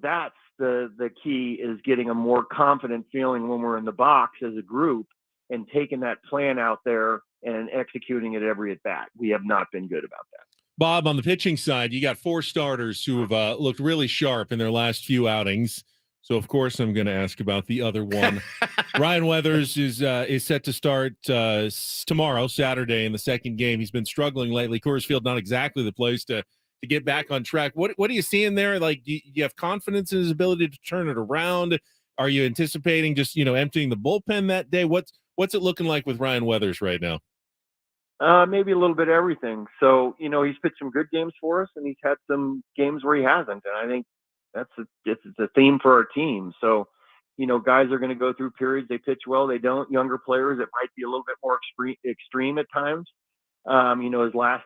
that's the key, is getting a more confident feeling when we're in the box as a group and taking that plan out there and executing it every at bat. We have not been good about that. Bob, on the pitching side, you got 4 starters who have looked really sharp in their last few outings. So, of course, I'm going to ask about the other one. Ryan Weathers is set to start tomorrow, Saturday, in the second game. He's been struggling lately. Coors Field, not exactly the place to get back on track. What are you seeing there? Like, do you have confidence in his ability to turn it around? Are you anticipating just, emptying the bullpen that day? What's it looking like with Ryan Weathers right now? Maybe a little bit of everything. So, he's pitched some good games for us, and he's had some games where he hasn't. And I think it's a theme for our team. So, guys are going to go through periods. They pitch well, they don't. Younger players, it might be a little bit more extreme at times. His last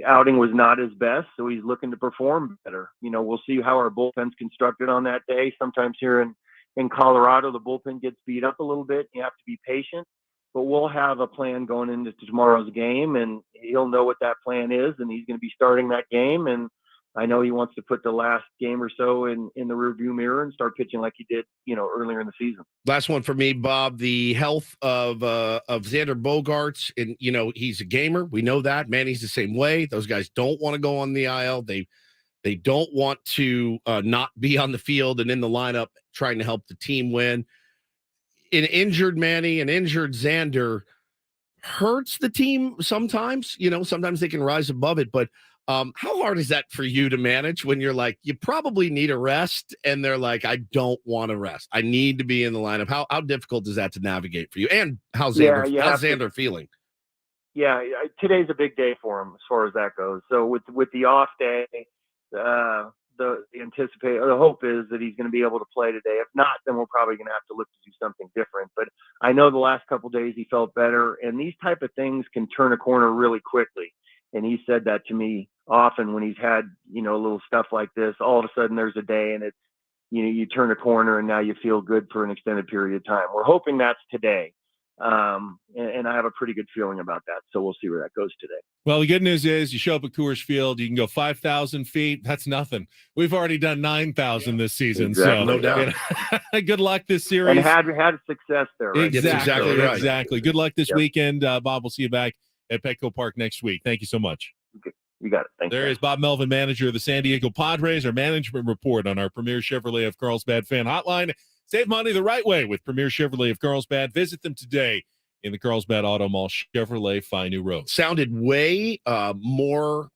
outing was not his best, so he's looking to perform better. We'll see how our bullpen's constructed on that day. Sometimes here in Colorado, the bullpen gets beat up a little bit. You have to be patient, but we'll have a plan going into tomorrow's game, and he'll know what that plan is, and he's going to be starting that game. And I know he wants to put the last game or so in the rearview mirror and start pitching like he did, earlier in the season. Last one for me, Bob. The health of Xander Bogaerts, and he's a gamer. We know that. Manny's the same way. Those guys don't want to go on the IL. They don't want to not be on the field and in the lineup trying to help the team win. An injured Manny, an injured Xander hurts the team sometimes. Sometimes they can rise above it, but how hard is that for you to manage when you're like, you probably need a rest, and they're like, I don't want to rest. I need to be in the lineup. How difficult is that to navigate for you? And how's Xander feeling? Yeah, today's a big day for him as far as that goes. So with the off day, the the anticipate or the hope is that he's going to be able to play today. If not, then we're probably going to have to look to do something different. But I know the last couple of days he felt better, and these type of things can turn a corner really quickly. And he said that to me often when he's had, little stuff like this. All of a sudden there's a day and it's, you turn a corner and now you feel good for an extended period of time. We're hoping that's today. And I have a pretty good feeling about that. So we'll see where that goes today. Well, the good news is you show up at Coors Field, you can go 5,000 feet. That's nothing. We've already done 9,000 this season. Exactly. So No doubt. Good luck this series. And had success there. Right? Exactly. right. Exactly. Good luck this Yep. weekend. Bob, we'll see you back at Petco Park next week. Thank you so much. You got it. Thanks. There is Bob Melvin, manager of the San Diego Padres. Our management report on our Premier Chevrolet of Carlsbad fan hotline. Save money the right way with Premier Chevrolet of Carlsbad. Visit them today in the Carlsbad Auto Mall. Chevrolet, find new road. Sounded way more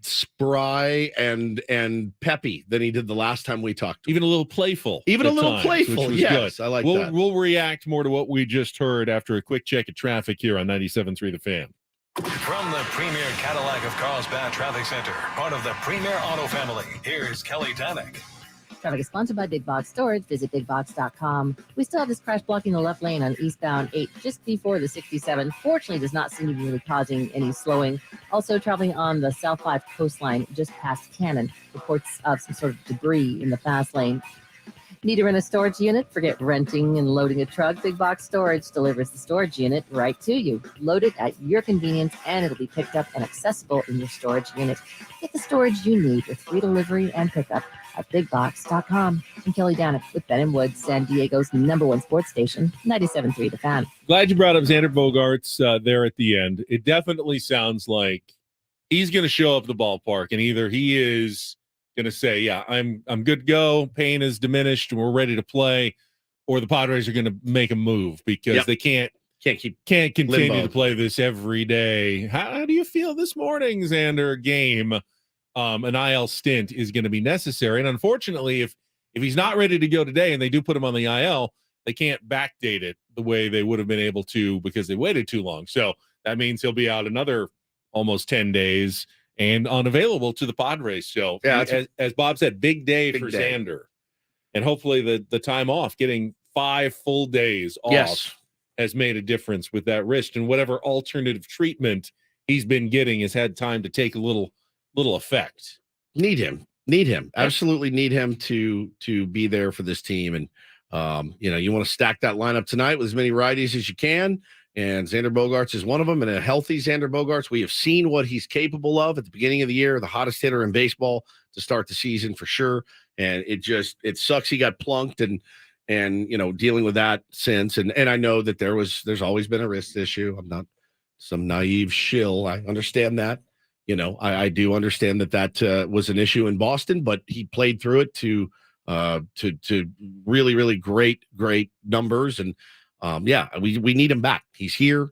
spry and peppy than he did the last time we talked to him. Even a little playful. Even a at little times, playful. which was Yes, good. I like we'll, that. We'll react more to what we just heard after a quick check of traffic here on 97.3 The Fan. From the Premier Cadillac of Carlsbad Traffic Center, part of the Premier Auto family, here's Kelly Danick. Traffic is sponsored by Big Box Storage. Visit bigbox.com. We still have this crash blocking the left lane on eastbound 8 just before the 67. Fortunately, does not seem to be really causing any slowing. Also traveling on the South 5 coastline just past Cannon. Reports of some sort of debris in the fast lane. Need to rent a storage unit? Forget renting and loading a truck. Big Box Storage delivers the storage unit right to you. Load it at your convenience, and it'll be picked up and accessible in your storage unit. Get the storage you need with free delivery and pickup at bigbox.com. I'm Kelly Danick with Ben & Woods, San Diego's #1 sports station, 97.3 The Fan. Glad you brought up Xander Bogaerts there at the end. It definitely sounds like he's going to show up at the ballpark, and either he is going to say, yeah, I'm good to go, pain is diminished, and we're ready to play, or the Padres are going to make a move because they can't continue limbo. to play this every day. How do you feel this morning, Xander? Game, an IL stint is going to be necessary, and unfortunately, if he's not ready to go today, and they do put him on the IL, they can't backdate it the way they would have been able to because they waited too long. So that means he'll be out another almost 10 days and unavailable to the Padres. So, yeah, as Bob said, big day for Xander. And hopefully the time off, getting 5 full days off has made a difference with that wrist. And whatever alternative treatment he's been getting has had time to take a little effect. Need him. Absolutely need him to be there for this team. And, you want to stack that lineup tonight with as many righties as you can. And Xander Bogaerts is one of them. And a healthy Xander Bogaerts, we have seen what he's capable of at the beginning of the year, the hottest hitter in baseball to start the season for sure. And it sucks he got plunked and dealing with that since. And I know that there's always been a wrist issue. I'm not some naive shill. I understand that. I do understand that was an issue in Boston, but he played through it to really, really great numbers. And we need him back. He's here.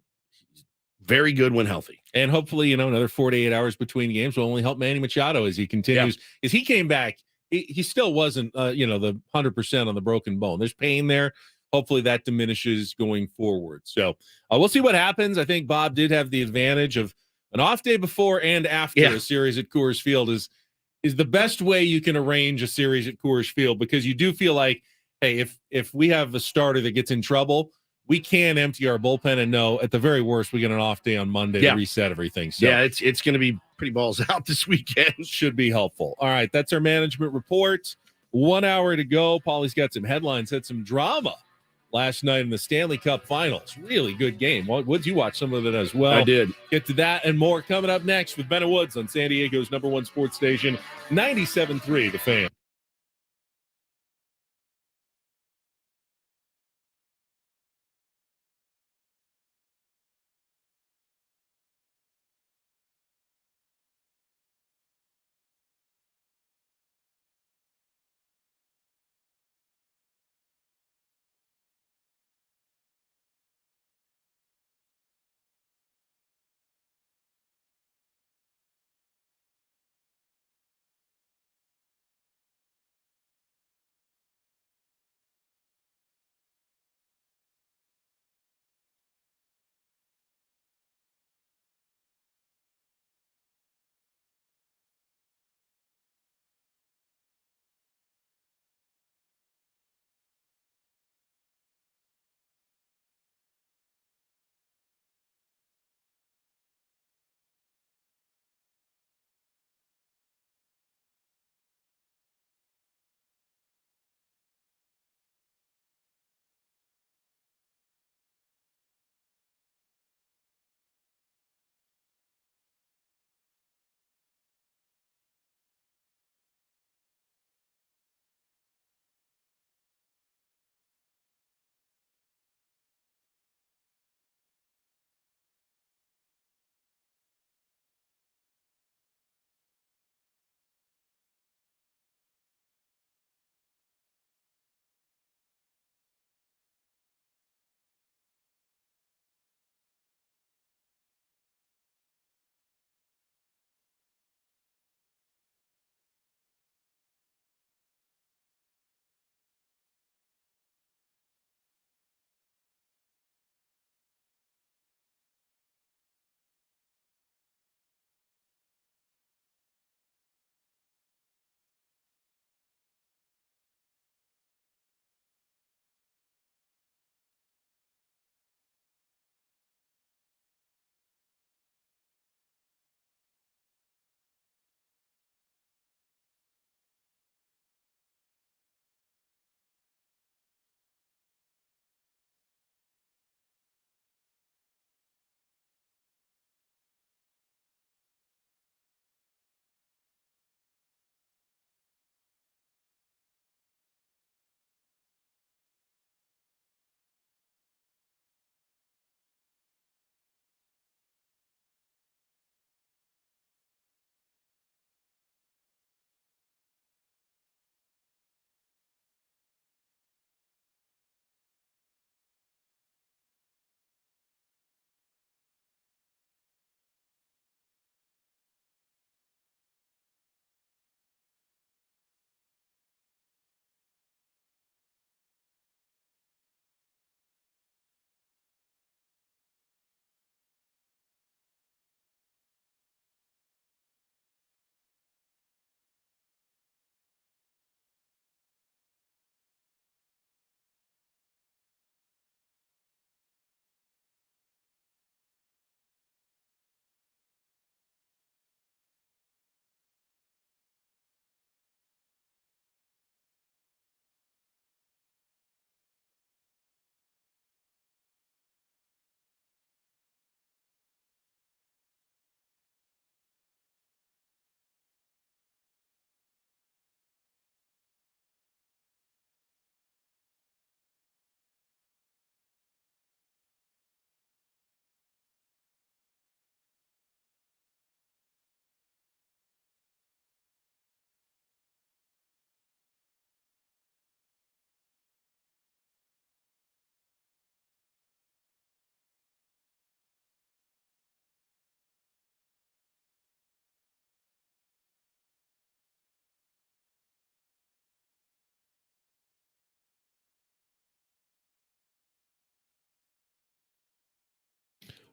He's very good when healthy. And hopefully, another 48 hours between games will only help Manny Machado as he continues. As he came back, he still wasn't, the 100% on the broken bone. There's pain there. Hopefully that diminishes going forward. So we'll see what happens. I think Bob did have the advantage of an off day before and after a series at Coors Field is the best way you can arrange a series at Coors Field, because you do feel like, hey, if we have a starter that gets in trouble, we can empty our bullpen and know at the very worst we get an off day on Monday to reset everything. So it's going to be pretty balls out this weekend. Should be helpful. All right, that's our management report. 1 hour to go. Paulie's got some headlines, had some drama last night in the Stanley Cup Finals. Really good game. Woods, you watched some of it as well. I did. Get to that and more coming up next with Ben & Woods on San Diego's #1 sports station, 97.3 The Fan.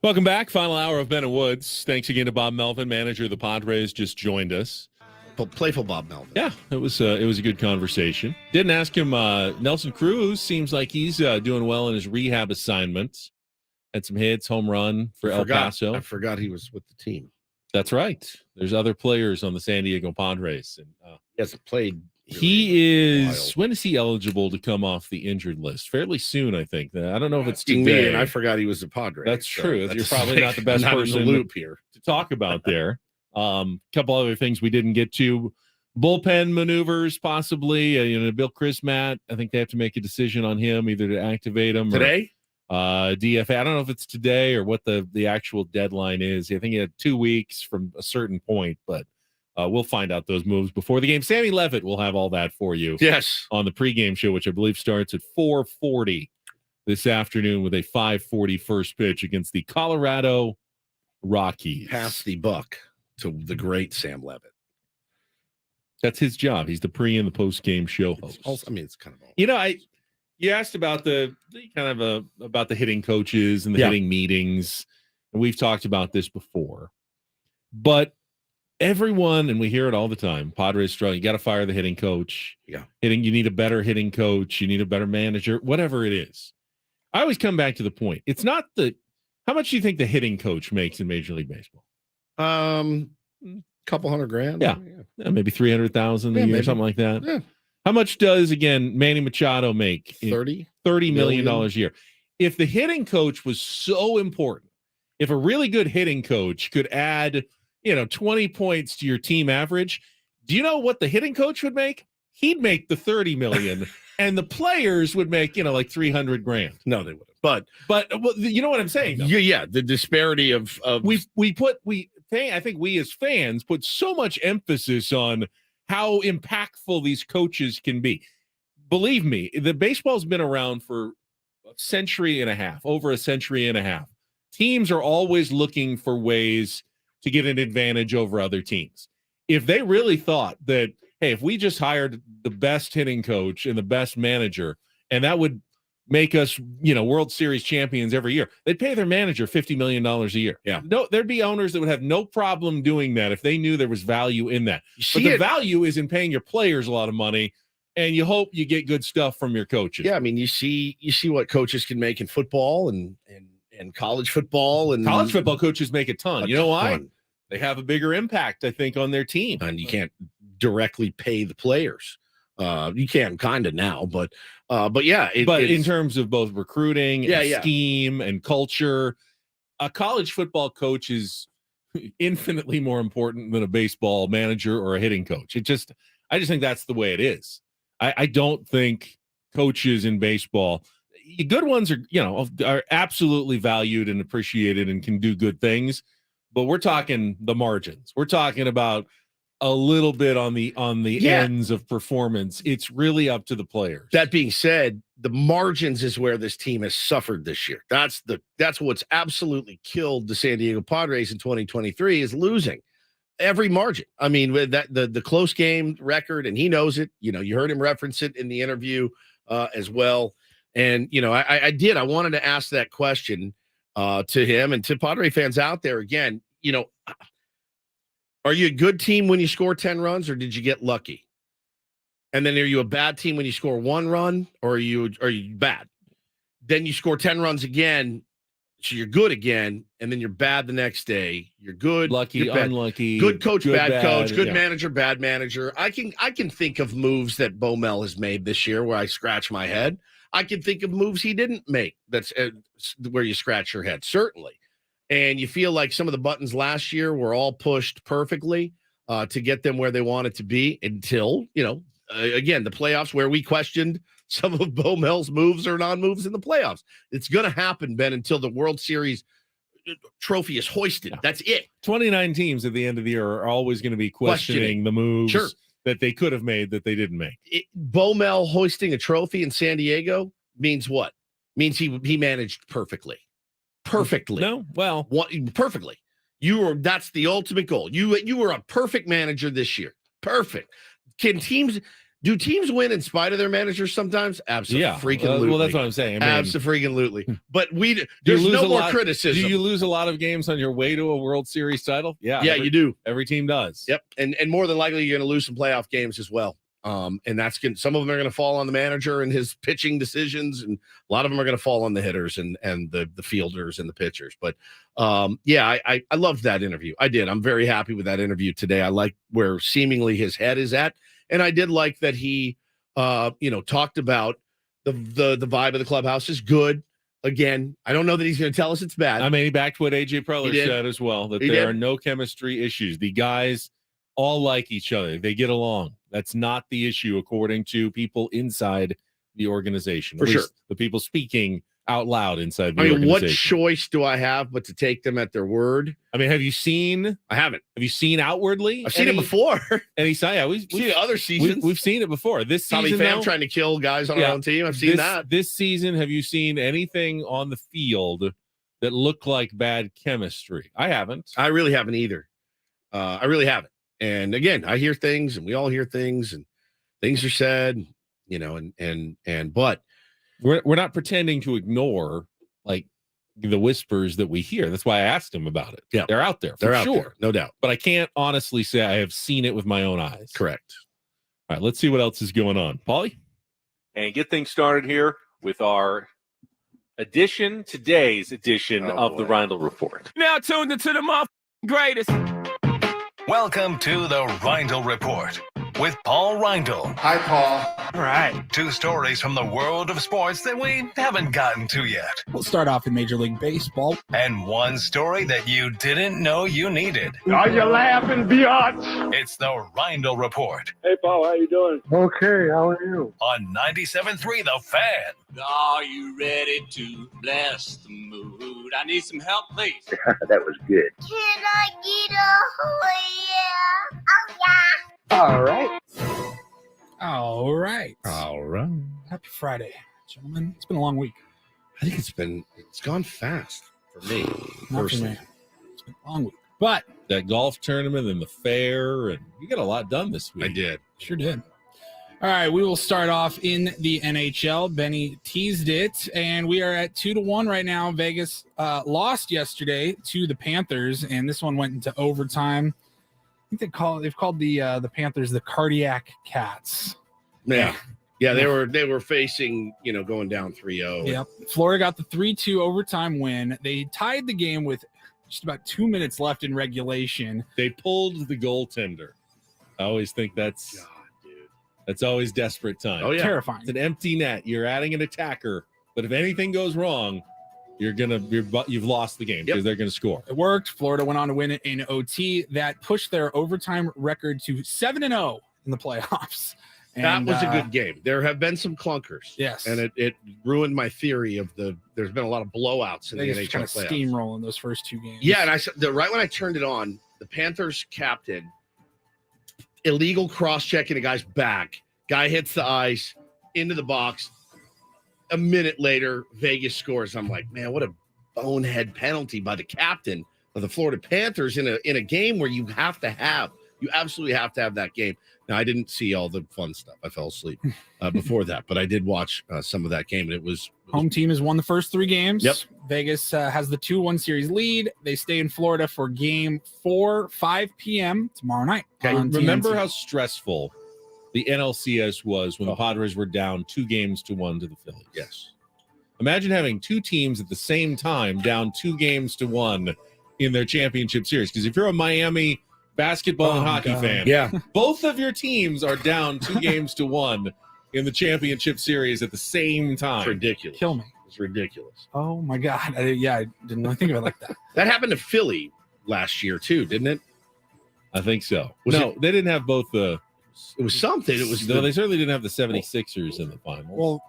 Welcome back. Final hour of Ben and Woods. Thanks again to Bob Melvin, manager of the Padres, just joined us. Playful Bob Melvin. Yeah, it was a good conversation. Didn't ask him. Nelson Cruz seems like he's doing well in his rehab assignments. Had some hits, home run for El Paso. I forgot he was with the team. That's right. There's other players on the San Diego Padres, and he hasn't played. He is. When is he eligible to come off the injured list? Fairly soon, I think. I don't know if it's Me, today. and I forgot he was a Padre. That's so true. that's You're probably not the best not in person the loop here to talk about there. Couple other things we didn't get to. Bullpen maneuvers, possibly. Bill Chrismat, I think they have to make a decision on him, either to activate him today. DFA. I don't know if it's today or what the actual deadline is. I think he had 2 weeks from a certain point, but we'll find out those moves before the game. Sammy Levitt will have all that for you. Yes, on the pregame show, which I believe starts at 4:40 this afternoon with a 5:40 first pitch against the Colorado Rockies. Pass the buck to the great Sam Levitt. That's his job. He's the pre and the post game show host. Also, I mean, it's kind of you asked about the about the hitting coaches and the hitting meetings, and we've talked about this before. But everyone, and we hear it all the time, Padres struggle. You got to fire the hitting coach. Yeah, you need a better hitting coach. You need a better manager. Whatever it is, I always come back to the point. It's not how much do you think the hitting coach makes in Major League Baseball? Couple $100,000. Yeah, maybe 300,000 a year, something like that. Yeah. How much does Manny Machado make? $30 million a year. If the hitting coach was so important, if a really good hitting coach could add 20 points to your team average, do you know what the hitting coach would make? He'd make the 30 million, and the players would make like 300,000. No, they wouldn't. But you know what I'm saying? Though? Yeah. The disparity of I think we as fans put so much emphasis on how impactful these coaches can be. Believe me, the baseball's been around for over a century and a half. Teams are always looking for ways to get an advantage over other teams. If they really thought that, hey, if we just hired the best hitting coach and the best manager, and that would make us, World Series champions every year, they'd pay their manager $50 million a year. Yeah. No, there'd be owners that would have no problem doing that if they knew there was value in that. But the value is in paying your players a lot of money, and you hope you get good stuff from your coaches. Yeah, I mean, you see what coaches can make in football and college football, and college football coaches make a ton. You know why? They have a bigger impact, I think, on their team. And you can't directly pay the players. You can kind of now, but yeah. In terms of both recruiting, scheme, and culture, a college football coach is infinitely more important than a baseball manager or a hitting coach. I just think that's the way it is. I don't think coaches in baseball, good ones are absolutely valued and appreciated and can do good things, but we're talking the margins. We're talking about a little bit on the ends of performance. It's really up to the players. That being said, the margins is where this team has suffered this year. That's what's absolutely killed the San Diego Padres in 2023 is losing every margin. I mean, with that the close game record, and he knows it. You heard him reference it in the interview as well. And I wanted to ask that question to him and to Padre fans out there again. Are you a good team when you score 10 runs, or did you get lucky? And then are you a bad team when you score 1 run, or are you bad? Then you score 10 runs again, so you're good again, and then you're bad the next day. You're good, lucky, you're bad. Unlucky, good coach, bad coach, good manager, bad manager. I can think of moves that Bo Mel has made this year where I scratch my head. I can think of moves he didn't make that's where you scratch your head, certainly. And you feel like some of the buttons last year were all pushed perfectly to get them where they wanted to be until, again, the playoffs where we questioned some of Bo Mel's moves or non-moves in the playoffs. It's going to happen, Ben, until the World Series trophy is hoisted. Yeah. That's it. 29 teams at the end of the year are always going to be questioning the moves that they could have made that they didn't make. Bo Mel hoisting a trophy in San Diego means what? Means he managed perfectly. Perfectly. No, well, perfectly. That's the ultimate goal. You were a perfect manager this year. Perfect. Can teams Do teams win in spite of their managers sometimes? Absolutely. Well, that's what I'm saying. I mean, Absolutely. But there's lose no a more lot- criticism. Do you lose a lot of games on your way to a World Series title? Yeah, You do. Every team does. Yep. And more than likely, you're going to lose some playoff games as well. And some of them are going to fall on the manager and his pitching decisions, and a lot of them are going to fall on the hitters and the fielders and the pitchers. But I loved that interview. I did. I'm very happy with that interview today. I like where seemingly his head is at, and I did like that he talked about the vibe of the clubhouse is good. Again, I don't know that he's going to tell us it's bad. I mean, he backed what AJ Preller said as well, that there are no chemistry issues. The guys all like each other. They get along. That's not the issue, according to people inside the organization. For At sure. least the people speaking out loud inside the I mean, what organization. choice do I have but to take them at their word? I mean, have you seen? I haven't. Have you seen outwardly? I've seen it before. Any sign? Yeah, we've seen it other seasons. We've seen it before. This Tommy season, Pham though, trying to kill guys on our own team. I've seen that. This season, have you seen anything on the field that looked like bad chemistry? I haven't. I really haven't either. I really haven't. And again, I hear things, and we all hear things, and things are said, but we're not pretending to ignore like the whispers that we hear. That's why I asked him about it. Yeah, they're out there. They're For out sure. there, no doubt. But I can't honestly say I have seen it with my own eyes. Correct. All right, let's see what else is going on. Paulie? And get things started here with our today's edition of the Reindl Report. Now tuned into the greatest. Welcome to the Reindl Report with Paul Reindl. Hi, Paul. All right. 2 stories from the world of sports that we haven't gotten to yet. We'll start off in Major League Baseball. And 1 story that you didn't know you needed. Are you laughing, biatch? It's the Reindl Report Hey, Paul, how you doing? Okay, how are you? on 97.3 The Fan. Are you ready to bless the mood? I need some help, please. That was good. Can I get a yeah? Oh, yeah. All right. All right. All right. Happy Friday, gentlemen. It's been a long week. I think it's gone fast for me. Not for Personally. me. It's been a long week. But That golf tournament and the fair, and you got a lot done this week. I did. sure did. All right, we will start off in the NHL. Benny teased it, and we are at 2-1 right now. Vegas lost yesterday to the Panthers, and this one went into overtime. I think they've called the Panthers the cardiac cats. Yeah. They were facing, going down 3-0. Yep. Florida got the 3-2 overtime win. They tied the game with just about 2 minutes left in regulation. They pulled the goaltender. I always think that's always desperate time. Oh, yeah. Terrifying. It's an empty net. You're adding an attacker, but if anything goes wrong, you've lost the game because they're gonna score. It worked. Florida went on to win it in OT. That pushed their overtime record to 7-0 in the playoffs. That was a good game. There have been some clunkers. Yes. And it ruined my theory of there's been a lot of blowouts in They the just NHL kind of playoffs. steamrolling those first 2 games. Yeah, and I said right when I turned it on, the Panthers captain illegal cross-checking a guy's back. Guy hits the ice into the box. A minute later, Vegas scores. I'm like, man, what a bonehead penalty by the captain of the Florida Panthers in a game where you absolutely have to have that game. Now, I didn't see all the fun stuff. I fell asleep before that, but I did watch some of that game, and it was Home team has won the first 3 games. Yep. Vegas has the 2-1 series lead. They stay in Florida for game 4, 5 p.m. tomorrow night. on Remember TNT. how stressful the NLCS was when the Padres were down 2-1 to the Phillies? Yes. Imagine having 2 teams at the same time down 2-1 in their championship series. Because if you're a Miami basketball and hockey fan, both of your teams are down 2-1 in the championship series at the same time. It's ridiculous. Kill me. It's ridiculous. Oh my God. I didn't really think of it like that. That happened to Philly last year too, didn't it? I think so. Was they didn't have both the. It was something. It was No, they certainly didn't have the 76ers in the final. Well,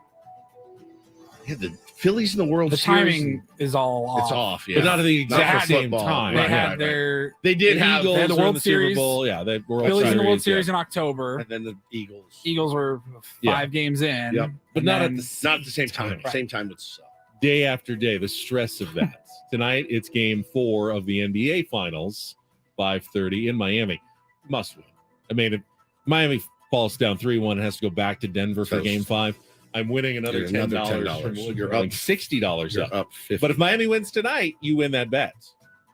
the Phillies in the World the Series. timing is all off. It's off, yeah. But not at the exact for same football. time. They Right, had right. their They did the have Eagles they had the were in World the Super Series. Bowl. Yeah, the World Phillies in the World Series, Series in October. and then the Eagles. Eagles were 5 Yeah. games in. Yep. But and not then- at the same time. Right. Same time would suck. day after day, the stress of that. Tonight, it's game 4 of the NBA Finals, 5:30 in Miami. Must win. I mean, if Miami falls down 3-1, has to go back to Denver for Game 5. I'm winning another $10 from Wood. You're You're up $60 You're up. up 50. But if Miami wins tonight, you win that bet.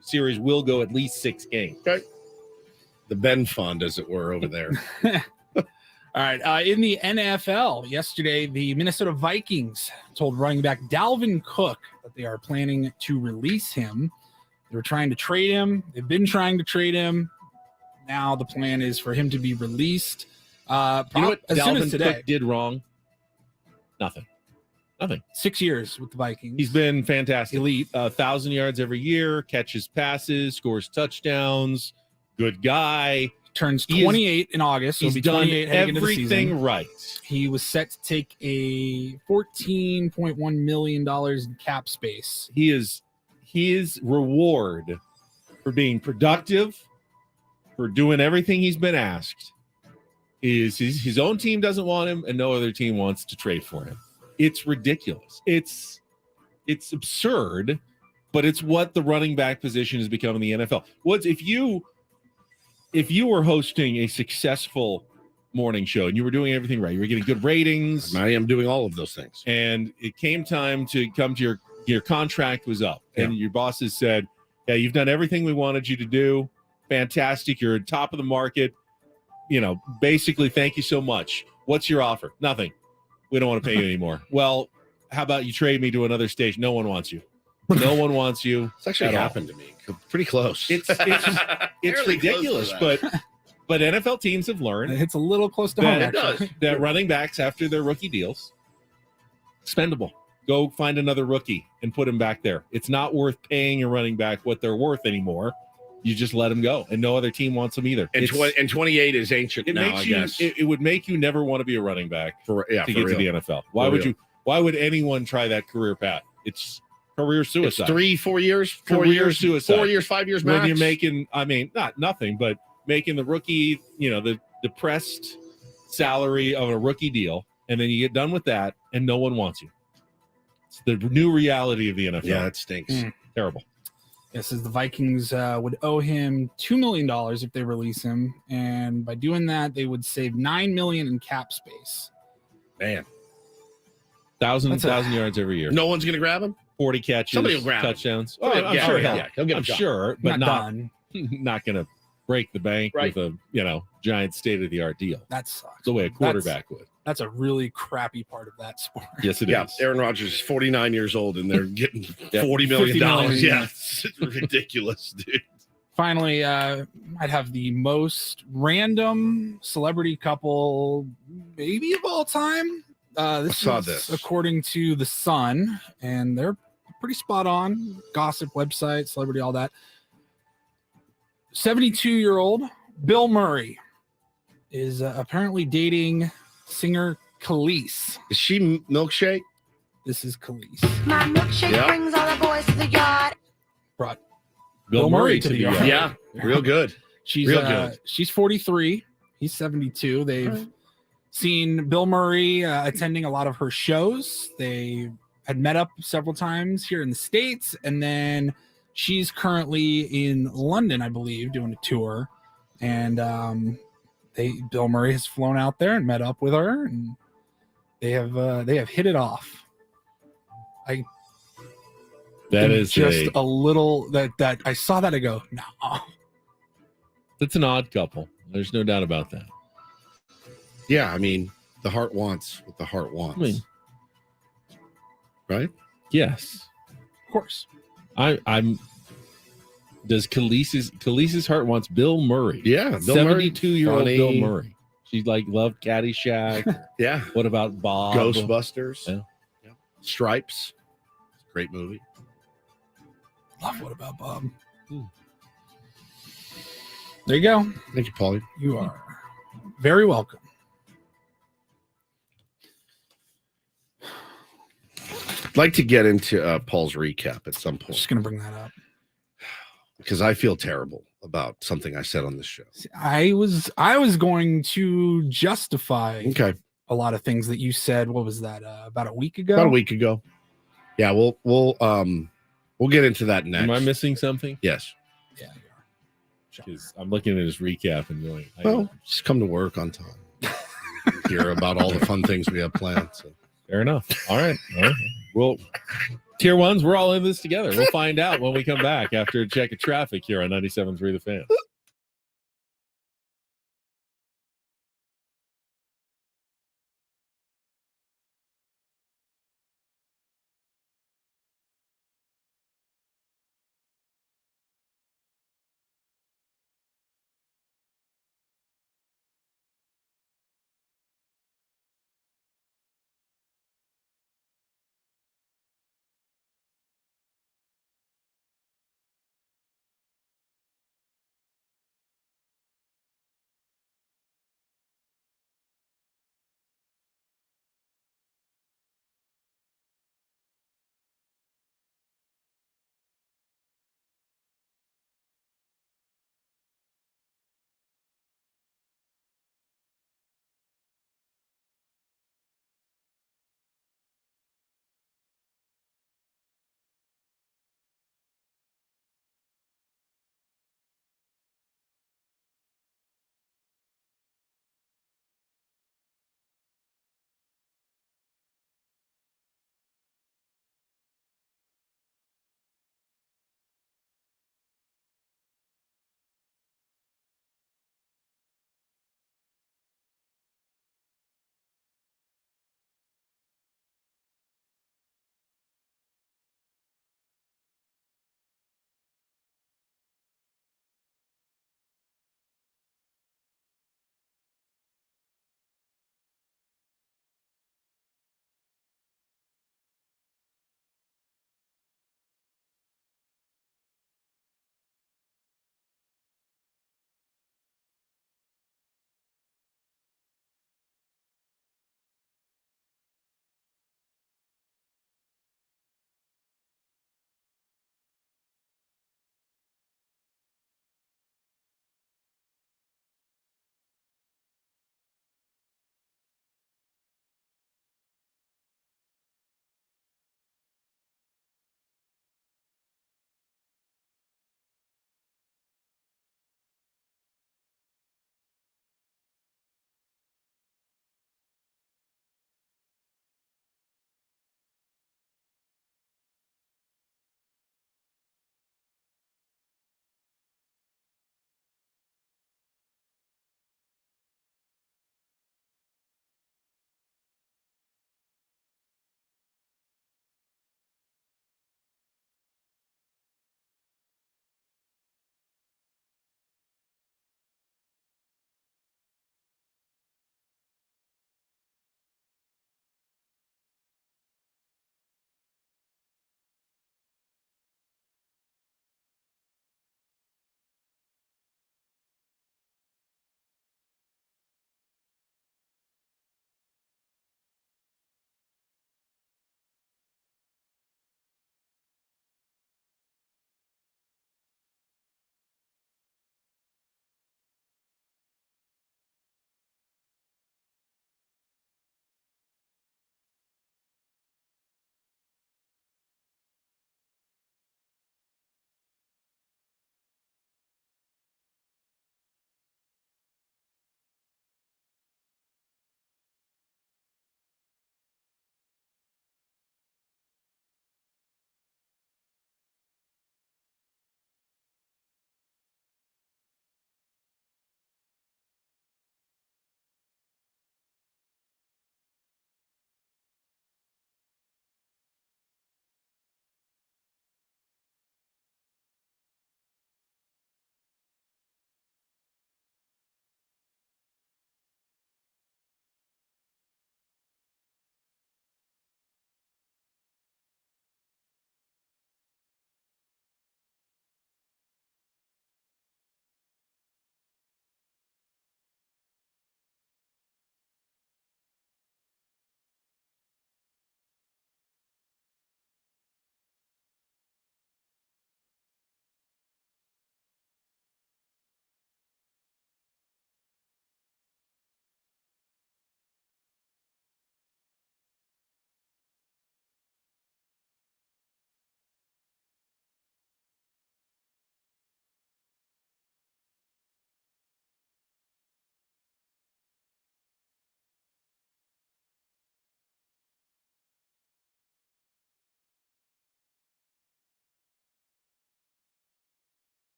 The series will go at least 6 games. Okay. The Ben Fund, as it were, over there. All right. In the NFL, yesterday, the Minnesota Vikings told running back Dalvin Cook that they are planning to release him. They were trying to trade him. They've been trying to trade him. Now the plan is for him to be released. You know what as soon as Dalvin today. Cook did wrong? Nothing. 6 years with the Vikings. He's been fantastic. Elite. 1,000 yards every year, catches passes, scores touchdowns. Good guy. Turns 28 in August. So He's he'll be 28 done heading into the season. everything right. He was set to take a $14.1 million in cap space. His reward for being productive, for doing everything he's been asked, is his own team doesn't want him and no other team wants to trade for him. It's ridiculous. It's absurd, but it's what the running back position has become in the NFL. Woods, if you were hosting a successful morning show and you were doing everything right, you were getting good ratings. I am doing all of those things. And it came time to come to your contract was up, and your bosses said, "Yeah, you've done everything we wanted you to do. Fantastic. You're at top of the market. Basically, thank you so much. What's your offer? Nothing. We don't want to pay you anymore. Well, how about you trade me to another station? No one wants you. No one wants you. It's actually happened to me. Pretty close. It's Fairly ridiculous, close but NFL teams have learned It's a little close to home. that, actually. that running backs after their rookie deals, expendable. Go find another rookie and put him back there. It's not worth paying a running back what they're worth anymore. You just let them go, and no other team wants them either. And 28 is ancient It now, makes I you. guess. It would make you never want to be a running back to get to the NFL. Why would you? Why would anyone try that career path? It's career It's suicide. 3-4 years. 4 Career years. suicide. 4 years. 5 years max. When you're making, not nothing, but making the rookie, the depressed salary of a rookie deal, and then you get done with that, and no one wants you. It's the new reality of the NFL. Yeah, it stinks. Terrible. It says the Vikings would owe him $2 million if they release him, and by doing that, they would save $9 million in cap space. Man, 1,000 yards every year. No one's gonna grab him. 40 catches, Somebody will grab him. touchdowns. Somebody- I'm yeah, sure. yeah, he'll get a I'm shot. sure, but Not not going to break the bank Right. with a giant state of the art deal. That sucks. The way a quarterback would. That's a really crappy part of that sport. Yes, it is. Yeah, Aaron Rodgers is 49 years old, and they're getting Yep. $40 million. $50 million, Yeah, it's ridiculous, dude. Finally, I'd have the most random celebrity couple maybe of all time. This saw is this. according to The Sun, and they're pretty spot on. Gossip website, celebrity, all that. 72-year-old Bill Murray is apparently dating singer Khalees. Is she Milkshake? This is Khalees. My milkshake Yeah. brings all the boys to the yard. Brought Bill Murray to the yard. Yeah, real good. She's Real good. She's 43. He's 72. They've seen Bill Murray attending a lot of her shows. They had met up several times here in the States, and then she's currently in London, I believe, doing a tour. And Bill Murray has flown out there and met up with her, and they have hit it off. That is just a little that I saw that I go, no. That's an odd couple. There's no doubt about that. Yeah, I mean, the heart wants what the heart wants. I mean, right? Yes. Of course. I'm. Does Khalees's heart wants Bill Murray? Yeah, Bill Murray, 72-year-old funny. Bill Murray. She loved Caddyshack. Yeah. What about Bob? Ghostbusters. Yeah. Stripes. Great movie. Love What About Bob? There you go. Thank you, Paulie. You are very welcome. I'd like to get into Paul's recap at some point Just gonna bring that up. because I feel terrible about something I said on this show. I was going to justify Okay. a lot of things that you said. What was that? About a week ago? About a week ago. Yeah, we'll get into that next. Am I missing something? Yes. Yeah, you are. Because I'm looking at his recap and going, Well, just come to work on time. hear about all the fun things we have planned. So. Fair enough. All right. Well, tier ones, we're all in this together. We'll find out when we come back after a check of traffic here on 97.3 The Fan.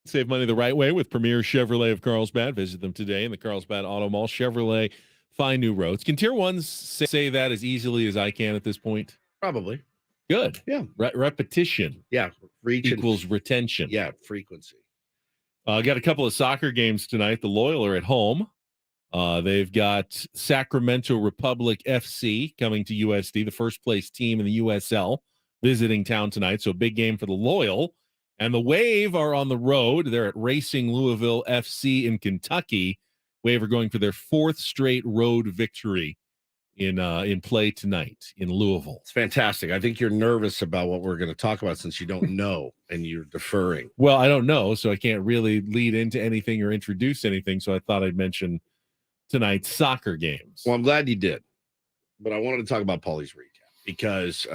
Save money the right way with Premier Chevrolet of Carlsbad. Visit them today in the Carlsbad Auto Mall. Chevrolet, find new roads. Can Tier 1s say that as easily as I can at this point? Probably. Good. Yeah. Repetition. Yeah. Reach equals retention. Yeah. Frequency. Got a couple of soccer games tonight. The Loyal are at home. They've got Sacramento Republic FC coming to USD, the first place team in the USL, visiting town tonight. So a big game for the Loyal. And the Wave are on the road. They're at Racing Louisville FC in Kentucky. Wave are going for their 4th straight road victory in play tonight in Louisville. It's fantastic. I think you're nervous about what we're going to talk about since you don't know and you're deferring. Well, I don't know, so I can't really lead into anything or introduce anything. So I thought I'd mention tonight's soccer games. Well, I'm glad you did. But I wanted to talk about Paulie's recap because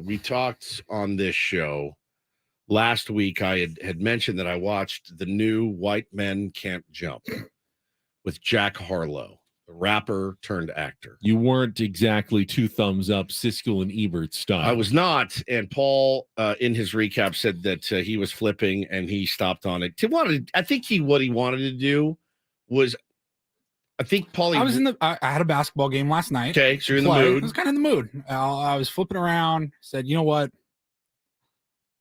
we talked on this show last week. I had mentioned that I watched the new White Men Can't Jump with Jack Harlow, the rapper turned actor. You weren't exactly 2 thumbs up Siskel and Ebert style. I was not. And Paul, in his recap, said that he was flipping and he stopped on it. I think what he wanted to do was, I think Paulie. I was I had a basketball game last night. Okay, so you're in the mood. I was kind of in the mood. I was flipping around. Said, you know what?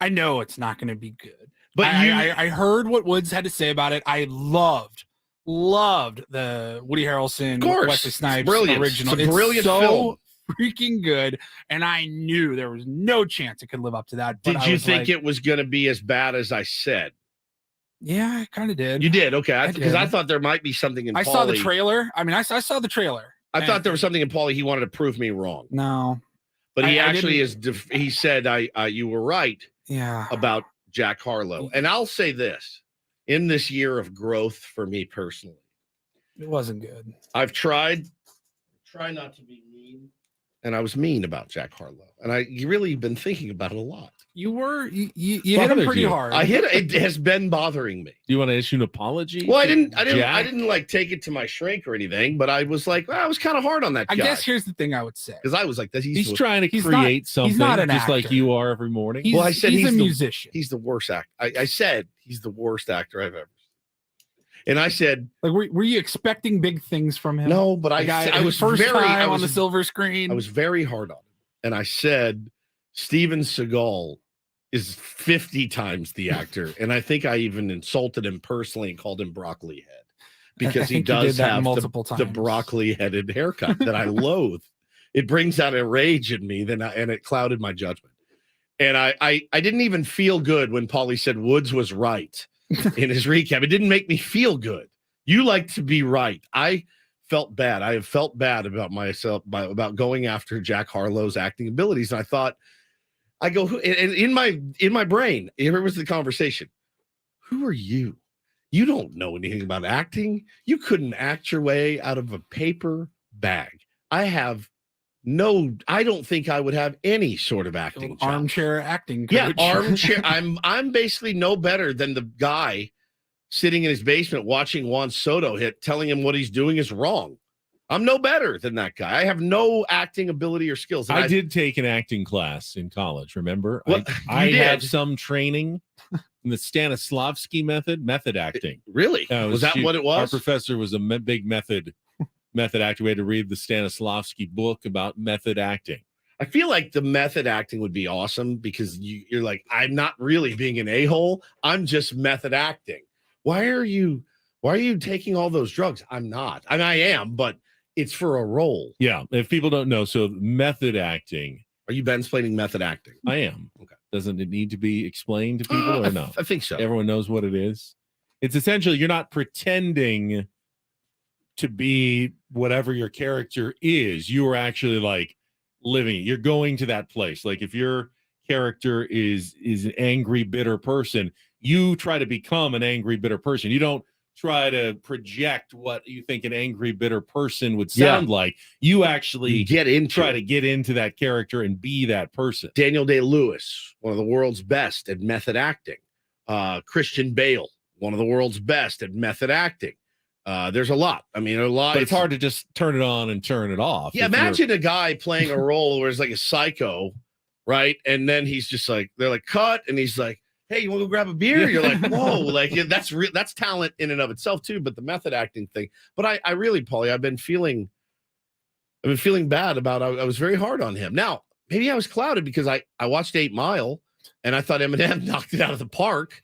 I know it's not going to be good. But I heard what Woods had to say about it. I loved the Woody Harrelson, Wesley Snipes original. It's a brilliant so film. Freaking good. And I knew there was no chance it could live up to that. But Did you think it was going to be as bad as I said? Yeah, I kind of did. You did? Okay. Because I thought there might be something in Paulie. I saw the trailer. I mean, I saw the trailer. I thought there was something in Paulie he wanted to prove me wrong. No. But he he said, you were right about Jack Harlow. And I'll say this, in this year of growth for me personally, it wasn't good. I've tried not to be mean, and I was mean about Jack Harlow. And I really been thinking about it a lot. You hit him pretty hard. It has been bothering me. Do you want to issue an apology? Well, I didn't like take it to my shrink or anything, but I was like, I was kind of hard on that guy. I guess here's the thing I would say. Because I was like, he's trying to create something, he's not an just actor. like you are every morning. Well, I said he's a musician. He's the worst actor. I said he's the worst actor I've ever seen. And I said, like, were you expecting big things from him? No, but I was first very time on the silver screen. I was very hard on him. And I said, Steven Seagal is 50 times the actor. And I think I even insulted him personally and called him broccoli head because he does have the broccoli headed haircut that I loathe. It brings out a rage in me and it clouded my judgment. And I didn't even feel good when Paulie said Woods was right in his recap. It didn't make me feel good. You like to be right. I felt bad. I have felt bad about myself about going after Jack Harlow's acting abilities. And I thought, in my brain, here was the conversation. Who are you? You don't know anything about acting. You couldn't act your way out of a paper bag. I don't think I would have any sort of acting. Armchair acting coach. Yeah, armchair. I'm basically no better than the guy sitting in his basement watching Juan Soto hit, telling him what he's doing is wrong. I'm no better than that guy. I have no acting ability or skills. I did take an acting class in college, remember? Well, I had some training in the Stanislavski method acting. Really? Was that what it was? Our professor was a big method actor. We had to read the Stanislavski book about method acting. I feel like the method acting would be awesome because you're like, I'm not really being an a-hole. I'm just method acting. Why are you taking all those drugs? I'm not. I mean, I am, but it's for a role. Yeah. If people don't know, so method acting. Are you explaining method acting? I am. Okay. Doesn't it need to be explained to people or no? I think so. Everyone knows what it is. It's essentially you're not pretending to be whatever your character is. You are actually like living it. You're going to that place. Like if your character is an angry, bitter person, you try to become an angry, bitter person. You don't try to project what you think an angry, bitter person would sound like. You actually try to get into that character and be that person. Daniel Day-Lewis, one of the world's best at method acting. Christian Bale, one of the world's best at method acting. There's a lot. I mean, a lot. But it's hard to just turn it on and turn it off. Yeah, imagine a guy playing a role where it's like a psycho, right? And then he's just like, they're like, cut. And he's like, hey, you want to go grab a beer? You're like, whoa, like that's real. That's talent in and of itself too. But the method acting thing. But I really, Paulie, I've been feeling bad about. I was very hard on him. Now maybe I was clouded because I watched 8 Mile and I thought Eminem knocked it out of the park.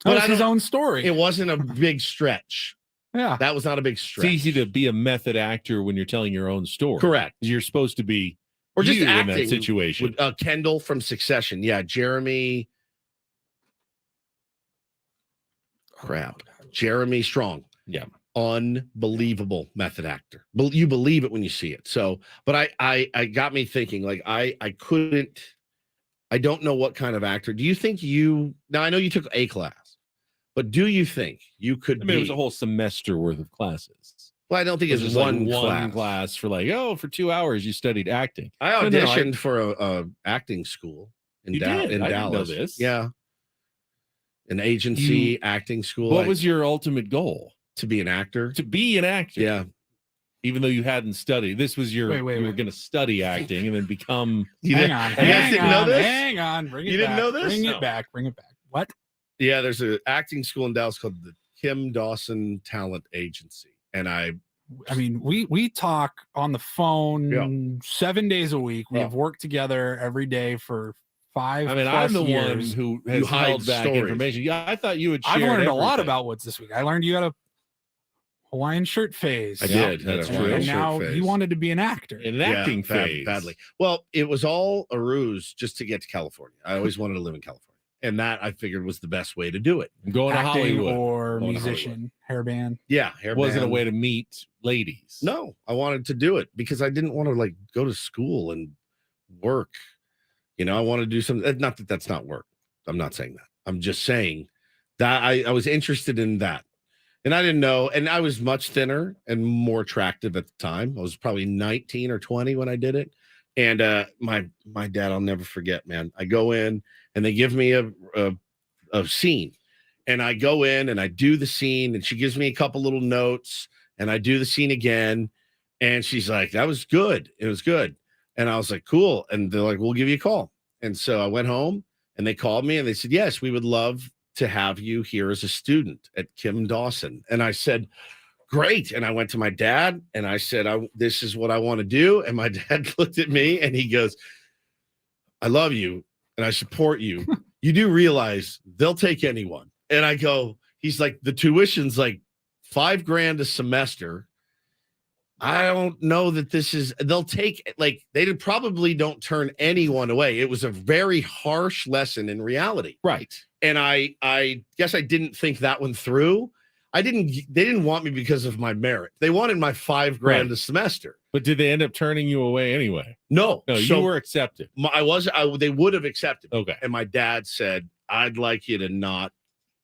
But that's his own story. It wasn't a big stretch. Yeah, that was not a big stretch. It's easy to be a method actor when you're telling your own story. Correct. You're supposed to be, or just you acting in that situation. With, Kendall from Succession. Yeah, Jeremy. Crap. Jeremy Strong. Yeah. Unbelievable method actor. You believe it when you see it. So, but I got me thinking, like, I don't know what kind of actor. Do you think now I know you took a class, but do you think you could it was a whole semester worth of classes. Well, I don't think it's just one class for for 2 hours you studied acting. I auditioned for a acting school in Dallas. I didn't know this. Yeah. An agency acting school. What was your ultimate goal? To be an actor. To be an actor. Yeah. Even though you hadn't studied. This was you were going to study acting and then become. Hang on. You guys didn't know this? Hang on. Bring it you didn't back. know this? Bring it back. Bring it back. What? Yeah, there's an acting school in Dallas called the Kim Dawson Talent Agency. And I mean, we talk on the phone 7 days a week. We have worked together every day for 5 I'm the years. one who has held back information. Yeah, I thought you would share. I've learned everything. a lot about Woods this week. I learned you had a Hawaiian shirt phase. I did. That's true. And now you wanted to be an actor. In an acting phase. Badly. Well, it was all a ruse just to get to California. I always wanted to live in California. And that I figured was the best way to do it. Going to Acting Hollywood. or musician, hairband. Yeah. Hairband. Wasn't a way to meet ladies. No, I wanted to do it because I didn't want to go to school and work. I want to do something. Not that that's not work. I'm not saying that. I'm just saying that I was interested in that. And I didn't know. And I was much thinner and more attractive at the time. I was probably 19 or 20 when I did it. And my dad, I'll never forget, man. I go in and they give me a scene. And I go in and I do the scene. And she gives me a couple little notes. And I do the scene again. And she's like, that was good. It was good. And I was like, cool. And they're like, we'll give you a call. And so I went home and they called me and they said, yes, we would love to have you here as a student at Kim Dawson. And I said, great. And I went to my dad and I said, this is what I want to do. And my dad looked at me and he goes, I love you and I support you. You do realize they'll take anyone. And I go, he's like, the tuition's like $5,000 a semester. I don't know that they'll take, they probably don't turn anyone away. It was a very harsh lesson in reality. Right. And I guess I didn't think that one through. They didn't want me because of my merit. They wanted my $5,000 a semester. But did they end up turning you away anyway? No. You were accepted. They would have accepted me. Okay. And my dad said, I'd like you to not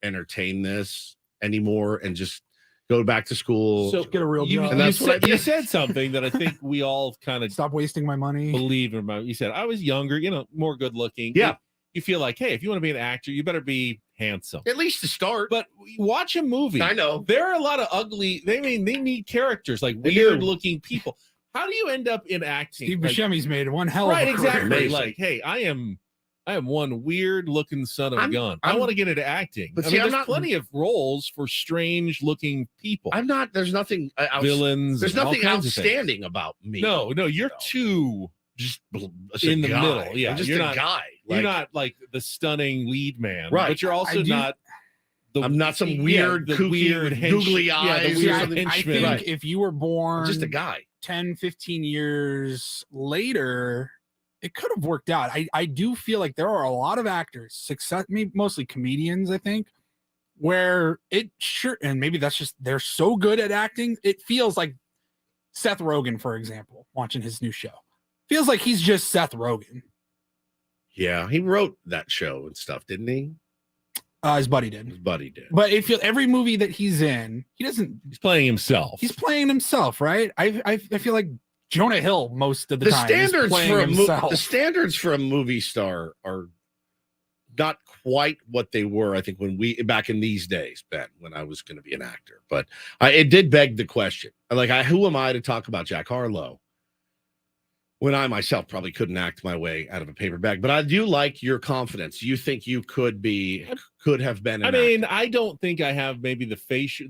entertain this anymore and just go back to school. So get a real job. And that's what I did. You said something that I think we all kind of stop wasting my money. Believe in. You said I was younger, more good looking. Yeah. You feel like, hey, if you want to be an actor, you better be handsome. At least to start. But watch a movie. I know. There are a lot of ugly, they need characters, like weird looking people. How do you end up in acting? Steve Buscemi's made one hell of a career. Exactly. Amazing. Like, hey, I am one weird looking son of a gun. I want to get into acting. But there's plenty of roles for strange looking people. There's nothing villains. There's nothing outstanding about me. No, you're too just in the middle. Yeah, I'm just you're a not, guy. You're not like the stunning lead man, right? But you're also not. I'm not some weird, kooky, googly eyes. I think if you were born just a guy 10, 15 years later, it could have worked out. I do feel like there are a lot of actors, mostly comedians, I think, where and maybe that's just they're so good at acting. It feels like Seth Rogen, for example, watching his new show. Feels like he's just Seth Rogen. Yeah, he wrote that show and stuff, didn't he? His buddy did. But every movie that he's in, he's playing himself. He's playing himself, right? I feel like Jonah Hill most of the time. The standards for a movie star are not quite what they were, I think, back in these days, Ben, when I was going to be an actor. But it did beg the question. Who am I to talk about Jack Harlow when I myself probably couldn't act my way out of a paper bag. But I do like your confidence. You think you could have been. I mean, I don't think I have maybe the facial,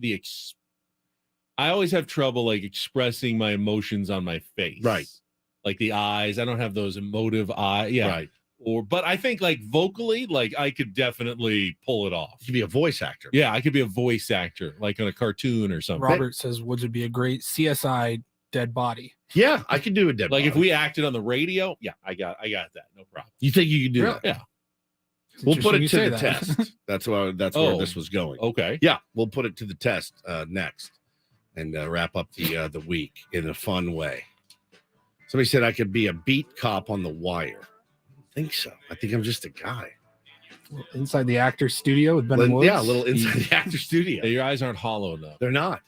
I always have trouble like expressing my emotions on my face. Right. Like the eyes. I don't have those emotive eyes. Yeah. Right. But I think like vocally, like I could definitely pull it off. You could be a voice actor. Yeah, I could be a voice actor, like on a cartoon or something. Robert says Woods would be a great CSI dead body. Yeah, I could do a dead Like body. if we acted on the radio, yeah, I got that. No problem. You think you could do that? Yeah. We'll put it Interesting to the you say that. test. That's where this was going. Okay. Yeah, we'll put it to the test next and wrap up the week in a fun way. Somebody said I could be a beat cop on The Wire. I think so. I think I'm just a guy. Inside the actor's studio with Ben Woods. Yeah, a little inside the actor studio. Your eyes aren't hollow enough. They're not.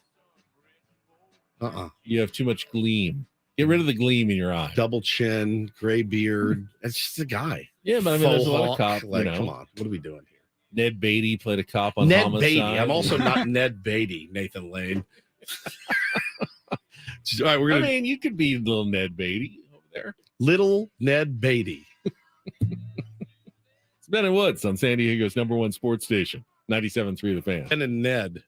You have too much gleam. Get rid of the gleam in your eye. Double chin, gray beard. That's just a guy. Yeah, but I mean, there's a lot of Faux cop. hawk. Like, you know. come on. What are we doing here? Ned Beatty played a cop on Ned Homicide. Beatty. I'm also not Ned Beatty, Nathan Lane. All right, we're I gonna mean, you could be little Ned Beatty over there. little Ned Beatty. It's Ben and Woods on San Diego's #1 sports station, 97.3 The Fan. And Ned.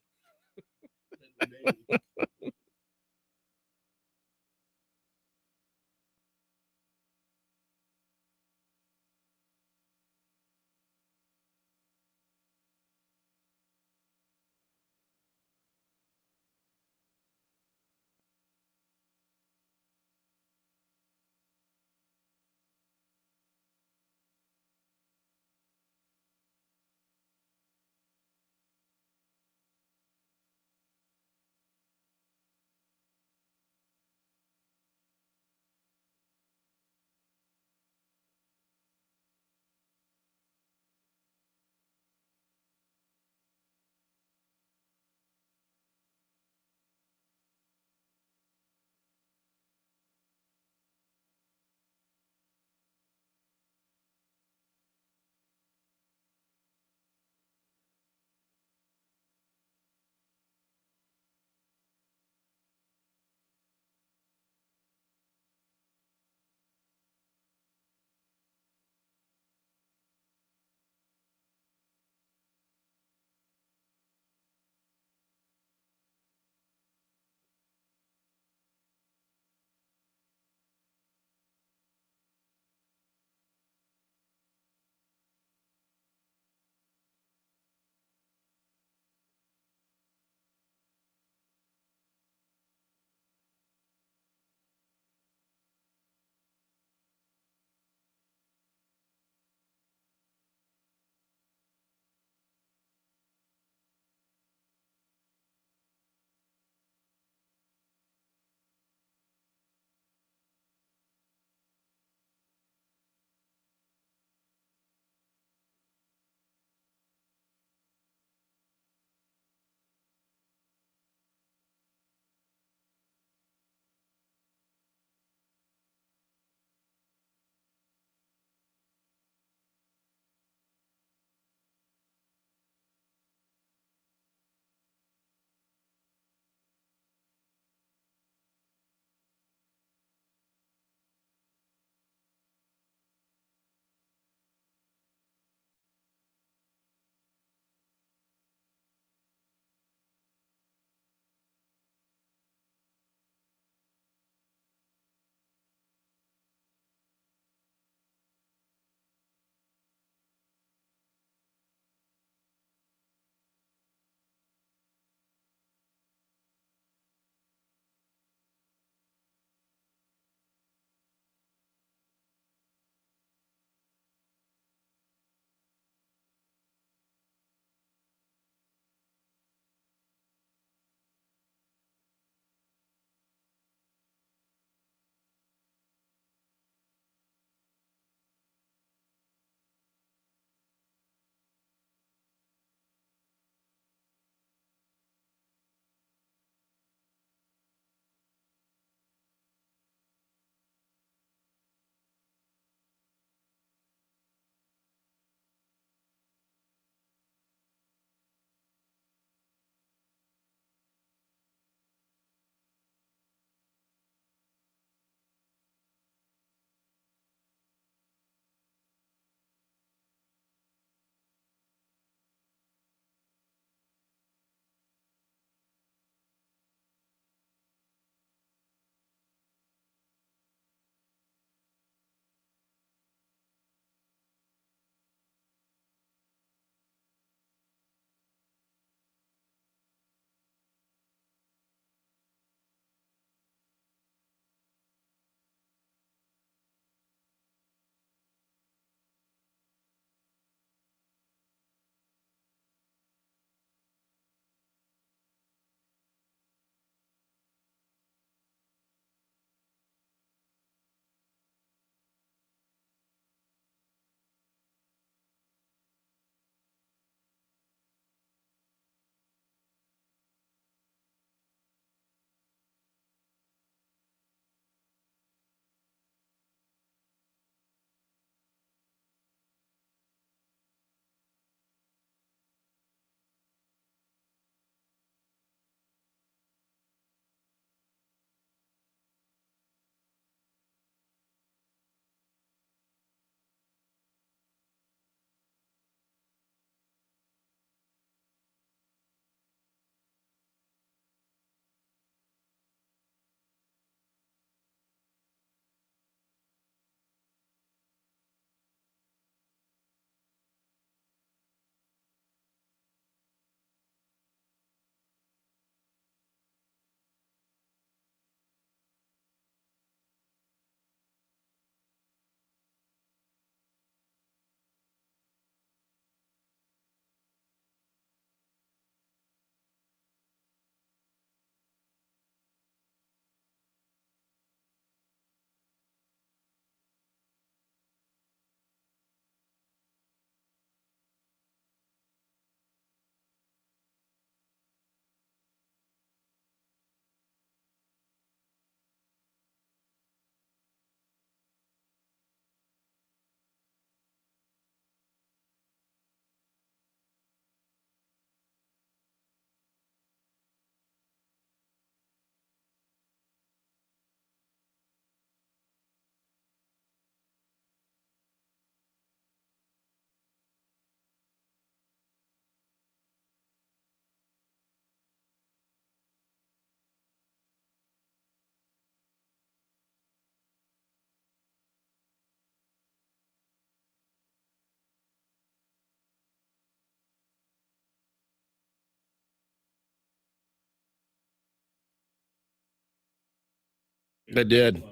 I did.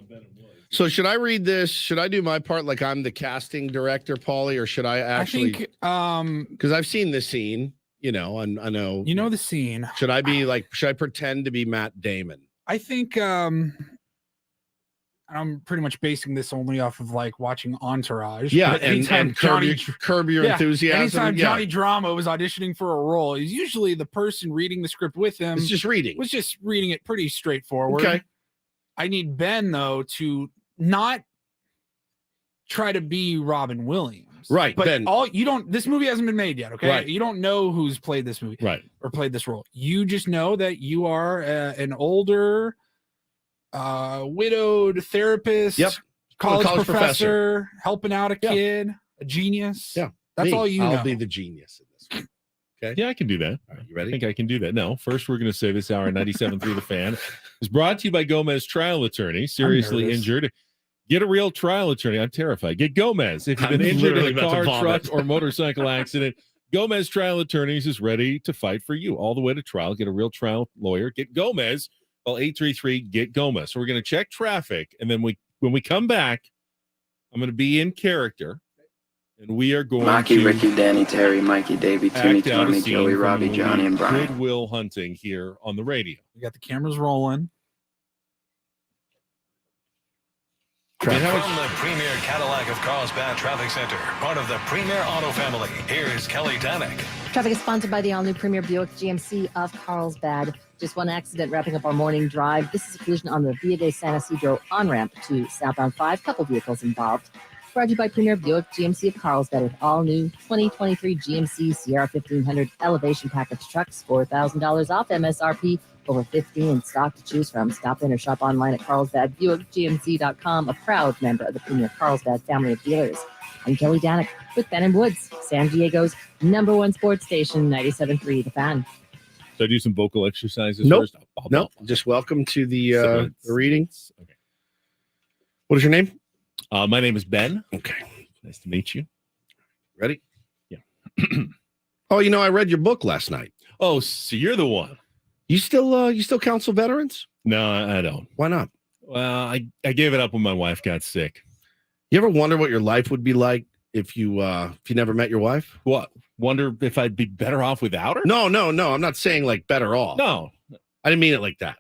So should I read this? Should I do my part like I'm the casting director, Paulie, or should I actually? I think because I've seen the scene, and I know you know the scene. Should I be like? Should I pretend to be Matt Damon? I think I'm pretty much basing this only off of like watching Entourage. Yeah, But and curb your enthusiasm. Anytime yeah. Johnny Drama was auditioning for a role, he's usually the person reading the script with him. It's just reading. Was just reading it pretty straightforward. Okay. I need Ben though to not try to be Robin Williams. Right. But Ben. this movie hasn't been made yet. Okay. Right. You don't know who's played this movie. Right. Or played this role. You just know that you are an older, widowed therapist. Yep. College professor helping out a kid, a genius. Yeah. That's all you know. I'll be the genius in this one. Okay. Yeah, I can do that. All right, you ready? I think I can do that. No, first we're going to say this hour 97.3 The Fan is brought to you by Gomez Trial Attorney. Seriously nervous. injured? Get a real trial attorney. I'm terrified. Get Gomez. If you've been I'm injured in literally a about to car, vomit. truck, or motorcycle accident, Gomez Trial Attorneys is ready to fight for you all the way to trial. Get a real trial lawyer. Get Gomez. Call 833-GET-GOMEZ. So we're going to check traffic, and then when we come back, I'm going to be in character, and we are going Maki, to Ricky, Danny, Terry, Mikey, Davey, Timmy, act out a Tony, scene Joey, from the Robbie, movie Johnny, and Brian. Good Will Hunting here on the radio. We got the cameras rolling. From the Premier Cadillac of Carlsbad Traffic Center, part of the Premier Auto family, here's Kelly Danick. Traffic is sponsored by the all-new Premier Buick GMC of Carlsbad. Just one accident wrapping up our morning drive. This is a collision on the Via de San Isidro on-ramp to southbound 5. Couple vehicles involved. Brought to you by Premier Buick GMC of Carlsbad with all-new 2023 GMC Sierra 1500 elevation package trucks. $4,000 off MSRP. Over 15 in stock to choose from. Stop in or shop online at carlsbadbuickgmc.com, a proud member of the Premier Carlsbad family of dealers. I'm Kelly Danick with Ben and Woods, San Diego's #1 sports station, 97.3 The Fan. So I do some vocal exercises Nope. first? Nope. Just welcome to the Silence. reading. Okay. What is your name? My name is Ben. Okay. Nice to meet you. Ready? Yeah. Oh, I read your book last night. Oh, so you're the one. You still counsel veterans? No, I don't. Why not? Well, I gave it up when my wife got sick. You ever wonder what your life would be like if you never met your wife? What? Wonder if I'd be better off without her? No. I'm not saying like better off. No. I didn't mean it like that.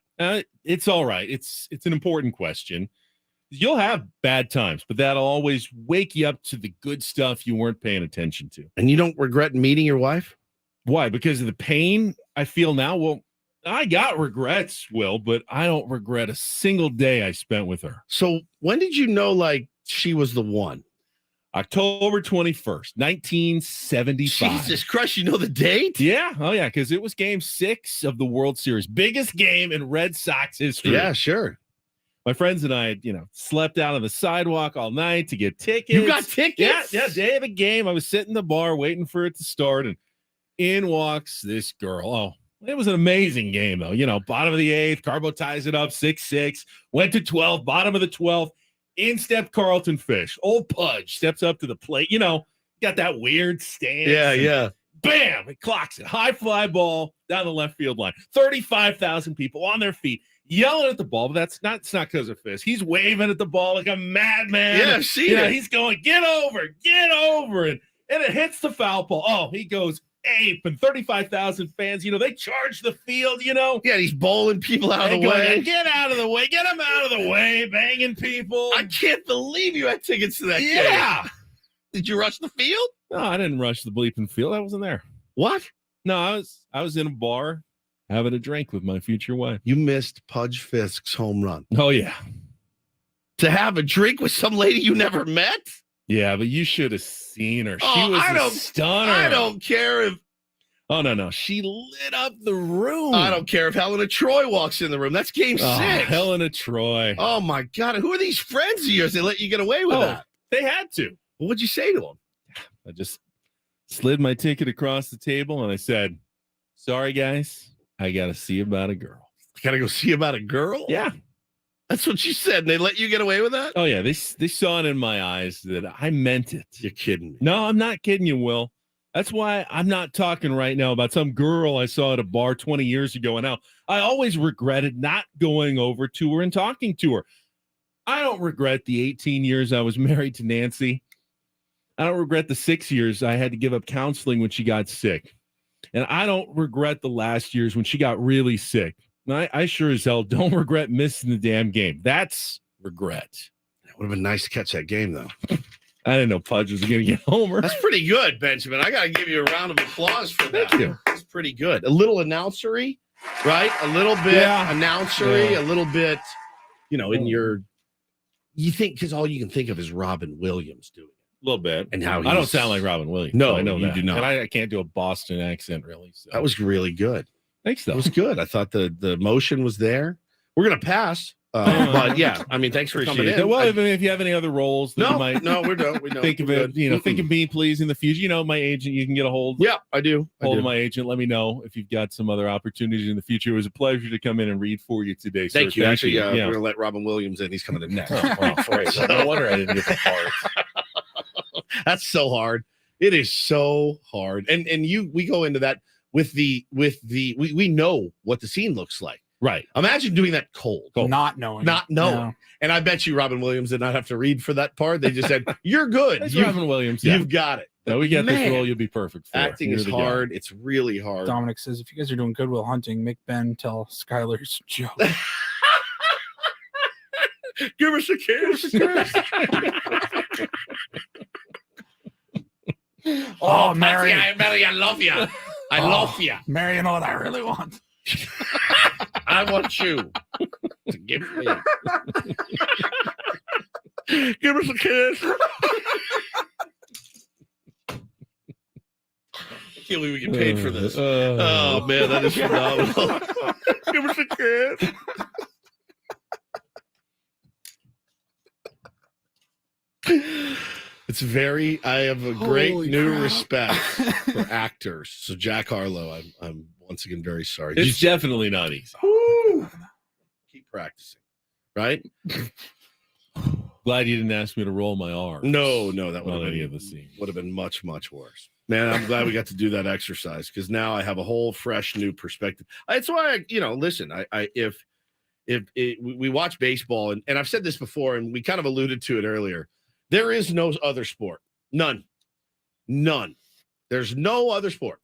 It's all right. It's an important question. You'll have bad times, but that'll always wake you up to the good stuff you weren't paying attention to. And you don't regret meeting your wife? Why? Because of the pain I feel now? Well, I got regrets, Will, but I don't regret a single day I spent with her. So when did you know like she was the one? October 21st, 1975. Jesus Christ, you know the date? Yeah. Oh, yeah, because it was game 6 of the World Series. Biggest game in Red Sox history. Yeah, sure. My friends and I, slept out on the sidewalk all night to get tickets. You got tickets? Yeah, day of the game. I was sitting in the bar waiting for it to start, and in walks this girl. Oh, it was an amazing game, though. Bottom of the 8th, Carbo ties it up 6-6, went to 12, bottom of the 12th. In stepped Carlton Fish. Old Pudge steps up to the plate. Got that weird stance. Yeah. Bam! It clocks it. High fly ball down the left field line. 35,000 people on their feet yelling at the ball. But it's not because of Fish. He's waving at the ball like a madman. Yeah, see it. He's going, get over. And it hits the foul pole. Oh, he goes ape. And 35,000 fans, they charge the field, Yeah, he's bowling people out of the way. Get out of the way. Get him out of the way. Banging people. I can't believe you had tickets to that game. Yeah. Did you rush the field? No, I didn't rush the bleeping field. I wasn't there. What? No, I was in a bar having a drink with my future wife. You missed Pudge Fisk's home run. Oh, yeah. To have a drink with some lady you never met? Yeah, but you should have seen her. She was a stunner. I don't care if... Oh, no. She lit up the room. I don't care if Helena Troy walks in the room. That's game 6. Helena Troy. Oh, my God. Who are these friends of yours? They let you get away with that? They had to. Well, what'd you say to them? I just slid my ticket across the table and I said, sorry, guys. I got to see about a girl. Got to go see about a girl? Yeah. That's what you said. And they let you get away with that? Oh, yeah. They saw it in my eyes that I meant it. You're kidding me. No, I'm not kidding you, Will. That's why I'm not talking right now about some girl I saw at a bar 20 years ago. And now I always regretted not going over to her and talking to her. I don't regret the 18 years I was married to Nancy. I don't regret the 6 years I had to give up counseling when she got sick. And I don't regret the last years when she got really sick. And I sure as hell don't regret missing the damn game. That's regret. It would have been nice to catch that game, though. I didn't know Pudge was going to get homer. That's pretty good, Benjamin. I got to give you a round of applause for that. Thank you. That's pretty good. A little announcery, right? A little bit announcery, a little bit, in your – you think – because all you can think of is Robin Williams doing it. A little bit. And how I don't sound like Robin Williams. No, I know you that. do not. And I can't do a Boston accent, really. So. That was really good. Thanks, though. It was good. I thought the motion was there. We're going to pass. But yeah, I mean, thanks for coming in. Well, if you have any other roles that you might we don't. We don't. think of it, think of me, please, in the future. My agent, you can get a hold. Yeah, I do. Hold of my agent. Let me know if you've got some other opportunities in the future. It was a pleasure to come in and read for you today. Sir. Thank you. Actually, we're going to let Robin Williams in. He's coming in next. Great. No wonder I didn't get the part. That's so hard. It is so hard. And we go into that with the we know what the scene looks like. Right. Imagine doing that cold. Not knowing. No. And I bet you Robin Williams did not have to read for that part. They just said, "You're good. Robin Williams. You've got it." No, we get this role. You'll be perfect for. Acting is hard. It's really hard. Dominic says, if you guys are doing Goodwill Hunting, make Ben tell Skylar's joke. Give us a kiss. Oh, Mary. Mary, I love you. I love you. Mary, you know what I really want? I want you to give me. Give us a kiss. Can't believe we get paid for this. Oh man, that is phenomenal. Give us a kiss. It's I have a great new respect for actors. So Jack Harlow, I'm once again very sorry. It's definitely not easy. Keep practicing, right? Glad you didn't ask me to roll my R. No, that would have been much, much worse. Man, I'm glad we got to do that exercise because now I have a whole fresh new perspective. That's why listen, if we watch baseball and I've said this before and we kind of alluded to it earlier. There is no other sport. None. There's no other sport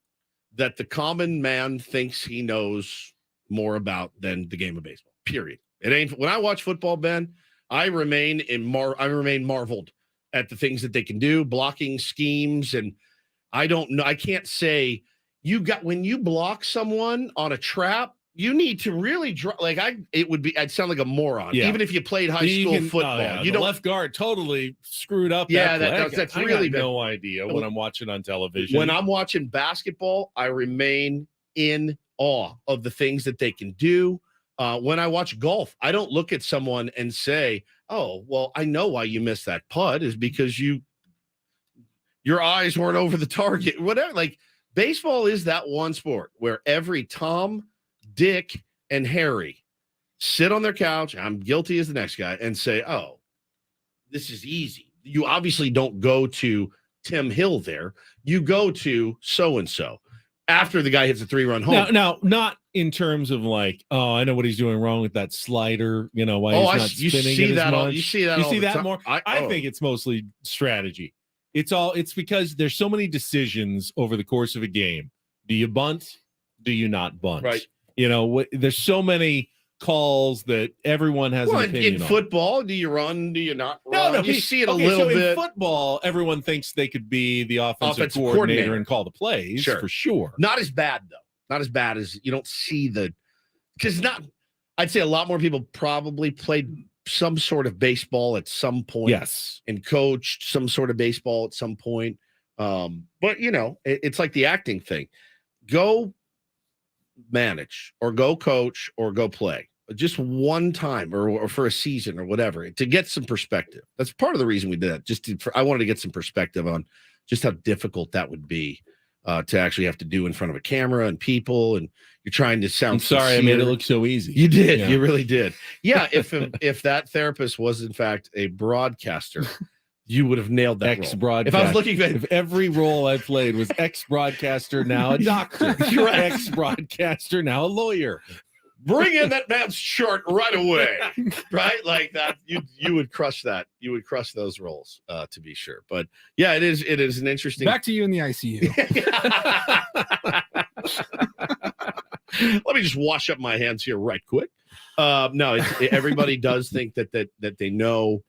that the common man thinks he knows more about than the game of baseball. Period. It ain't. When I watch football, Ben, I remain marveled at the things that they can do, blocking schemes, and I don't know. I can't say when you block someone on a trap. You need to really I'd sound like a moron. Yeah. Even if you played high school football. You don't left guard totally screwed up. Yeah, that's really bad. No idea when I'm watching on television. When I'm watching basketball, I remain in awe of the things that they can do. When I watch golf, I don't look at someone and say, "Oh, well, I know why you missed that putt is because your eyes weren't over the target." Whatever. Like baseball is that one sport where every Tom, Dick, and Harry sit on their couch. I'm guilty as the next guy and say, "Oh, this is easy." You obviously don't go to Tim Hill there. You go to so-and-so after the guy hits a 3-run home. Now, not in terms of like, oh, I know what he's doing wrong with that slider. Why he's not spinning it as much. You see that more. I think it's mostly strategy. It's because there's so many decisions over the course of a game. Do you bunt? Do you not bunt? Right. There's so many calls that everyone has an opinion in on. Football, do you run? Do you not run? No, you see it a little bit. In football, everyone thinks they could be the offensive coordinator and call the plays, for sure. Not as bad, though. Not as bad as you don't see I'd say a lot more people probably played some sort of baseball at some point. Yes. And coached some sort of baseball at some point. But, it's like the acting thing. Go manage or go coach or go play just one time or for a season or whatever to get some perspective. That's part of the reason we did that. I wanted to get some perspective on just how difficult that would be to actually have to do in front of a camera and people, and you're trying to sound. I'm sorry, I made it look so easy. You did. Yeah. You really did. Yeah. If that therapist was in fact a broadcaster, you would have nailed that ex-broadcaster. If I was looking at if every role I played was ex-broadcaster, now a doctor. Correct. Ex-broadcaster, now a lawyer. Bring in that man's shirt right away. Right? Like that. You would crush that. You would crush those roles, to be sure. But yeah, it is an interesting. Back to you in the ICU. Let me just wash up my hands here right quick. No, everybody does think that they know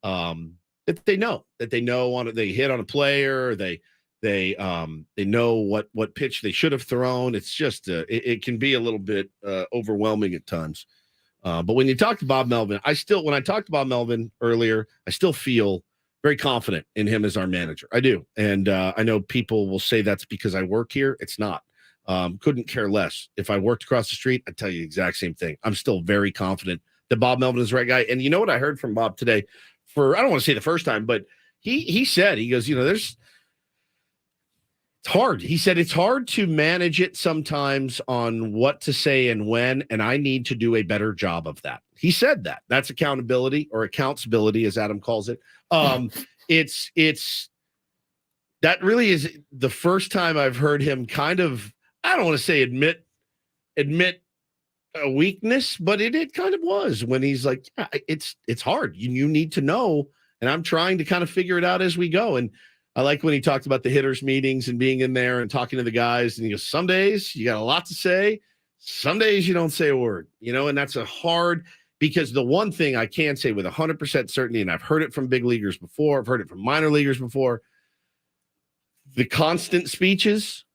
that they know they hit on a player, they know what pitch they should have thrown. It's just it can be a little bit overwhelming at times. But when you talk to Bob Melvin, when I talked to Bob Melvin earlier, I still feel very confident in him as our manager. I do. And I know people will say that's because I work here. It's not. Couldn't care less. If I worked across the street, I'd tell you the exact same thing. I'm still very confident that Bob Melvin is the right guy. And you know what I heard from Bob today I don't want to say the first time, but he said, he goes, it's hard. He said, it's hard to manage it sometimes on what to say and when, and I need to do a better job of that. He said that. That's accountability or accountability, as Adam calls it. It's that really is the first time I've heard him kind of, I don't want to say admit a weakness, but it kind of was when he's like, yeah, it's hard. You need to know, and I'm trying to kind of figure it out as we go. And I like when he talked about the hitters meetings and being in there and talking to the guys. And he goes, some days you got a lot to say. Some days you don't say a word, and that's a hard, because the one thing I can say with 100% certainty, and I've heard it from big leaguers before, I've heard it from minor leaguers before, the constant speeches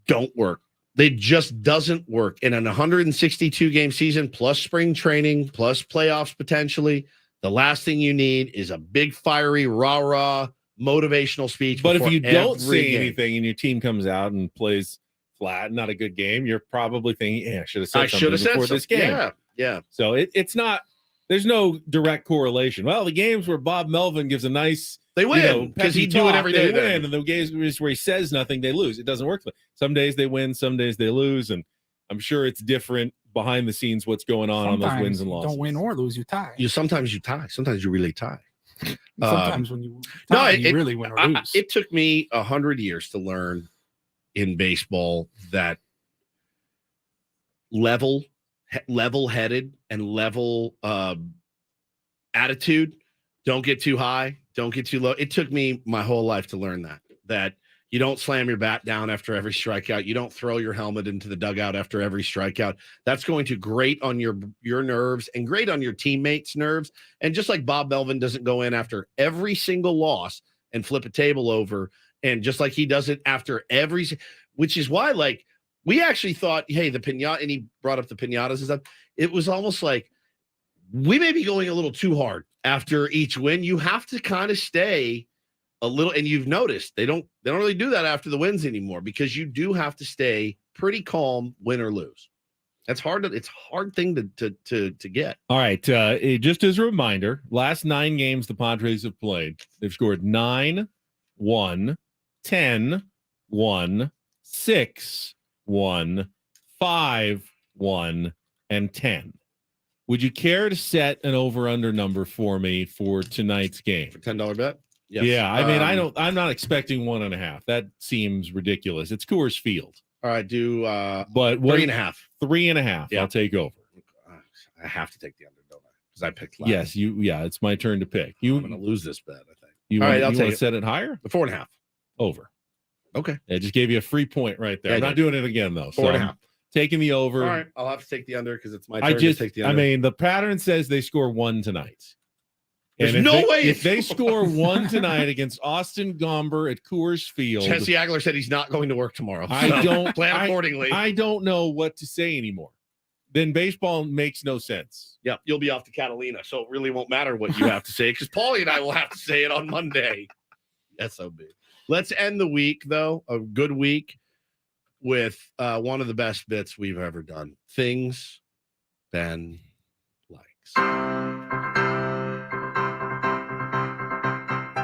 don't work. They just doesn't work. In an 162 game season, plus spring training, plus playoffs potentially, the last thing you need is a big, fiery, rah-rah motivational speech. But if you don't say game. anything and your team comes out and plays flat, not a good game, you're probably thinking, yeah, I should have said something before this game. Yeah. So it's not, there's no direct correlation. Well, the games where Bob Melvin gives a nice, they win because he do it every day. They win, and the games where he says nothing, they lose. It doesn't work. Some days they win, some days they lose, and I'm sure it's different behind the scenes what's going on those wins and losses. Don't win or lose, you tie. Sometimes you tie. Sometimes you really tie. Sometimes when you tie, you really win or lose. It took me 100 years to learn in baseball that level-headed and level attitude. Don't get too high. Don't get too low. It took me my whole life to learn that you don't slam your bat down after every strikeout. You don't throw your helmet into the dugout after every strikeout. That's going to grate on your nerves and grate on your teammates' nerves. And just like Bob Melvin doesn't go in after every single loss and flip a table over, and just like he does it after every, which is why, like, we actually thought, hey, the piñata, and he brought up the piñatas and stuff. It was almost like we may be going a little too hard after each win. You have to kind of stay a little, and you've noticed they don't really do that after the wins anymore, because you do have to stay pretty calm, win or lose. That's hard. It's a hard thing to get. All right. Just as a reminder, last 9 games the Padres have played, they've scored 9, 1, 10, 1, 6, 1, 5, 1, and 10. Would you care to set an over/under number for me for tonight's game? For $10 bet? Yes. Yeah. I mean, I'm not expecting 1.5. That seems ridiculous. It's Coors Field. All right. Do but 3.5. 3.5. Yeah. I'll take over. I have to take the under, don't I? Because I picked last. Yes, it's my turn to pick. I'm going to lose this bet, I think. You All want, right, I'll you take want it. to set it higher? The 4.5. Over. Okay. I just gave you a free point right there. Yeah, I'm not doing it again, though. 4.5. Taking the over. All right. I'll have to take the under because it's my turn to take the under. I mean, the pattern says they score 1 tonight. There's And no way. If they score 1 tonight against Austin Gomber at Coors Field. Jesse Agler said he's not going to work tomorrow. So I don't plan accordingly. I don't know what to say anymore. Then baseball makes no sense. Yeah, you'll be off to Catalina, so it really won't matter what you have to say because Paulie and I will have to say it on Monday. SOB. Let's end the week, though, a good week, with one of the best bits we've ever done. Things Ben likes.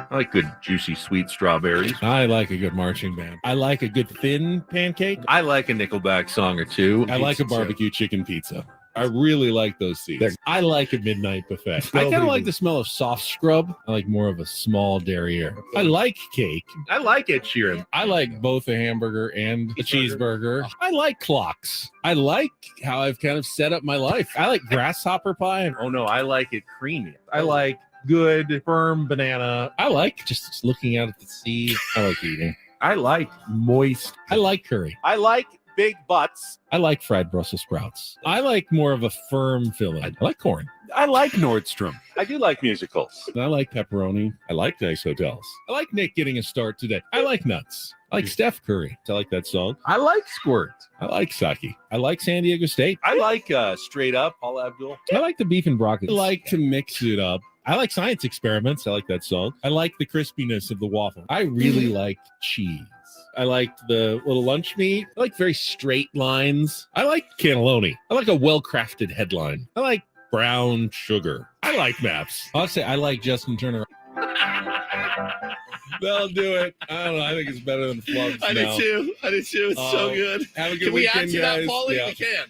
I like good, juicy, sweet strawberries. I like a good marching band. I like a good thin pancake. I like a Nickelback song or two. I like a barbecue chicken pizza. I really like those seeds. I like a midnight buffet. I kind of like the smell of soft scrub. I like more of a small derriere. I like cake. I like Ed Sheeran. I like both a hamburger and a cheeseburger. I like clocks. I like how I've kind of set up my life. I like grasshopper pie. Oh no, I like it creamy. I like good firm banana. I like just looking out at the sea. I like eating. I like moist. I like curry. I like big butts. I like fried Brussels sprouts. I like more of a firm filling. I like corn. I like Nordstrom. I do like musicals. I like pepperoni. I like nice hotels. I like Nick getting a start today. I like nuts. I like Steph Curry. I like that song. I like Squirt. I like Saki. I like San Diego State. I like Straight Up, Paul Abdul. I like the beef and broccoli. I like to mix it up. I like Science Experiments. I like that song. I like the crispiness of the waffle. I really like cheese. I like the little lunch meat. I like very straight lines. I like cannelloni. I like a well-crafted headline. I like brown sugar. I like maps. I'll say I like Justin Turner. They'll do it. I don't know. I think it's better than Flubs I now. did too. It's so good. Have a good Can we weekend, add to guys. that, Paulie? Yeah. We can.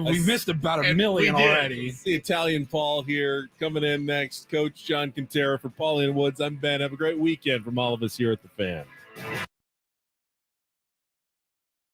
We've missed about a And million we did. already. It's the Italian Paul here coming in next. Coach John Quintero for Paulie and Woods. I'm Ben. Have a great weekend from all of us here at The Fan.